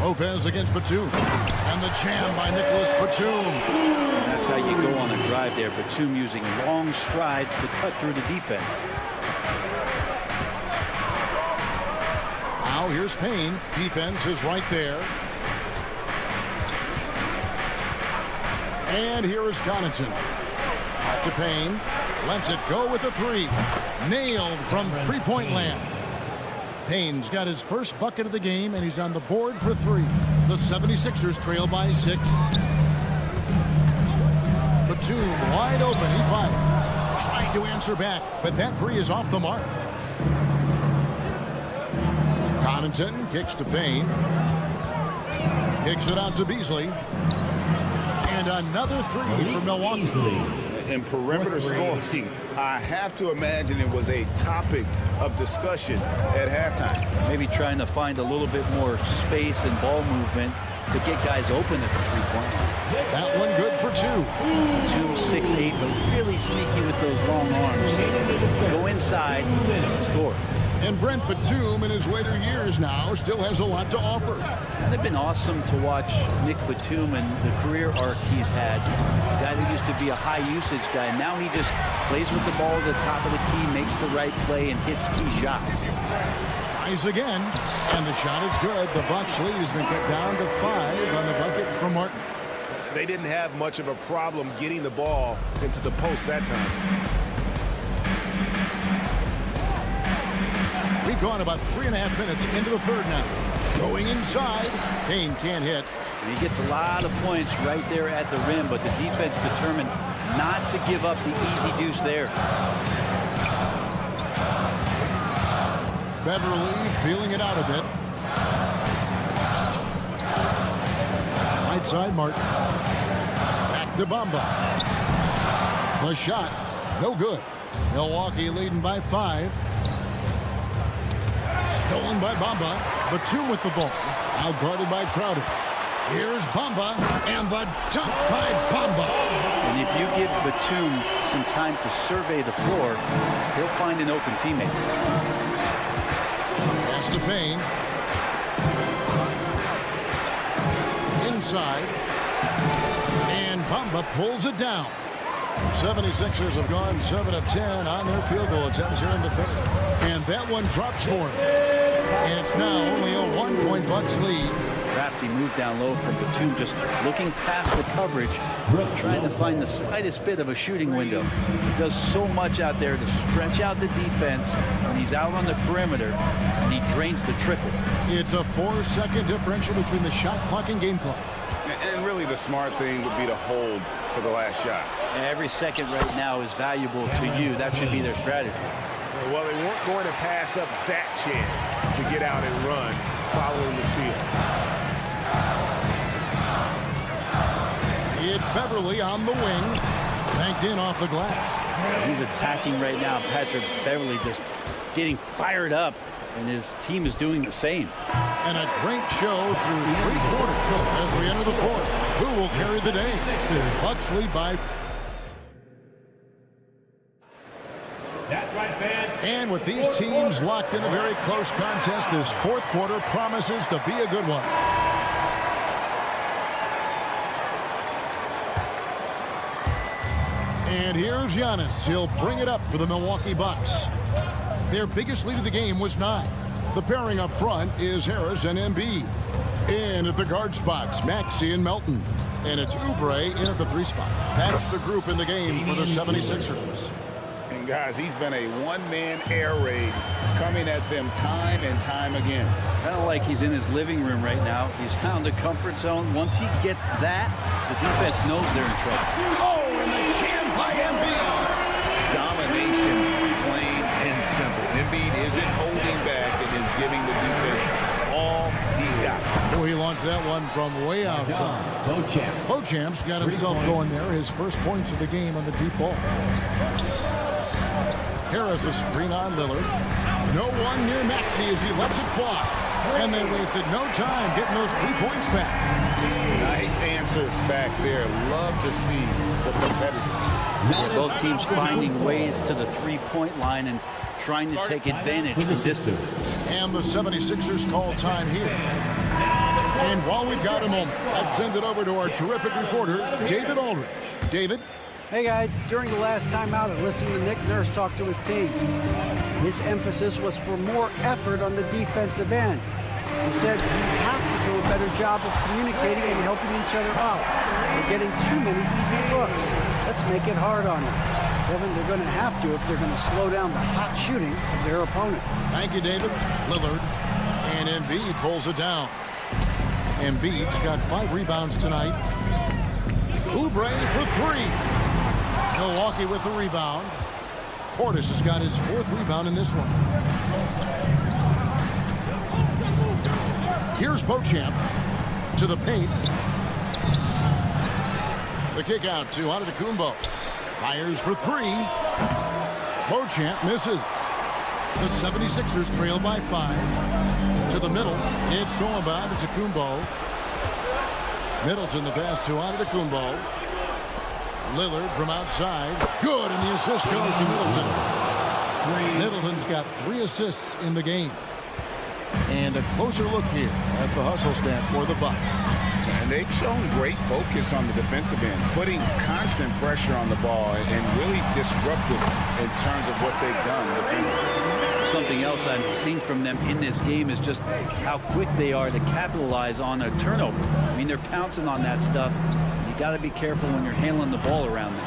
Lopez against Batum. And the jam by Nicholas Batum. And that's how you go on a drive there. Batum using long strides to cut through the defense. Now here's Payne. Defense is right there. And here is Connaughton. Back to Payne. Lets it go with a three. Nailed from three-point land. Payne's got his first bucket of the game, and he's on the board for 3. The 76ers trail by 6. Batum wide open. He fires. Trying to answer back, but that 3 is off the mark. Connaughton kicks to Payne. Kicks it out to Beasley. And another 3 for Milwaukee. In perimeter scoring, I have to imagine it was a topic of discussion at halftime. Maybe trying to find a little bit more space and ball movement to get guys open at the three-point line. That one good for 2. 2, 6, 8, but really sneaky with those long arms. Go inside and score. And Brent Batum in his later years now still has a lot to offer. They've been awesome to watch Nick Batum and the career arc he's had. A guy that used to be a high usage guy. Now he just plays with the ball at the top of the key, makes the right play, and hits key shots. Tries again, and the shot is good. The Bucks lead has been cut down to 5 on the bucket from Martin. They didn't have much of a problem getting the ball into the post that time. We've gone about 3.5 minutes into the third now. Going inside. Payne can't hit. And he gets a lot of points right there at the rim, but the defense determined not to give up the easy deuce there. Beverly feeling it out a bit. Right side, Martin. Back to Bamba. The shot, no good. Milwaukee leading by 5. Stolen by Bamba. Batum with the ball. Now guarded by Crowder. Here's Bamba, and the dunk by Bamba. And if you give Batum some time to survey the floor, he'll find an open teammate. Pass to Payne. Inside. And Bamba pulls it down. 76ers have gone 7 of 10 on their field goal attempts here in the third. And that one drops for him. And it's now only a 1-point Bucks lead. Crafty move down low from Batum, just looking past the coverage, trying to find the slightest bit of a shooting window. He does so much out there to stretch out the defense when he's out on the perimeter, and he drains the triple. It's a 4-second differential between the shot clock and game clock. And really the smart thing would be to hold for the last shot. Every second right now is valuable to you. That should be their strategy. Well, they weren't going to pass up that chance to get out and run following the steal. It's Beverly on the wing. Banked in off the glass. He's attacking right now. Patrick Beverly just getting fired up, and his team is doing the same. And a great show through 3 quarters as we enter the 4th. Who will carry the day? Bucks lead by. That's right, fans. And with these teams locked in a very close contest, this 4th quarter promises to be a good one. And here's Giannis. He'll bring it up for the Milwaukee Bucks. Their biggest lead of the game was 9. The pairing up front is Harris and Embiid. In at the guard spots, Maxey and Melton. And it's Oubre in at the 3 spot. That's the group in the game for the 76ers. And guys, he's been a one-man air raid coming at them time and time again. Kind of like he's in his living room right now. He's found a comfort zone. Once he gets that, the defense knows they're in trouble. Oh, and the jam by Embiid. Domination, plain and simple. Embiid isn't holding back and is giving the defense all he's got. Oh, he launched that one from way outside. Beauchamp's got himself going there. His first points of the game on the deep ball. Harris a screen on Lillard. No one near Maxey as he lets it fly. And they wasted no time getting those 3 points back. Nice answer back there. Love to see the competitors. Both teams finding ways to the 3-point line and trying to take advantage from distance. And the 76ers call time here. And while we've got a moment, let's send it over to our terrific reporter, David Aldridge. David? Hey guys, during the last timeout, I listened to Nick Nurse talk to his team. His emphasis was for more effort on the defensive end. He said we have to do a better job of communicating and helping each other out. We're getting too many easy looks. Let's make it hard on them. Kevin, they're going to have to if they're going to slow down the hot shooting of their opponent. Thank you, David. Lillard and Embiid pulls it down. Embiid's got 5 rebounds tonight. Oubre for 3. Milwaukee with the rebound. Portis has got his 4th rebound in this one. Here's Beauchamp to the paint. The kick out to Antetokounmpo. Fires for 3. Beauchamp misses. The 76ers trail by 5. To the middle. It's thrown by Antetokounmpo. Middleton the pass to Antetokounmpo. Lillard from outside. Good, and the assist goes to Middleton. Middleton's got 3 assists in the game. And a closer look here at the hustle stats for the Bucks. And they've shown great focus on the defensive end, putting constant pressure on the ball and really disruptive in terms of what they've done defensively. Something else I've seen from them in this game is just how quick they are to capitalize on a turnover. I mean, they're pouncing on that stuff. You got to be careful when you're handling the ball around them.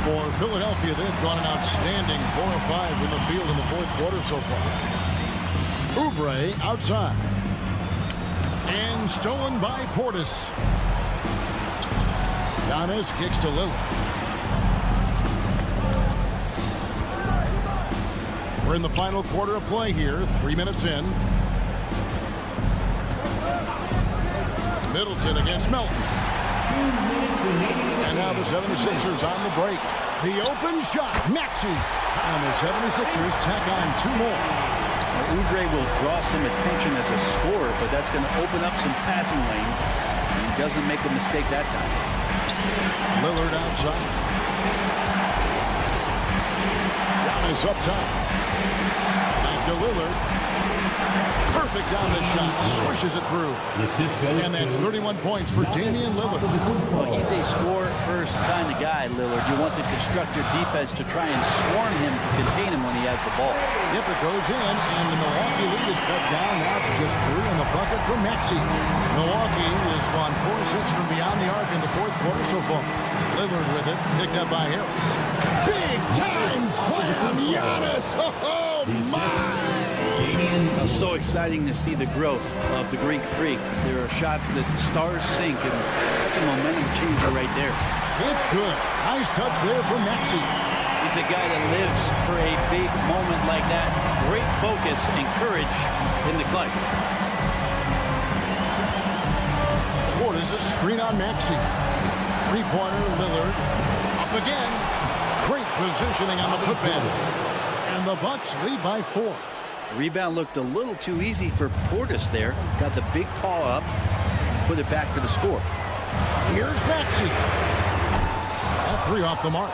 For Philadelphia, they've gone an outstanding 4 of 5 from the field in the 4th quarter so far. Oubre outside. And stolen by Portis. Giannis kicks to Lillard. We're in the final quarter of play here. 3 minutes in. Middleton against Melton. And now the 76ers on the break. The open shot. Maxey. And the 76ers tack on 2 more. Oubre will draw some attention as a scorer, but that's going to open up some passing lanes. And he doesn't make a mistake that time. Lillard outside. Giannis up top. Back to Lillard. Perfect on the shot. Swishes it through. And that's 31 points for Damian Lillard. Well, he's a score-first kind of guy, Lillard. You want to construct your defense to try and swarm him to contain him when he has the ball. Yep, it goes in, and the Milwaukee lead is cut down. Now it's just 3 in the bucket for Maxey. Milwaukee has gone 4-6 from beyond the arc in the 4th quarter so far. Lillard with it, picked up by Harris. Big time slam, Giannis! Oh, my! So exciting to see the growth of the Greek Freak. There are shots that stars sink, and that's a momentum changer right there. It's good. Nice touch there from Maxey. He's a guy that lives for a big moment like that. Great focus and courage in the clutch. Portis a screen on Maxey. 3-pointer, Lillard. Up again. Great positioning on the putback. And the Bucks lead by 4. The rebound looked a little too easy for Portis there. Got the big paw up, put it back for the score. Here's Maxey. That three off the mark.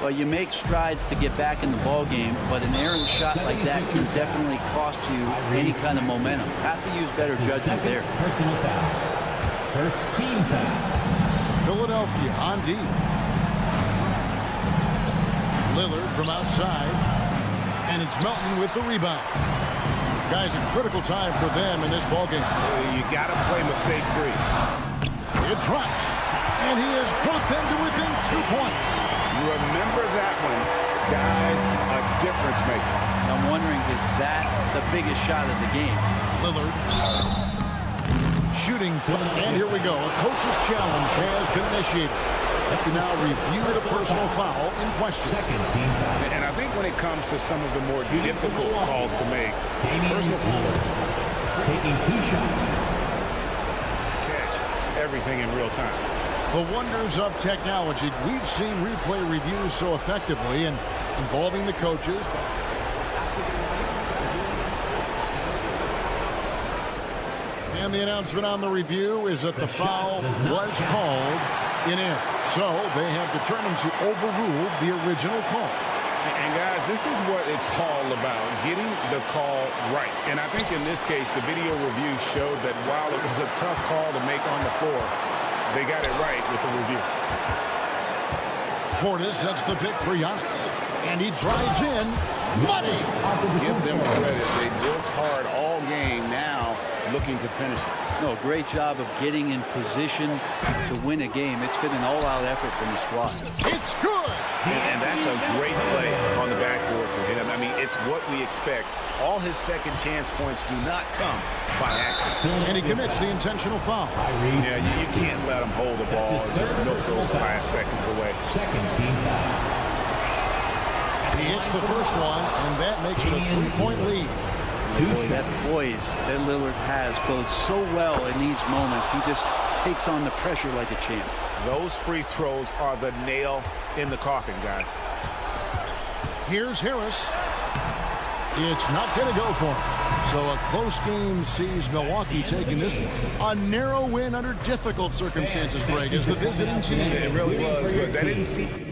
Well, you make strides to get back in the ball game, but an errant shot like that can definitely cost you any kind of momentum. Have to use better judgment there. Personal foul. First team foul. Philadelphia on D. Lillard from outside, and it's Melton with the rebound. Guys, a critical time for them in this ballgame. You got to play mistake-free. It drops, and he has brought them to within 2 points. Remember that one, guys, a difference maker. I'm wondering, is that the biggest shot of the game? Lillard shooting, and here we go. A coach's challenge has been initiated. Have to now review the personal foul in question. Second team foul. And I think when it comes to some of the more difficult calls to make, personal foul. Taking 2 shots. Catch everything in real time. The wonders of technology. We've seen replay reviews so effectively and involving the coaches. And the announcement on the review is that the foul was called in air. So they have determined to overrule the original call. And guys, this is what it's all about, getting the call right. And I think in this case, the video review showed that while it was a tough call to make on the floor, they got it right with the review. Portis sets the pick for Giannis. And he drives in. Money! Give them credit. They worked hard all game, now looking to finish it. No, great job of getting in position to win a game. It's been an all-out effort from the squad. It's good! And that's a great play on the backboard for him. I mean, it's what we expect. All his second chance points do not come by accident. And he commits the intentional foul. Yeah, you can't let him hold the ball and just milk those last seconds away. Second team foul. He hits the first one, and that makes it a 3-point lead. Boy, that poise that Lillard has bodes so well in these moments. He just takes on the pressure like a champ. Those free throws are the nail in the coffin, guys. Here's Harris. It's not going to go for him. So a close game sees Milwaukee taking this a narrow win under difficult circumstances, Greg, as the visiting team. It really was, but that didn't seem...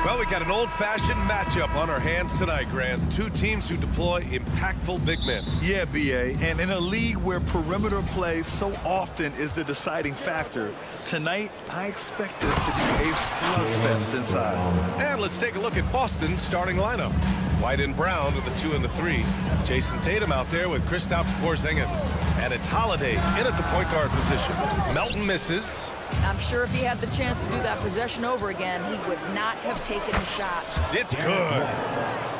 Well, we got an old-fashioned matchup on our hands tonight, Grant. Two teams who deploy impactful big men. Yeah, B.A. And in a league where perimeter play so often is the deciding factor, tonight I expect this to be a slugfest inside. And let's take a look at Boston's starting lineup. White and Brown to the 2 and the 3. Jason Tatum out there with Kristaps Porzingis. And it's Holiday in at the point guard position. Melton misses. I'm sure if he had the chance to do that possession over again, he would not have taken the shot. It's good.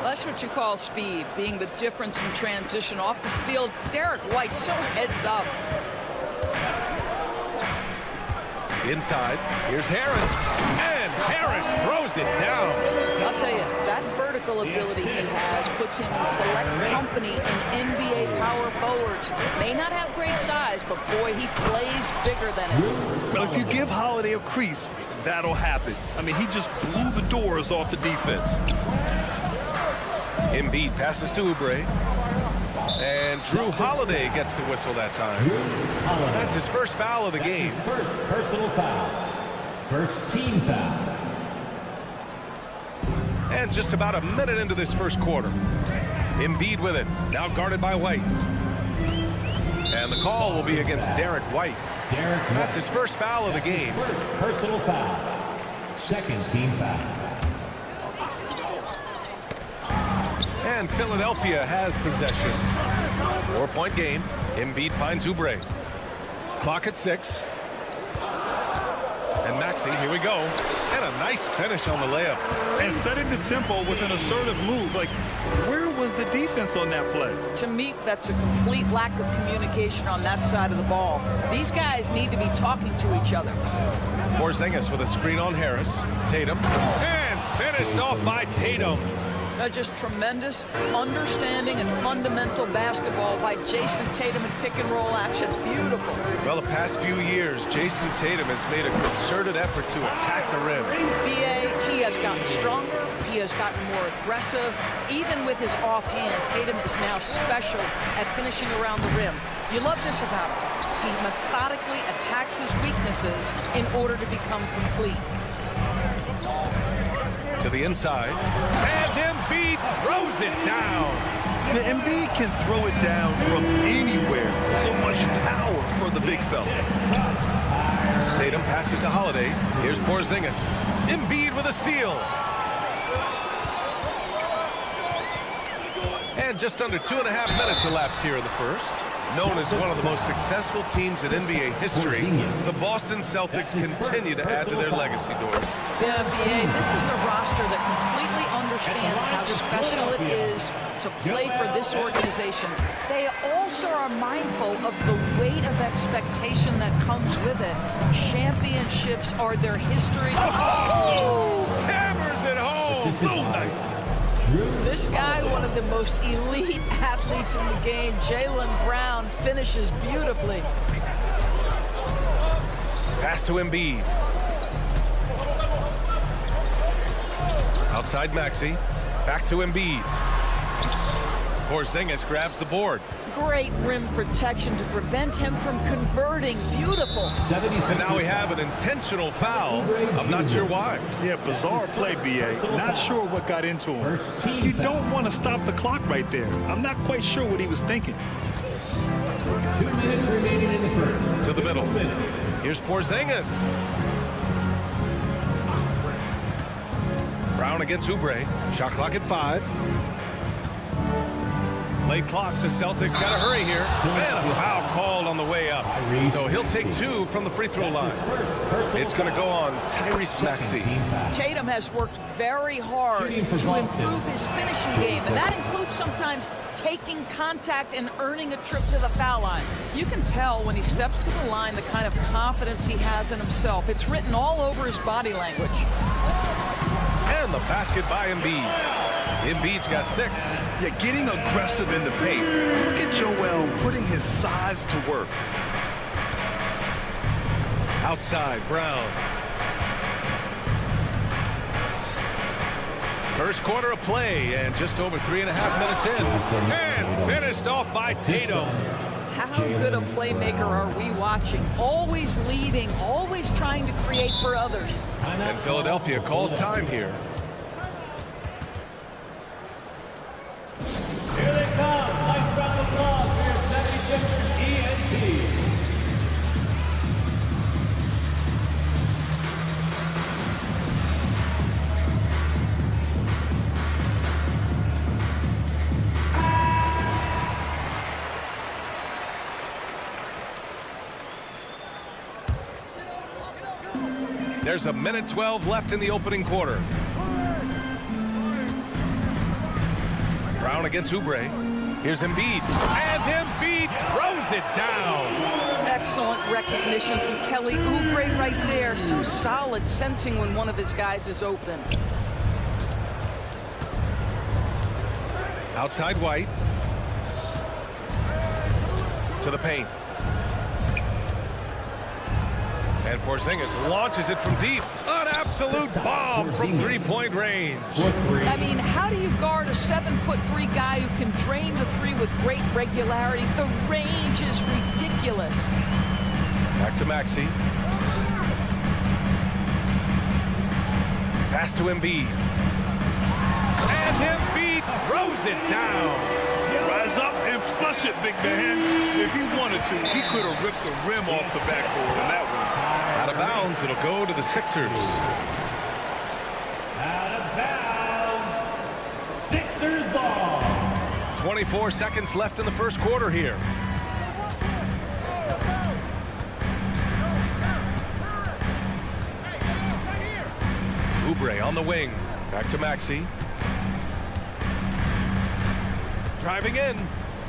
That's what you call speed, being the difference in transition. Off the steal, Derek White so heads up. Inside, here's Harris. And Harris throws it down. I'll tell you, that vertical ability he has puts him in select company in NBA power forwards. May not have great size, but boy, he plays bigger than him. Well, if you give Holiday a crease, that'll happen. I mean, he just blew the doors off the defense. Embiid passes to Oubre. And Drew Holiday gets the whistle that time. That's his first foul of the game. First personal foul. First team foul. And just about a minute into this first quarter. Embiid with it. Now guarded by White. And the call will be against Derek White. That's his first foul of the game. First personal foul. Second team foul. And Philadelphia has possession. 4-point game. Embiid finds Oubre. Clock at 6. And Maxey, here we go. And a nice finish on the layup. And setting the tempo with an assertive move. Like, where was the defense on that play? To me, that's a complete lack of communication on that side of the ball. These guys need to be talking to each other. Porzingis with a screen on Harris. Tatum. And finished off by Tatum. Just tremendous understanding and fundamental basketball by Jason Tatum in pick-and-roll action. Beautiful. Well, the past few years, Jason Tatum has made a concerted effort to attack the rim. BA, he has gotten stronger. He has gotten more aggressive. Even with his offhand, Tatum is now special at finishing around the rim. You love this about him. He methodically attacks his weaknesses in order to become complete. To the inside. And Embiid throws it down. The Embiid can throw it down from anywhere. So much power for the big fella. Tatum passes to Holiday. Here's Porzingis. Embiid with a steal. And just under 2.5 minutes elapsed here in the first. Known as one of the most successful teams in NBA history, the Boston Celtics continue to add to their legacy, Doris. Yeah, BA, this is a roster that completely understands how special it is to play for this organization. They also are mindful of the weight of expectation that comes with it. Championships are their history. Oh! Hammers it home! So nice. This guy, one of the most elite athletes in the game, Jaylen Brown, finishes beautifully. Pass to Embiid. Outside Maxey. Back to Embiid. Porzingis grabs the board. Great rim protection to prevent him from converting. Beautiful. And now we have an intentional foul. I'm not sure why. Yeah, bizarre play, BA. Not sure what got into him. You don't want to stop the clock right there. I'm not quite sure what he was thinking. 2 minutes remaining in the first. To the middle. Here's Porzingis. Brown against Oubre. Shot clock at 5. Late clock, the Celtics got to hurry here. And a foul called on the way up. So he'll take 2 from the free throw line. It's going to go on Tyrese Maxey. Tatum has worked very hard to improve his finishing game, and that includes sometimes taking contact and earning a trip to the foul line. You can tell when he steps to the line the kind of confidence he has in himself. It's written all over his body language. And the basket by Embiid. Embiid's got 6. Yeah, getting aggressive in the paint. Look at Joel putting his size to work. Outside, Brown. First quarter of play, and just over 3.5 minutes in. And finished off by Tatum. How good a playmaker are we watching? Always leading, always trying to create for others. And Philadelphia calls time here. There's a minute 12 left in the opening quarter. Brown against Oubre. Here's Embiid. And Embiid throws it down. Excellent recognition from Kelly Oubre right there. So solid, sensing when one of his guys is open. Outside White. To the paint. And Porzingis launches it from deep. An absolute bomb from three-point range. I mean, how do you guard a 7'3" guy who can drain the three with great regularity? The range is ridiculous. Back to Maxey. Pass to Embiid. And Embiid throws it down. Rise up and flush it, big man. If he wanted to, he could have ripped the rim off the backboard on that one. Out of bounds, it'll go to the Sixers. Out of bounds. Sixers ball. 24 seconds left in the first quarter here. Oubre on the wing. Back to Maxey. Driving in.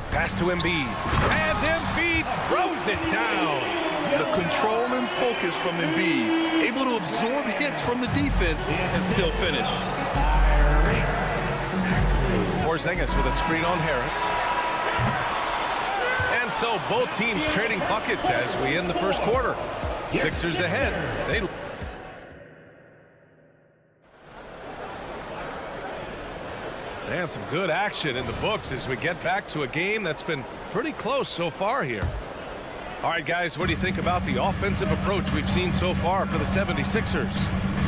Pass to Embiid. And Embiid throws it down. The control and focus from Embiid, able to absorb hits from the defense and still finish. Porzingis with a screen on Harris. And so both teams trading buckets as we end the first quarter. Sixers ahead. And some good action in the books as we get back to a game that's been pretty close so far here. All right, guys, what do you think about the offensive approach we've seen so far for the 76ers?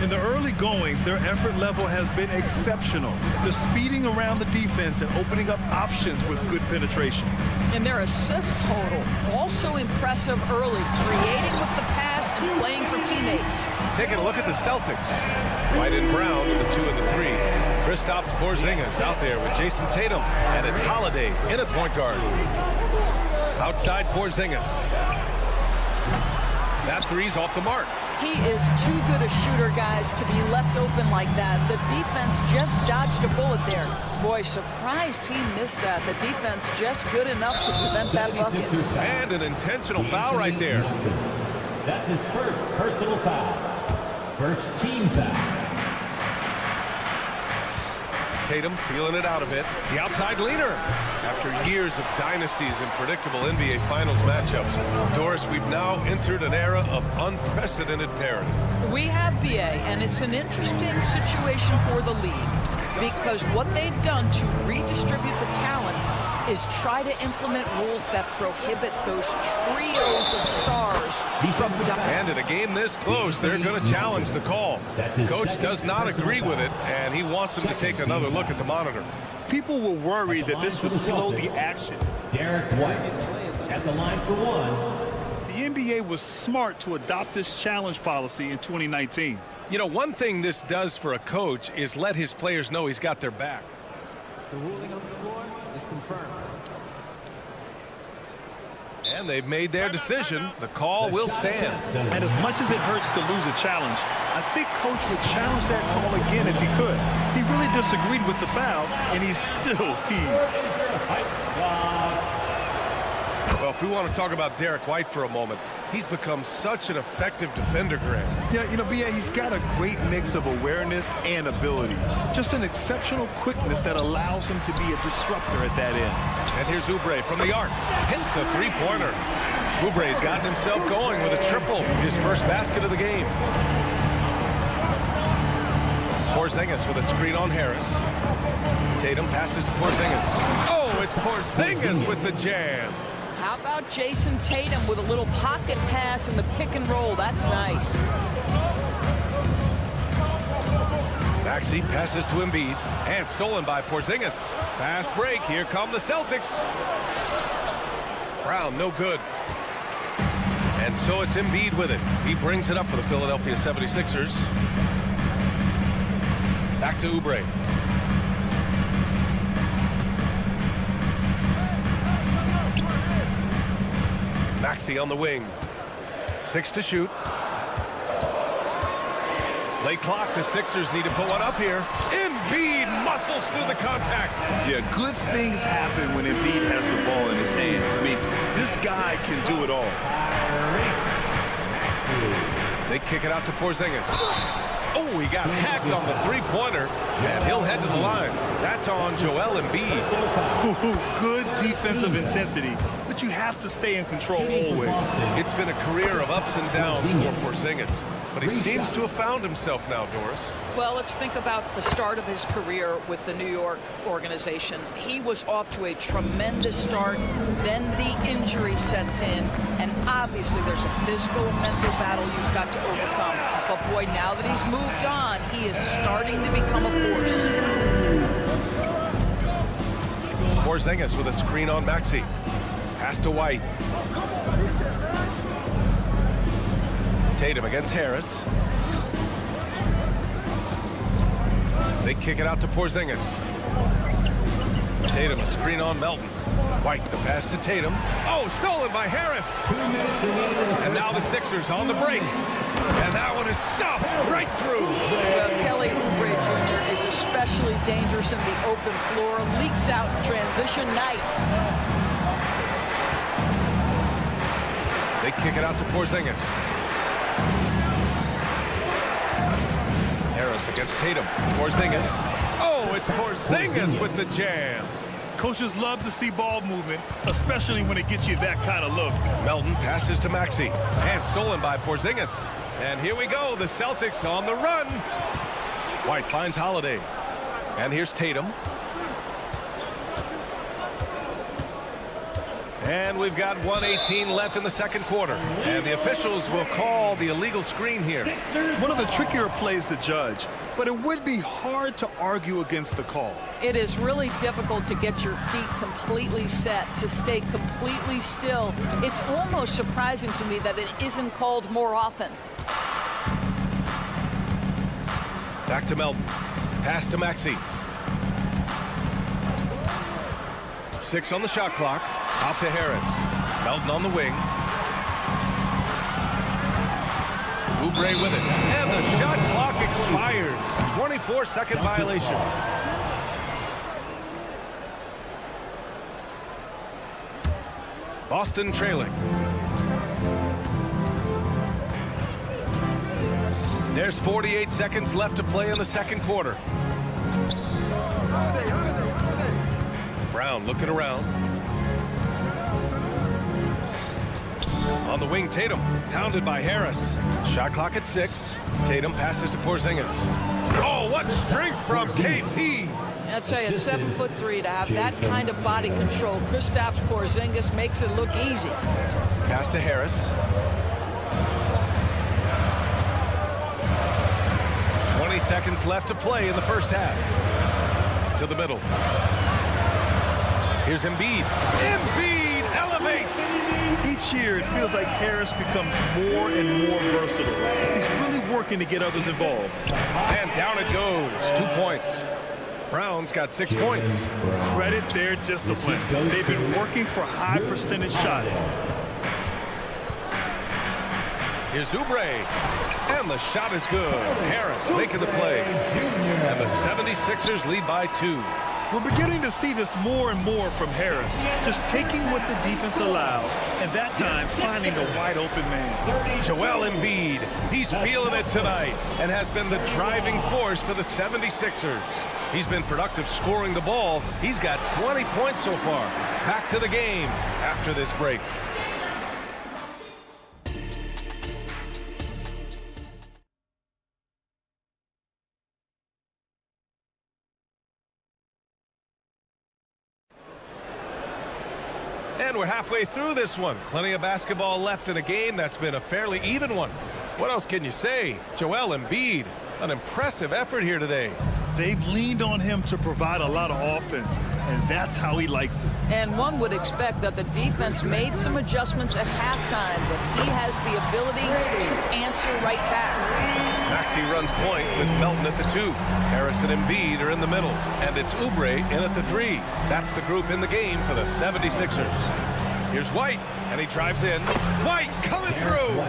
In the early goings, their effort level has been exceptional. The speeding around the defense and opening up options with good penetration. And their assist total, also impressive early, creating with the pass and playing for teammates. Taking a look at the Celtics. White and Brown with the 2 and the 3. Kristaps Porzingis out there with Jason Tatum, and it's Holiday in at point guard. Outside Porzingis. That three's off the mark. He is too good a shooter, guys, to be left open like that. The defense just dodged a bullet there. Boy, surprised he missed that. The defense just good enough to prevent that bucket. And an intentional foul right there. That's his first personal foul. First team foul. Tatum feeling it out a bit. The outside leaner. After years of dynasties and predictable NBA Finals matchups, Doris, we've now entered an era of unprecedented parity. We have, BA, and it's an interesting situation for the league because what they've done to redistribute the talent is try to implement rules that prohibit those trios of stars from and in a game this close, they're going to challenge the call. Coach does not agree with it, and he wants them to take another look at the monitor. People were worried that this would slow the action. Derek White at the line for one. The NBA was smart to adopt this challenge policy in 2019. You know, one thing this does for a coach is let his players know he's got their back. The ruling on the floor is confirmed. And they've made their decision. The call will stand. And as much as it hurts to lose a challenge, I think Coach would challenge that call again if he could. He really disagreed with the foul, and he's still heaved. Well, if we want to talk about Derek White for a moment, he's become such an effective defender, Graham. Yeah, you know, BA, he's got a great mix of awareness and ability. Just an exceptional quickness that allows him to be a disruptor at that end. And here's Oubre from the arc. Hits a three-pointer. Oubre's gotten himself going with a triple, his first basket of the game. Porzingis with a screen on Harris. Tatum passes to Porzingis. Oh, it's Porzingis with the jam. How about Jason Tatum with a little pocket pass in the pick and roll? That's nice. Maxey passes to Embiid and stolen by Porzingis. Fast break. Here come the Celtics. Brown, no good. And so it's Embiid with it. He brings it up for the Philadelphia 76ers. Back to Oubre. Maxey on the wing. 6 to shoot. Play clock. The Sixers need to put one up here. Embiid muscles through the contact. Yeah, good things happen when Embiid has the ball in his hands. I mean, this guy can do it all. They kick it out to Porzingis. Oh, he got hacked on the three-pointer, and he'll head to the line. That's on Joel Embiid. Good defensive intensity, but you have to stay in control always. It's been a career of ups and downs for Porzingis, but he seems to have found himself now, Doris. Well, let's think about the start of his career with the New York organization. He was off to a tremendous start. Then the injury sets in, and obviously there's a physical and mental battle you've got to overcome. But boy, now that he's moved on, he is starting to become a force. Porzingis with a screen on Maxey. Pass to White. Tatum against Harris. They kick it out to Porzingis. Tatum, a screen on Melton. White, the pass to Tatum. Oh, stolen by Harris. And now the Sixers on the break. And that one is stuffed right through. Well, Kelly Oubre Jr. is especially dangerous in the open floor. Leaks out in transition. Nice. They kick it out to Porzingis. Harris against Tatum. Porzingis. Oh, it's Porzingis with the jam. Coaches love to see ball movement, especially when it gets you that kind of look. Melton passes to Maxey. And stolen by Porzingis. And here we go. The Celtics on the run. White finds Holiday. And here's Tatum. And we've got 1:18 left in the second quarter. And the officials will call the illegal screen here. One of the trickier plays to judge, but it would be hard to argue against the call. It is really difficult to get your feet completely set, to stay completely still. It's almost surprising to me that it isn't called more often. Back to Melton. Pass to Maxey. 6 on the shot clock. Out to Harris. Melton on the wing. Oubre with it. And the shot clock expires. 24-second violation. Boston trailing. There's 48 seconds left to play in the second quarter. Brown looking around. On the wing, Tatum, pounded by Harris. Shot clock at 6. Tatum passes to Porzingis. Oh, what strength from KP! I'll tell you, 7'3", to have that kind of body control. Kristaps Porzingis makes it look easy. Pass to Harris. 20 seconds left to play in the first half. To the middle. Here's Embiid. Embiid elevates! Each year, it feels like Harris becomes more and more versatile. He's really working to get others involved. And down it goes. 2 points. Brown's got 6 points. Credit their discipline. They've been working for high percentage shots. Here's Oubre. And the shot is good. Harris making the play. And the 76ers lead by 2. We're beginning to see this more and more from Harris, just taking what the defense allows, and that time finding a wide open man. Joel Embiid, he's feeling it tonight and has been the driving force for the 76ers. He's been productive scoring the ball. He's got 20 points so far. Back to the game after this break. And we're halfway through this one. Plenty of basketball left in a game that's been a fairly even one. What else can you say? Joel Embiid, an impressive effort here today. They've leaned on him to provide a lot of offense, and that's how he likes it. And one would expect that the defense made some adjustments at halftime, but he has the ability to answer right back. Maxey runs point with Melton at the 2. Harris and Embiid are in the middle, and it's Oubre in at the 3. That's the group in the game for the 76ers. Here's White. And he drives in. White coming through.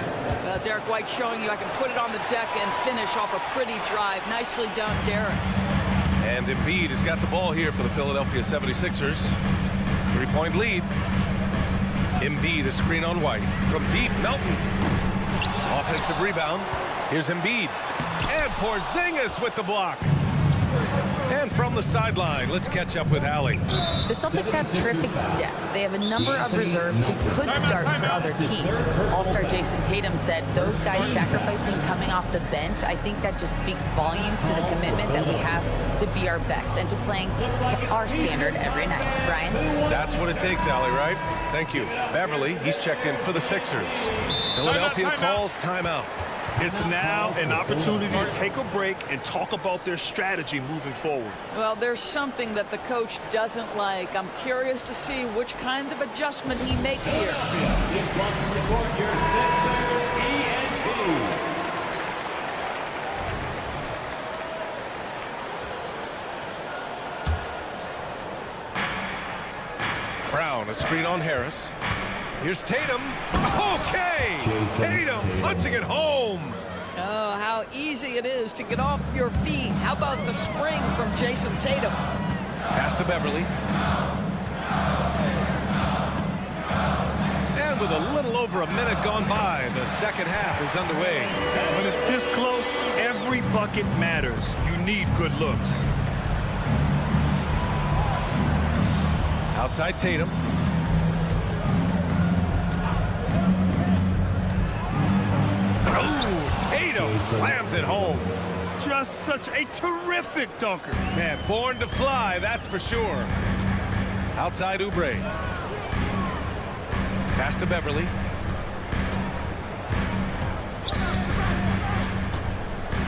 Derek White showing you I can put it on the deck and finish off a pretty drive. Nicely done, Derek. And Embiid has got the ball here for the Philadelphia 76ers. 3-point lead. Embiid, a screen on White. From deep, Melton. Offensive rebound. Here's Embiid. And Porzingis with the block. And from the sideline, let's catch up with Allie. The Celtics have terrific depth. They have a number of reserves who could start for other teams. All-star Jason Tatum said those guys sacrificing coming off the bench, I think that just speaks volumes to the commitment that we have to be our best and to playing our standard every night. Brian? That's what it takes, Allie, right? Thank you. Beverly, he's checked in for the Sixers. Philadelphia calls timeout. It's now an opportunity to take a break and talk about their strategy moving forward. Well, there's something that the coach doesn't like. I'm curious to see which kind of adjustment he makes here. Brown, a screen on Harris. Here's Tatum. Okay! Tatum punching it home. Oh, how easy it is to get off your feet. How about the spring from Jason Tatum? Pass to Beverly. And with a little over a minute gone by, the second half is underway. When it's this close, every bucket matters. You need good looks. Outside Tatum. Tatum slams it home. Just such a terrific dunker. Man, born to fly, that's for sure. Outside Oubre. Pass to Beverly.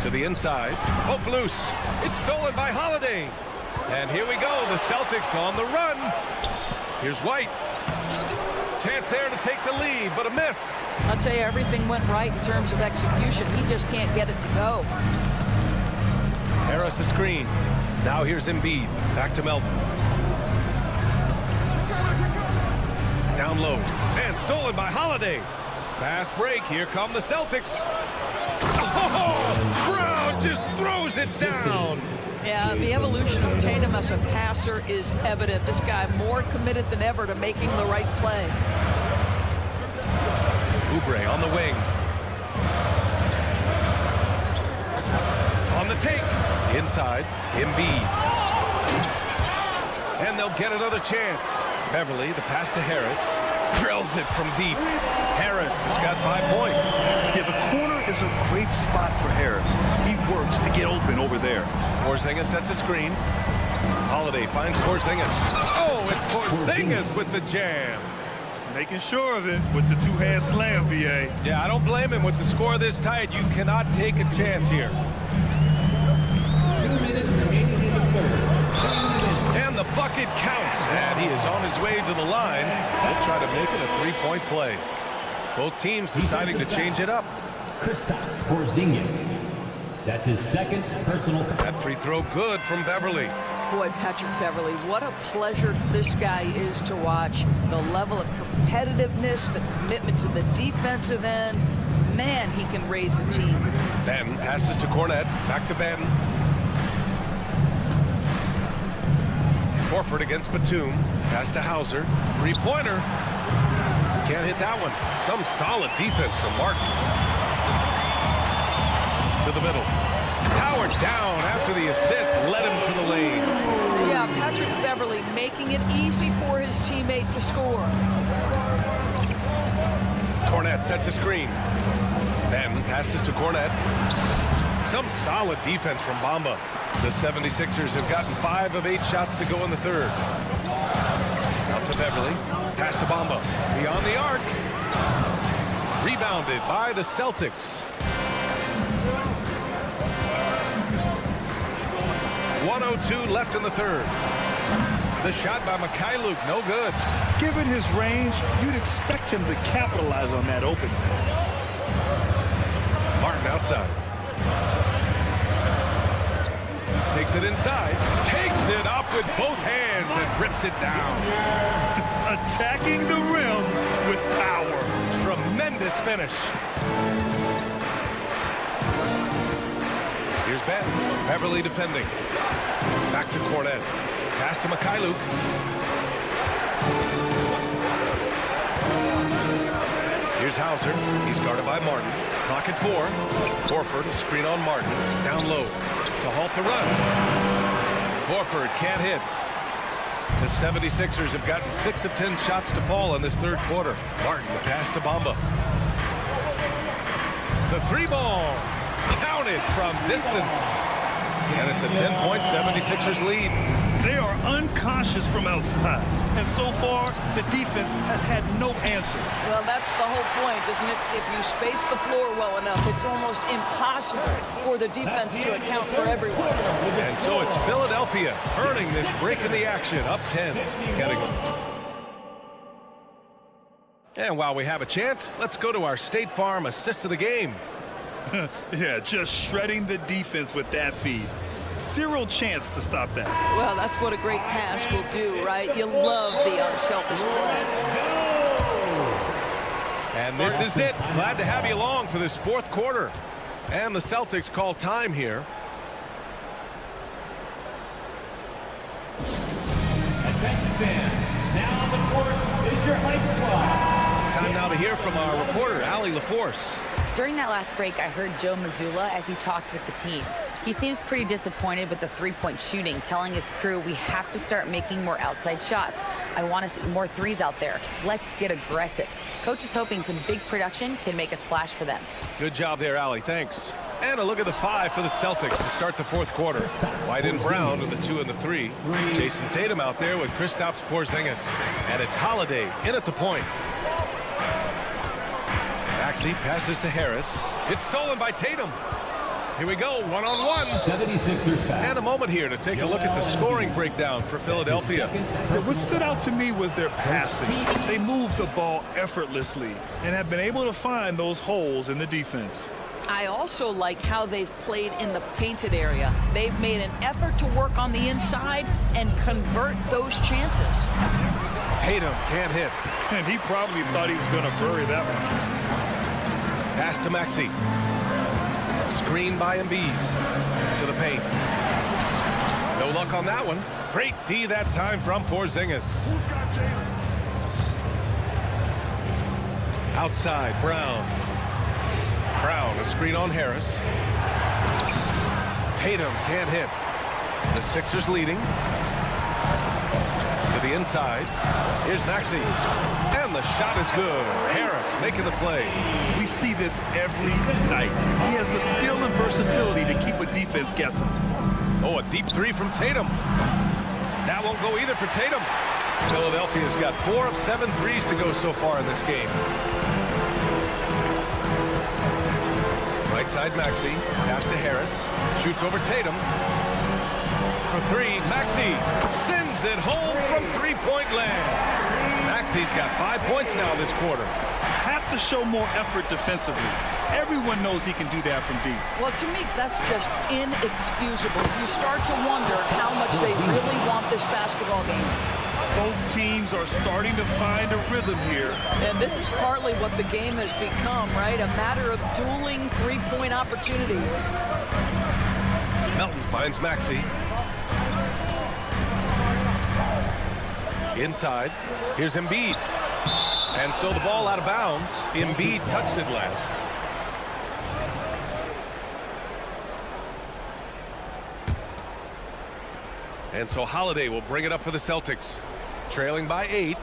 To the inside. Poke loose. It's stolen by Holiday. And here we go. The Celtics on the run. Here's White. Chance there to take the lead, but a miss. I'll tell you, everything went right in terms of execution. He just can't get it to go. Harris a screen. Now here's Embiid. Back to Melton. Down low. And stolen by Holiday. Fast break. Here come the Celtics. Oh, Brown just throws it down. Yeah, the evolution of Tatum as a passer is evident. This guy more committed than ever to making the right play. Oubre on the wing. On the take. Inside. Embiid. And they'll get another chance. Beverly, the pass to Harris. Drills it from deep. Harris has got 5 points. Yeah, the corner is a great spot for Harris. He works to get open over there. Porzingis sets a screen. Holiday finds Porzingis. Oh, it's Porzingis with the jam. Making sure of it with the two-hand slam, B.A. Yeah, I don't blame him. With the score this tight, you cannot take a chance here. 2 minutes remaining in the third. And the bucket counts. And he is on his way to the line. He'll try to make it a three-point play. Both teams deciding to change it up. Kristaps Porzingis. That's his second personal foul. That free throw good from Beverly. Boy, Patrick Beverly, what a pleasure this guy is to watch. The level of competitiveness, the commitment to the defensive end. Man, he can raise the team. Ben passes to Cornette. Back to Ben. Horford against Batum. Pass to Hauser. Three-pointer. Can't hit that one. Some solid defense from Martin. To the middle. Howard down after the assist. Led him to the lane. Yeah, Patrick Beverly making it easy for his teammate to score. Cornette sets a screen. Then passes to Cornette. Some solid defense from Bamba. The 76ers have gotten 5 of 8 shots to go in the third. Out to Beverly. Pass to Bamba. Beyond the arc. Rebounded by the Celtics. 1:02 left in the third. The shot by Mikhailuk, no good. Given his range, you'd expect him to capitalize on that opening. Martin outside. Takes it inside. Takes it up with both hands and rips it down. Attacking the rim with power. Tremendous finish. Here's Ben. Beverly defending. Back to Cornet. Pass to Mikhailuk. Here's Hauser. He's guarded by Martin. Clock at 4. Horford will screen on Martin. Down low to halt the run. Horford can't hit. The 76ers have gotten 6 of 10 shots to fall in this third quarter. Martin, the pass to Bamba. The 3 ball. Counted from distance. And it's a 10-point 76ers lead. They are uncautious from outside. And so far, the defense has had no answer. Well, that's the whole point, isn't it? If you space the floor well enough, it's almost impossible for the defense to account for everyone. And so it's Philadelphia earning this break in the action, up 10. And while we have a chance, let's go to our State Farm assist of the game. Yeah, just shredding the defense with that feed. Zero chance to stop that. Well, that's what a great pass will do, right? You love the unselfish play. And this is it. Glad to have you along for this fourth quarter. And the Celtics call time here. Attention fans, now on the court is your hype squad. Time now to hear from our reporter, Allie LaForce. During that last break, I heard Joe Mazzulla as he talked with the team. He seems pretty disappointed with the three-point shooting, telling his crew we have to start making more outside shots. I want to see more threes out there. Let's get aggressive. Coach is hoping some big production can make a splash for them. Good job there, Allie. Thanks. And a look at the 5 for the Celtics to start the fourth quarter. White and Brown with the 2 and the 3. Jason Tatum out there with Kristaps Porzingis. And it's Holiday in at the point. Maxey passes to Harris. It's stolen by Tatum. Here we go, one-on-one. 76ers foul. And a moment here to take a look at the scoring breakdown for Philadelphia. What stood out to me was their passing. They moved the ball effortlessly and have been able to find those holes in the defense. I also like how they've played in the painted area. They've made an effort to work on the inside and convert those chances. Tatum can't hit. And he probably thought he was going to bury that one. Pass to Maxey. Screen by Embiid to the paint. No luck on that one. Great D that time from Porzingis. Outside, Brown. Brown, a screen on Harris. Tatum can't hit. The Sixers leading. To the inside. Here's Maxey. And the shot is good. Harris making the play. We see this every night. He has the skill and versatility to keep a defense guessing. Oh, a deep 3 from Tatum. That won't go either for Tatum. Philadelphia's got 4 of 7 threes to go so far in this game. Right side, Maxey. Pass to Harris. Shoots over Tatum. For 3, Maxey sends it home from three-point land. Maxey's got 5 points now this quarter. Have to show more effort defensively. Everyone knows he can do that from deep. Well, to me, that's just inexcusable. You start to wonder how much they really want this basketball game. Both teams are starting to find a rhythm here. And this is partly what the game has become, right? A matter of dueling three-point opportunities. Melton finds Maxey. Inside. Here's Embiid. And so the ball out of bounds. Embiid touched it last. And so Holiday will bring it up for the Celtics. Trailing by 8.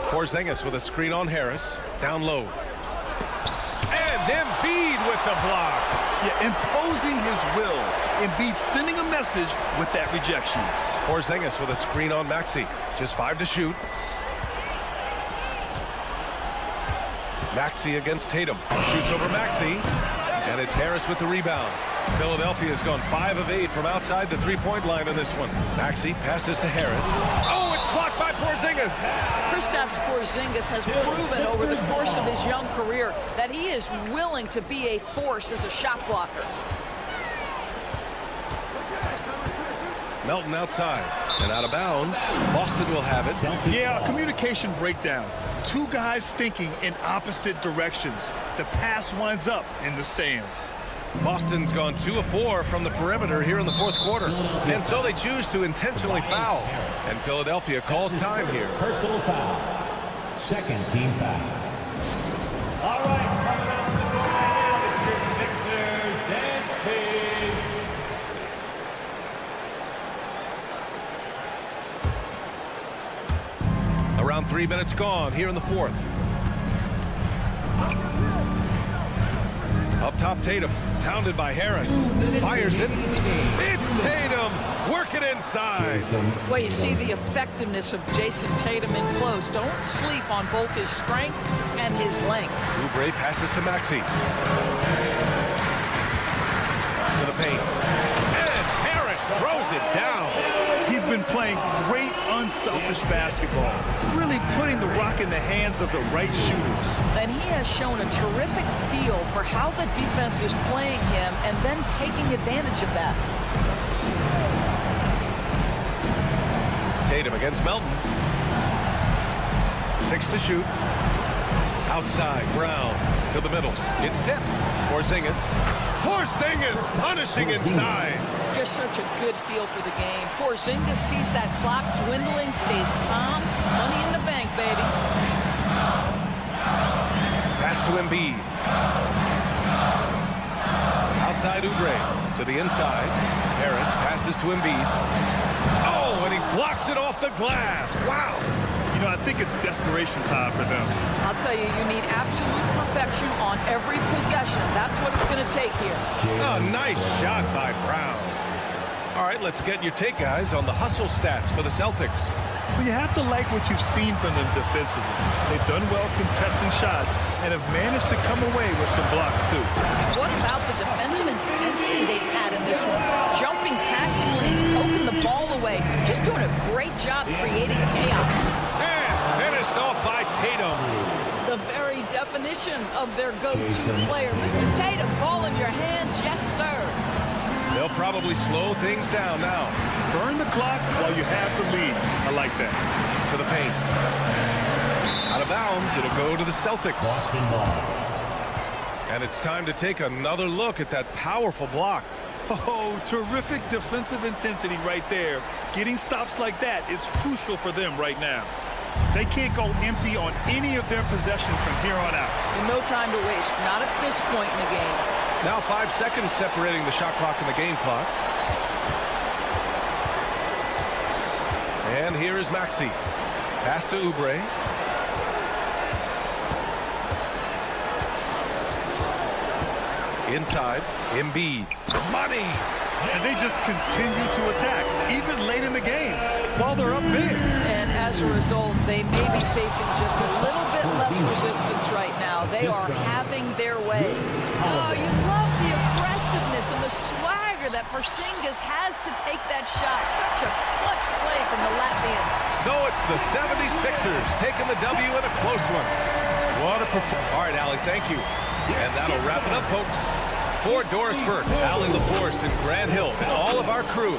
Porzingis with a screen on Harris. Down low. And Embiid with the block. Yeah, imposing his will. Embiid sending a message with that rejection. Porzingis with a screen on Maxey. Just 5 to shoot. Maxey against Tatum. Shoots over Maxey. And it's Harris with the rebound. Philadelphia's gone 5 of 8 from outside the three-point line in this one. Maxey passes to Harris. Oh, it's blocked by Porzingis. Kristaps Porzingis has proven over the course of his young career that he is willing to be a force as a shot blocker. Melton outside. And out of bounds. Boston will have it. Yeah, a communication breakdown. Two guys thinking in opposite directions. The pass winds up in the stands. Boston's gone 2 of 4 from the perimeter here in the fourth quarter. And so they choose to intentionally foul. And Philadelphia calls time here. Personal foul. Second team foul. All right, coming out the door, it's your Sixers, Dan Page. Around 3 minutes gone here in the fourth. Up top, Tatum, pounded by Harris, fires it. It's Tatum, working inside. Well, you see the effectiveness of Jason Tatum in close. Don't sleep on both his strength and his length. Oubre passes to Maxey. To the paint. And Harris throws it down. He's been playing great, unselfish basketball, really putting the rock in the hands of the right shooters. And he has shown a terrific feel for how the defense is playing him and then taking advantage of that. Tatum against Melton. 6 to shoot. Outside, Brown to the middle. It's tipped. Porzingis. Porzingis punishing inside. Just such a good feel for the game. Porzingis sees that clock dwindling, stays calm. Money in the bank, baby. Pass to Embiid. Outside Oubre to the inside. Harris passes to Embiid. Oh, and he blocks it off the glass. Wow. You know, I think it's desperation time for them. I'll tell you, you need absolute perfection on every possession. That's what it's going to take here. Oh, nice shot by Brown. All right, let's get your take, guys, on the hustle stats for the Celtics. Well, you have to like what you've seen from them defensively. They've done well contesting shots and have managed to come away with some blocks, too. What about the defensive intensity they've had in this one? Jumping, passing lanes, poking the ball away. Just doing a great job creating chaos. And finished off by Tatum. The very definition of their go-to player. Mr. Tatum, ball in your hands. Yes, sir. They'll probably slow things down now. Burn the clock while you have the lead. I like that. To the paint. Out of bounds, it'll go to the Celtics. And it's time to take another look at that powerful block. Oh, terrific defensive intensity right there. Getting stops like that is crucial for them right now. They can't go empty on any of their possessions from here on out. No time to waste. Not at this point in the game. Now 5 seconds separating the shot clock and the game clock. And here is Maxey. Pass to Oubre. Inside, Embiid. Money! And they just continue to attack, even late in the game, while they're up big. And as a result, they may be facing just a little bit less resistance right now. They are having their way. Oh, you love the aggressiveness and the swagger that Porzingis has to take that shot. Such a clutch play from the Latvian. So it's the 76ers taking the W in a close one. What a performance. All right, Allie, thank you. And that'll wrap it up, folks. For Doris Burke, Allie LaForce, and Grant Hill, and all of our crew,